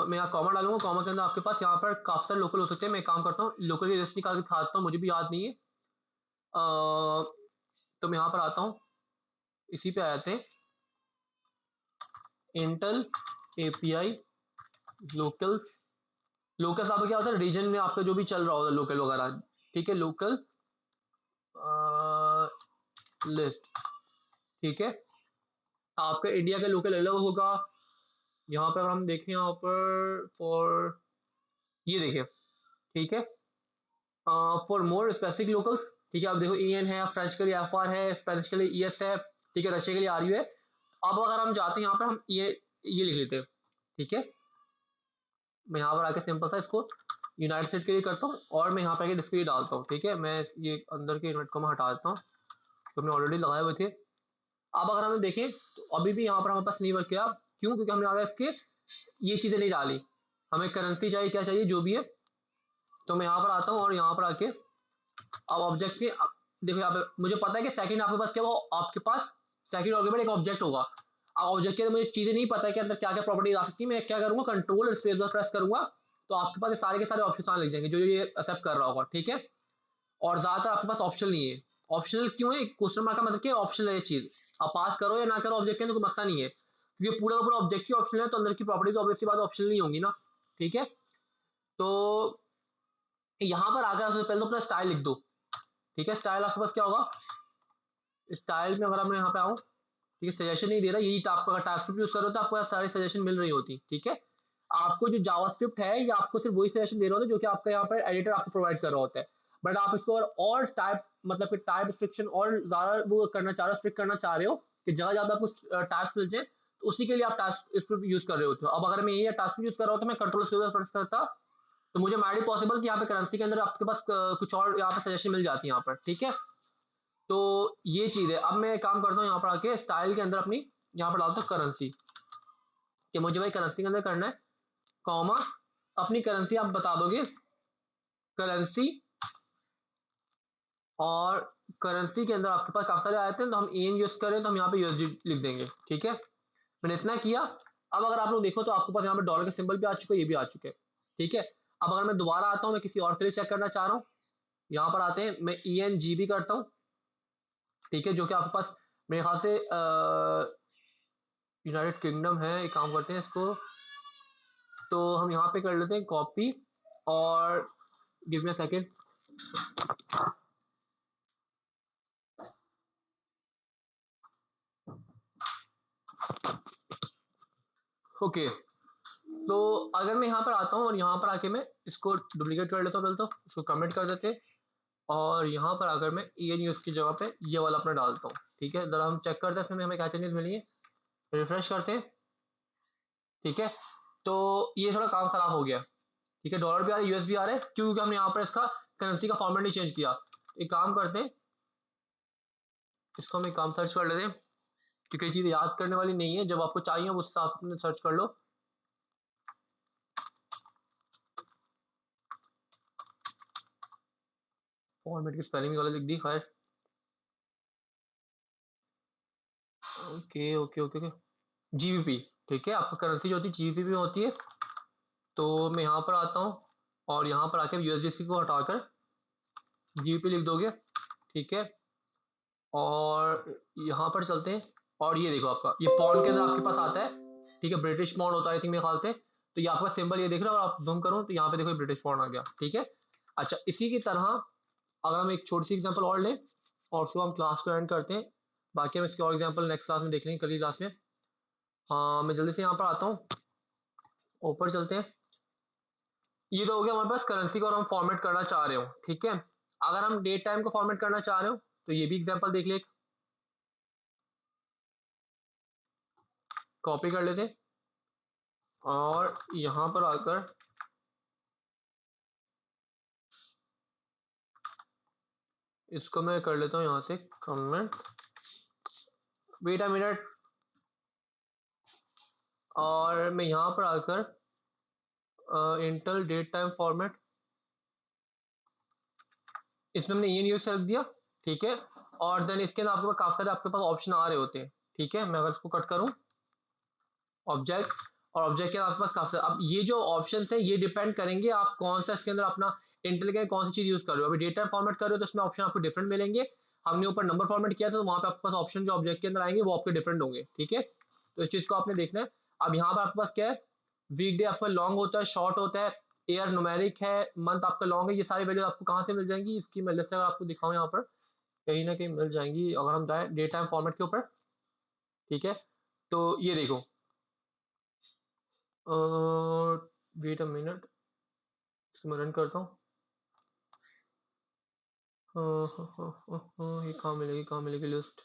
मैं यहाँ कॉमा डालूंगा, कॉमा के अंदर आपके पास यहाँ पर काफी सारे लोकल हो सकते हैं। मैं एक काम करता हूँ, लोकल की लिस्ट निकाल के दिखाता हूँ, मुझे भी याद नहीं है। तो मैं यहाँ पर आता हूँ, इसी पे आते हैं, इंटेल एपीआई लोकल्स, लोकल्स आपका क्या होता है, रीजन में आपका जो भी चल रहा होता है लोकल वगैरह। ठीक है, लोकल लिस्ट। ठीक है, आपका इंडिया का लोकल अलग होगा। यहाँ पर हम देखें, यहाँ पर फॉर, ये देखिए, ठीक है, फॉर मोर स्पेसिफिक लोकल्स। ठीक है, आप देखो EN है, फ्रेंच के लिए FR है, स्पेनिश के लिए ES है, ठीक है, रशिया के लिए RU है। अब अगर हम जाते हैं यहाँ पर, हम ये लिख लेते हैं। ठीक है, मैं यहाँ पर आके सिंपल सा इसको यूनाइटेड स्टेट के लिए करता हूँ और मैं यहाँ पर आके डिस्क के लिए डालता हूँ। ठीक है, मैं ये अंदर के यूनिट को मैं हटा देता हूँ, तो हमने ऑलरेडी लगाए हुए थे। अब अगर हमें देखें तो अभी भी यहाँ पर हमारे पास नहीं वर्क किया, क्यों? क्योंकि हमने आगे इसके ये चीज़ें नहीं डाली, हमें करेंसी चाहिए, क्या चाहिए, जो भी है। तो मैं यहाँ पर आता हूँ और यहाँ पर आके अब ऑब्जेक्ट के देखो, यहाँ पे मुझे पता है कि सेकंड आपके पास क्या, वो आपके पास सेकंड आर्गुमेंट एक ऑब्जेक्ट होगा। अब ऑब्जेक्ट के अंदर मुझे चीजें नहीं पता है कि अंदर क्या क्या प्रॉपर्टी आ सकती है। मैं क्या करूंगा, कंट्रोल और स्पेस बार प्रेस करूंगा, तो आपके पास ये सारे के सारे ऑप्शन आने लग जाएंगे जो ये एक्सेप्ट कर रहा होगा। ठीक है, और ज्यादातर आपके पास ऑप्शन नहीं है। ऑप्शनल क्यों है? क्वेश्चन मार्क का मतलब क्या, ऑप्शनल है ये चीज, आप पास करो या ना करो ऑब्जेक्ट के अंदर, कोई मसला नहीं है, क्योंकि पूरा का पूरा ऑब्जेक्ट ही ऑप्शनल है, तो अंदर की प्रॉपर्टी तो ऑब्वियसली बात ऑप्शनल नहीं होंगी ना। ठीक है, तो यहाँ पर आकर सबसे पहले तो अपना स्टाइल लिख दो। ठीक है, स्टाइल आपके पास क्या होगा, स्टाइल में अगर मैं यहाँ पे आऊँ, ठीक है, सजेशन नहीं दे रहा, यही आपका टाइपस्क्रिप्ट यूज करो तो आपको सारे सजेशन मिल रही होती। ठीक है, आपको जो जावास्क्रिप्ट है ये आपको सिर्फ वही सजेशन दे रहा होता है जो कि आपका यहाँ पर एडिटर आपको प्रोवाइड कर रहा होता है। बट आप इसको और टाइप, मतलब कि टाइप रिस्ट्रिक्शन और ज्यादा वो करना चाह रहे हो, स्ट्रिक्ट करना चाह रहे हो कि जगह जगह आपको टाइप्स मिल जाए, तो उसी के लिए आप टाइपस्क्रिप्ट यूज कर रहे होते हो। अब अगर मैं ये टाइपस्क्रिप्ट यूज कर रहा हूँ तो मैं कंट्रोल से प्रेस करता, तो मुझे माइडी पॉसिबल कि यहाँ पे करेंसी के अंदर आपके पास कुछ और यहाँ पर सजेशन मिल जाती है यहाँ पर। ठीक है, तो ये चीज है। अब मैं एक काम करता हूँ, यहाँ पर आके स्टाइल के अंदर अपनी यहाँ पर डालता हूँ करेंसी, कि मुझे भाई करेंसी के अंदर करना है, कॉमा अपनी करेंसी आप बता दोगे, करेंसी, और करेंसी के अंदर आपके पास काफी सारे आए थे, तो हम EN यूज करें तो हम यहाँ पे USD लिख देंगे। ठीक है, मैंने इतना किया। अब अगर आप लोग देखो तो आपके पास यहाँ पे डॉलर का सिंबल भी आ चुका है, ये भी आ चुके हैं। ठीक है, अब अगर मैं दोबारा आता हूँ, मैं किसी और के लिए चेक करना चाह रहा हूँ, यहाँ पर आते हैं, मैं ENGB करता हूँ। ठीक है, जो कि आपके पास मेरे ख्याल से यूनाइटेड किंगडम है। एक काम करते हैं इसको, तो हम यहाँ पे कर लेते हैं कॉपी, और give me a second, okay. तो अगर मैं यहाँ पर आता हूँ और यहाँ पर आके मैं इसको डुप्लीकेट कर लेता हूँ, पहले तो इसको कमेंट कर देते हैं, और यहाँ पर आकर मैं EN यूज की जगह पे ये वाला अपना डालता हूँ। ठीक है, जरा हम चेक करते हैं इसमें हमें क्या चेंजेस मिली है, रिफ्रेश करते हैं। ठीक है, तो ये थोड़ा काम खराब हो गया। ठीक है, डॉलर भी आ रहा है, US भी आ रहा है, क्योंकि हमने यहाँ पर इसका करेंसी का फॉर्मेट नहीं चेंज किया। एक काम करते हैं, इसको हम एक काम सर्च कर लेते हैं, क्योंकि ये चीज़ याद करने वाली नहीं है, जब आपको चाहिए उस हिसाब से सर्च कर लो। फॉर्मेट की स्पेलिंग गलत लिख दी, खैर। Okay okay okay okay, GBP। ठीक है, आपका करेंसी जो होती है GBP में होती है, तो मैं यहाँ पर आता हूँ और यहाँ पर आके यूएसडीसी को हटाकर जीबीपी लिख दोगे, ठीक है। और यहाँ पर चलते हैं और ये देखो आपका ये पॉन्ड के अंदर आपके पास आता है, ठीक है। ब्रिटिश पॉन्ड होता है आई थिंक मेरे ख्याल से। तो ये आपका सिंबल ये देख रहे हो, और आप जूम करो तो यहाँ पे देखो ब्रिटिश पॉन्ड आ गया, ठीक है। अच्छा, इसी की तरह अगर हम एक छोटी सी एग्जांपल और लें और उसको हम क्लास को एंड करते हैं, बाकी हम इसके और एग्जांपल नेक्स्ट क्लास में देख लेंगे, कल की क्लास में। हाँ, मैं जल्दी से यहाँ पर आता हूँ, ऊपर चलते हैं। ये तो हो गया हमारे पास करेंसी को और हम फॉर्मेट करना चाह रहे हो, ठीक है। अगर हम डेट टाइम को फॉर्मेट करना चाह रहे हो तो ये भी एग्जांपल देख ले, कॉपी कर लेते हैं और यहाँ पर आकर इसको मैं कर लेता हूँ यहाँ से कमेंट, वेट अ मिनट। और मैं यहाँ पर आकर इंटर डेट टाइम फॉर्मेट, इसमें हमने ये यूज कर दिया, ठीक है। और देन इसके अंदर आपके पास काफी सारे आपके पास ऑप्शन आ रहे होते हैं, ठीक है। मैं अगर इसको कट करूँ ऑब्जेक्ट, और ऑब्जेक्ट के अंदर आपके पास काफी सारे, अब ये जो ऑप्शन है ये डिपेंड करेंगे आप कौन सा इसके अंदर अपना इंटेल कौन सी चीज यूज कर रहे हो। अभी डेटा फॉर्मेट कर रहे हो तो उसमें ऑप्शन आपको डिफरेंट मिलेंगे। हमने ऊपर नंबर फॉर्मेट किया था तो वहां पे आपके पास ऑप्शन जो ऑब्जेक्ट के अंदर आएंगे वो आपके डिफरेंट होंगे, ठीक है। तो इस चीज को आपने देखना है। अब यहाँ पर आपके पास क्या है, वीक डे आपका लॉन्ग होता है, शॉर्ट होता है, ईयर न्यूमेरिक है, मंथ आपका लॉन्ग है। ये सारी वैल्यू आपको कहाँ से मिल जाएंगी, इसकी मैं लिस्ट से अगर आपको दिखाऊं यहाँ पर कहीं ना कहीं मिल जाएंगी अगर हम जाए डे टाइम फॉर्मेट के ऊपर, ठीक है। तो ये देखो, वेट अ मिनट, इसको मैं रन करता हूँ। ये कहाँ मिलेगी लिस्ट।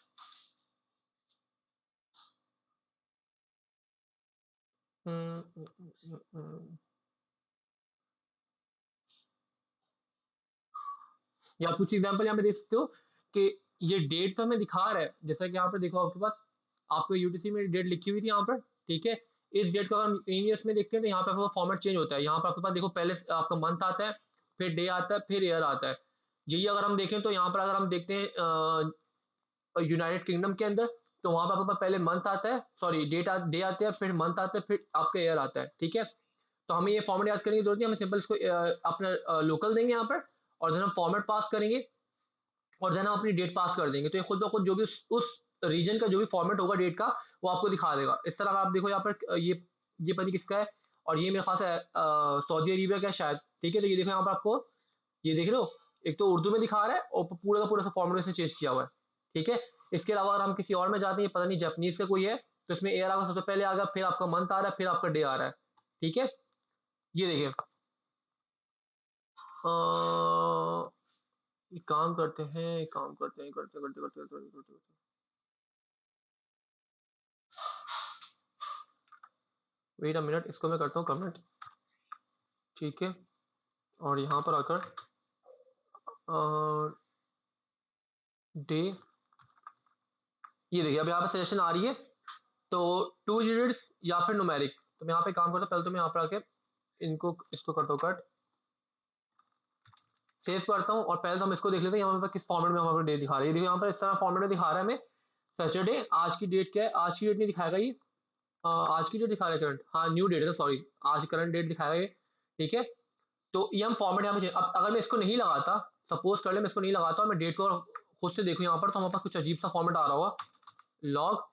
या कुछ एग्जांपल यहाँ पे देख सकते हो कि ये डेट तो हमें दिखा रहा है, जैसा कि यहाँ पर देखो आपके पास आपको यूटीसी में डेट लिखी हुई थी यहाँ पर, ठीक है। इस डेट को हम ईयर्स में देखते हैं तो यहाँ पे आपका फॉर्मेट चेंज होता है। यहाँ पर आपके पास देखो पहले आपका मंथ आता है, फिर डे आता है, फिर ईयर आता है। यही अगर हम देखें तो यहाँ पर अगर हम देखते हैं यूनाइटेड किंगडम के अंदर, तो वहां पर आपके पास पहले मंथ आता है, सॉरी डे आते हैं, फिर मंथ आता है, फिर आपका ईयर आता है, ठीक है। तो हमें ये फॉर्मेट याद करने की जरूरत नहीं, हमें सिंपल इसको अपना लोकल देंगे यहाँ पर, और जब हम फॉर्मेट पास करेंगे और देन हम अपनी डेट पास कर देंगे तो ये खुद ब खुद जो भी उस रीजन का जो भी फॉर्मेट होगा डेट का वो आपको दिखा देगा। इस तरह आप देखो यहाँ पर ये पता नहीं किसका है, और ये मेरे ख्याल से सऊदी अरेबिया का है शायद, ठीक है। तो ये देखो यहाँ पर आपको ये देख लो, एक तो उर्दू में दिखा रहा है और पूरा का पूरा सा फॉर्मेट में चेंज किया हुआ है, ठीक है। इसके अलावा अगर हम किसी और में जाते हैं, पता नहीं जापानीज का कोई है, तो इसमें एयर आगा सबसे पहले आगा, फिर आपका मंथ आ रहा है, फिर आपका डे आ रहा है, ठीक है। ये देखिए ये काम करते हैं, काम करते हैं, करते करते करते करते करते करते करते वेट अ मिनट, इसको मैं करता हूँ कमेंट, ठीक है। और यहाँ पर आकर डे, ये देखिए अब यहाँ पे सजेशन आ रही है तो 2 डिजिट्स या फिर न्यूमेरिक। तो मैं यहाँ पे काम करता हूँ, पहले तो मैं यहाँ पर आके इनको इसको करता हूँ कट, सेव करता हूँ, और पहले तो हम इसको देख लेते हैं यहाँ पर किस फॉर्मेट में हमारे डे दिखा रहा है। देखिए यहाँ पर इस तरह फॉर्मेट में दिखा रहा है हमें सैटरडे। आज की डेट क्या है, आज की डेट नहीं दिखाएगा ये, आज की डेट दिखा रहा है करंट, हाँ न्यू डेट है सॉरी, आज करंट डेट दिखाएगा ये, ठीक है। तो ये हम फॉर्मेट यहाँ पे अब अगर मैं इसको नहीं लगाता, सपोज कर ले मैं इसको नहीं लगाता और मैं डेट को खुद से देखूँ यहाँ पर, तो हमारे पास कुछ अजीब सा फॉर्मेट आ रहा होगा, लॉग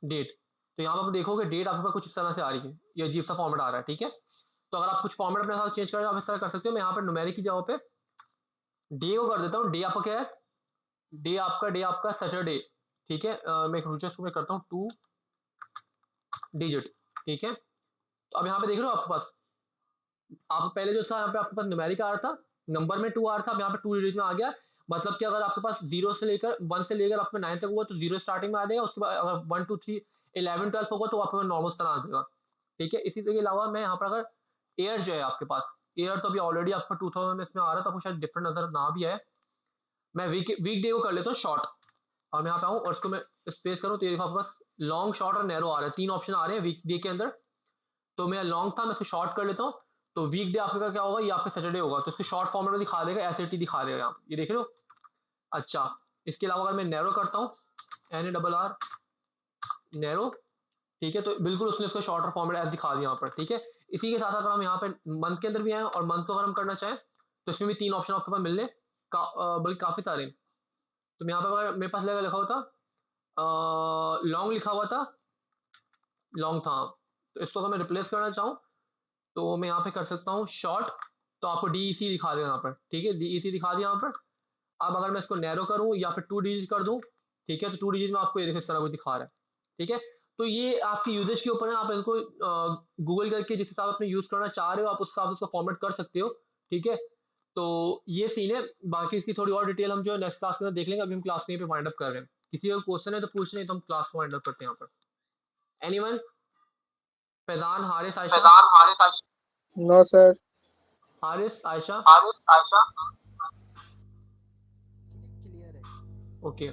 डेट। तो यहाँ पर आप देखोगे डेट आपके पास कुछ इस तरह से आ रही है, ये अजीब सा फॉर्मेट आ रहा है, ठीक है। तो अगर आप कुछ फॉर्मेट अपने साथ चेंज करें आप इस तरह कर सकते हो। मैं यहाँ पर न्यूमेरिक की जगह पे डे को कर देता हूँ, डे आपका क्या है, डे आपका सैटरडे, ठीक है। मैं रूचर्स को मैं करता हूँ 2 डिजिट, ठीक है। तो अब यहाँ पे देख रहे हो आपके पास, आप पहले जो था यहाँ पे आपके पास न्यूमेरिक आ रहा था, नंबर में 2 आ रहा था, अब यहाँ पे 2 डिजिट में आ गया। मतलब कि अगर आपके पास 0 से लेकर 1 से लेकर आपका 9 तक हुआ तो 0 स्टार्टिंग में आ जाएगा, उसके बाद अगर 1 2 3 11 12 होगा तो आपके नॉर्मल तरह आ जाएगा, ठीक है। इसी के अलावा मैं यहाँ पर अगर एयर जो है आपके पास, एयर तो अभी ऑलरेडी आपका 2000 में इसमें आ रहा था, आपको शायद डिफरेंट नजर ना भी आए। मैं वीक डे को कर लेता हूँ शॉर्ट, और मैं यहाँ पे आऊँ और इसको मैं स्पेस करूँ तो ये देखो आपके पास लॉन्ग शॉर्ट और नैरो आ रहे हैं, 3 ऑप्शन आ रहे हैं वीक डे के अंदर। तो मैं लॉन्ग था, मैं इसको शॉर्ट कर लेता हूँ। तो वीक डे आपका क्या होगा, ये आपका सैटरडे होगा, तो इसको शॉर्ट फॉर्मेट में दिखा देगा, एसएटी दिखा देगा यहाँ ये देख रहे हो। अच्छा, इसके अलावा अगर मैं नैरो करता हूँ, NARRO नैरो, ठीक है, तो बिल्कुल उसने उसको शॉर्टर फॉर्मेट एज़ दिखा दिया यहाँ पर, ठीक है। इसी के साथ अगर हम यहाँ पे मंथ के अंदर भी आएँ और मंथ को अगर हम करना चाहें, तो इसमें भी 3 ऑप्शन आपके पास मिलने बल्कि काफ़ी सारे। तो यहाँ पे अगर मेरे पास लिखा हुआ था लॉन्ग लिखा हुआ था, लॉन्ग था। तो इसको अगर मैं रिप्लेस करना चाहूँ, तो मैं यहाँ पे कर सकता हूँ शॉर्ट, तो आपको डीईसी दिखा देगा यहाँ पर, ठीक है, डीईसी दिखा दिया यहाँ पर। अब अगर मैं इसको नैरो करूँ या फिर 2 डिजिट कर दूँ, ठीक है, तो 2 डिजिट में आपको ये देखो इस तरह कुछ दिखा रहा है, ठीक है। तो ये आपकी यूजेज के ऊपर है, आप इनको गूगल करके जिस हिसाब से अपने यूज़ करना चाह रहे हो, आप उस हिसाब से उसका फॉर्मेट कर सकते हो, ठीक है। तो ये सीन है, बाकी इसकी थोड़ी और डिटेल हम जो है नेक्स्ट क्लास में देख लेंगे, अभी हम क्लास में यहीं पे वाइंड अप कर रहे हैं। किसी का क्वेश्चन है तो पूछ लें, तो हम क्लास को वाइंड अप करते हैं यहाँ पर। Anyone? Faizan, Haris, Ayesha? No sir. Haris, Ayesha? Clear है। ओके,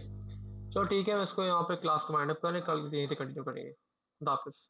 चलो ठीक है, मैं इसको यहाँ पे क्लास को वाइंड अप करें, कल यहीं से कंटिन्यू करेंगे। खुदा हाफ़िज़।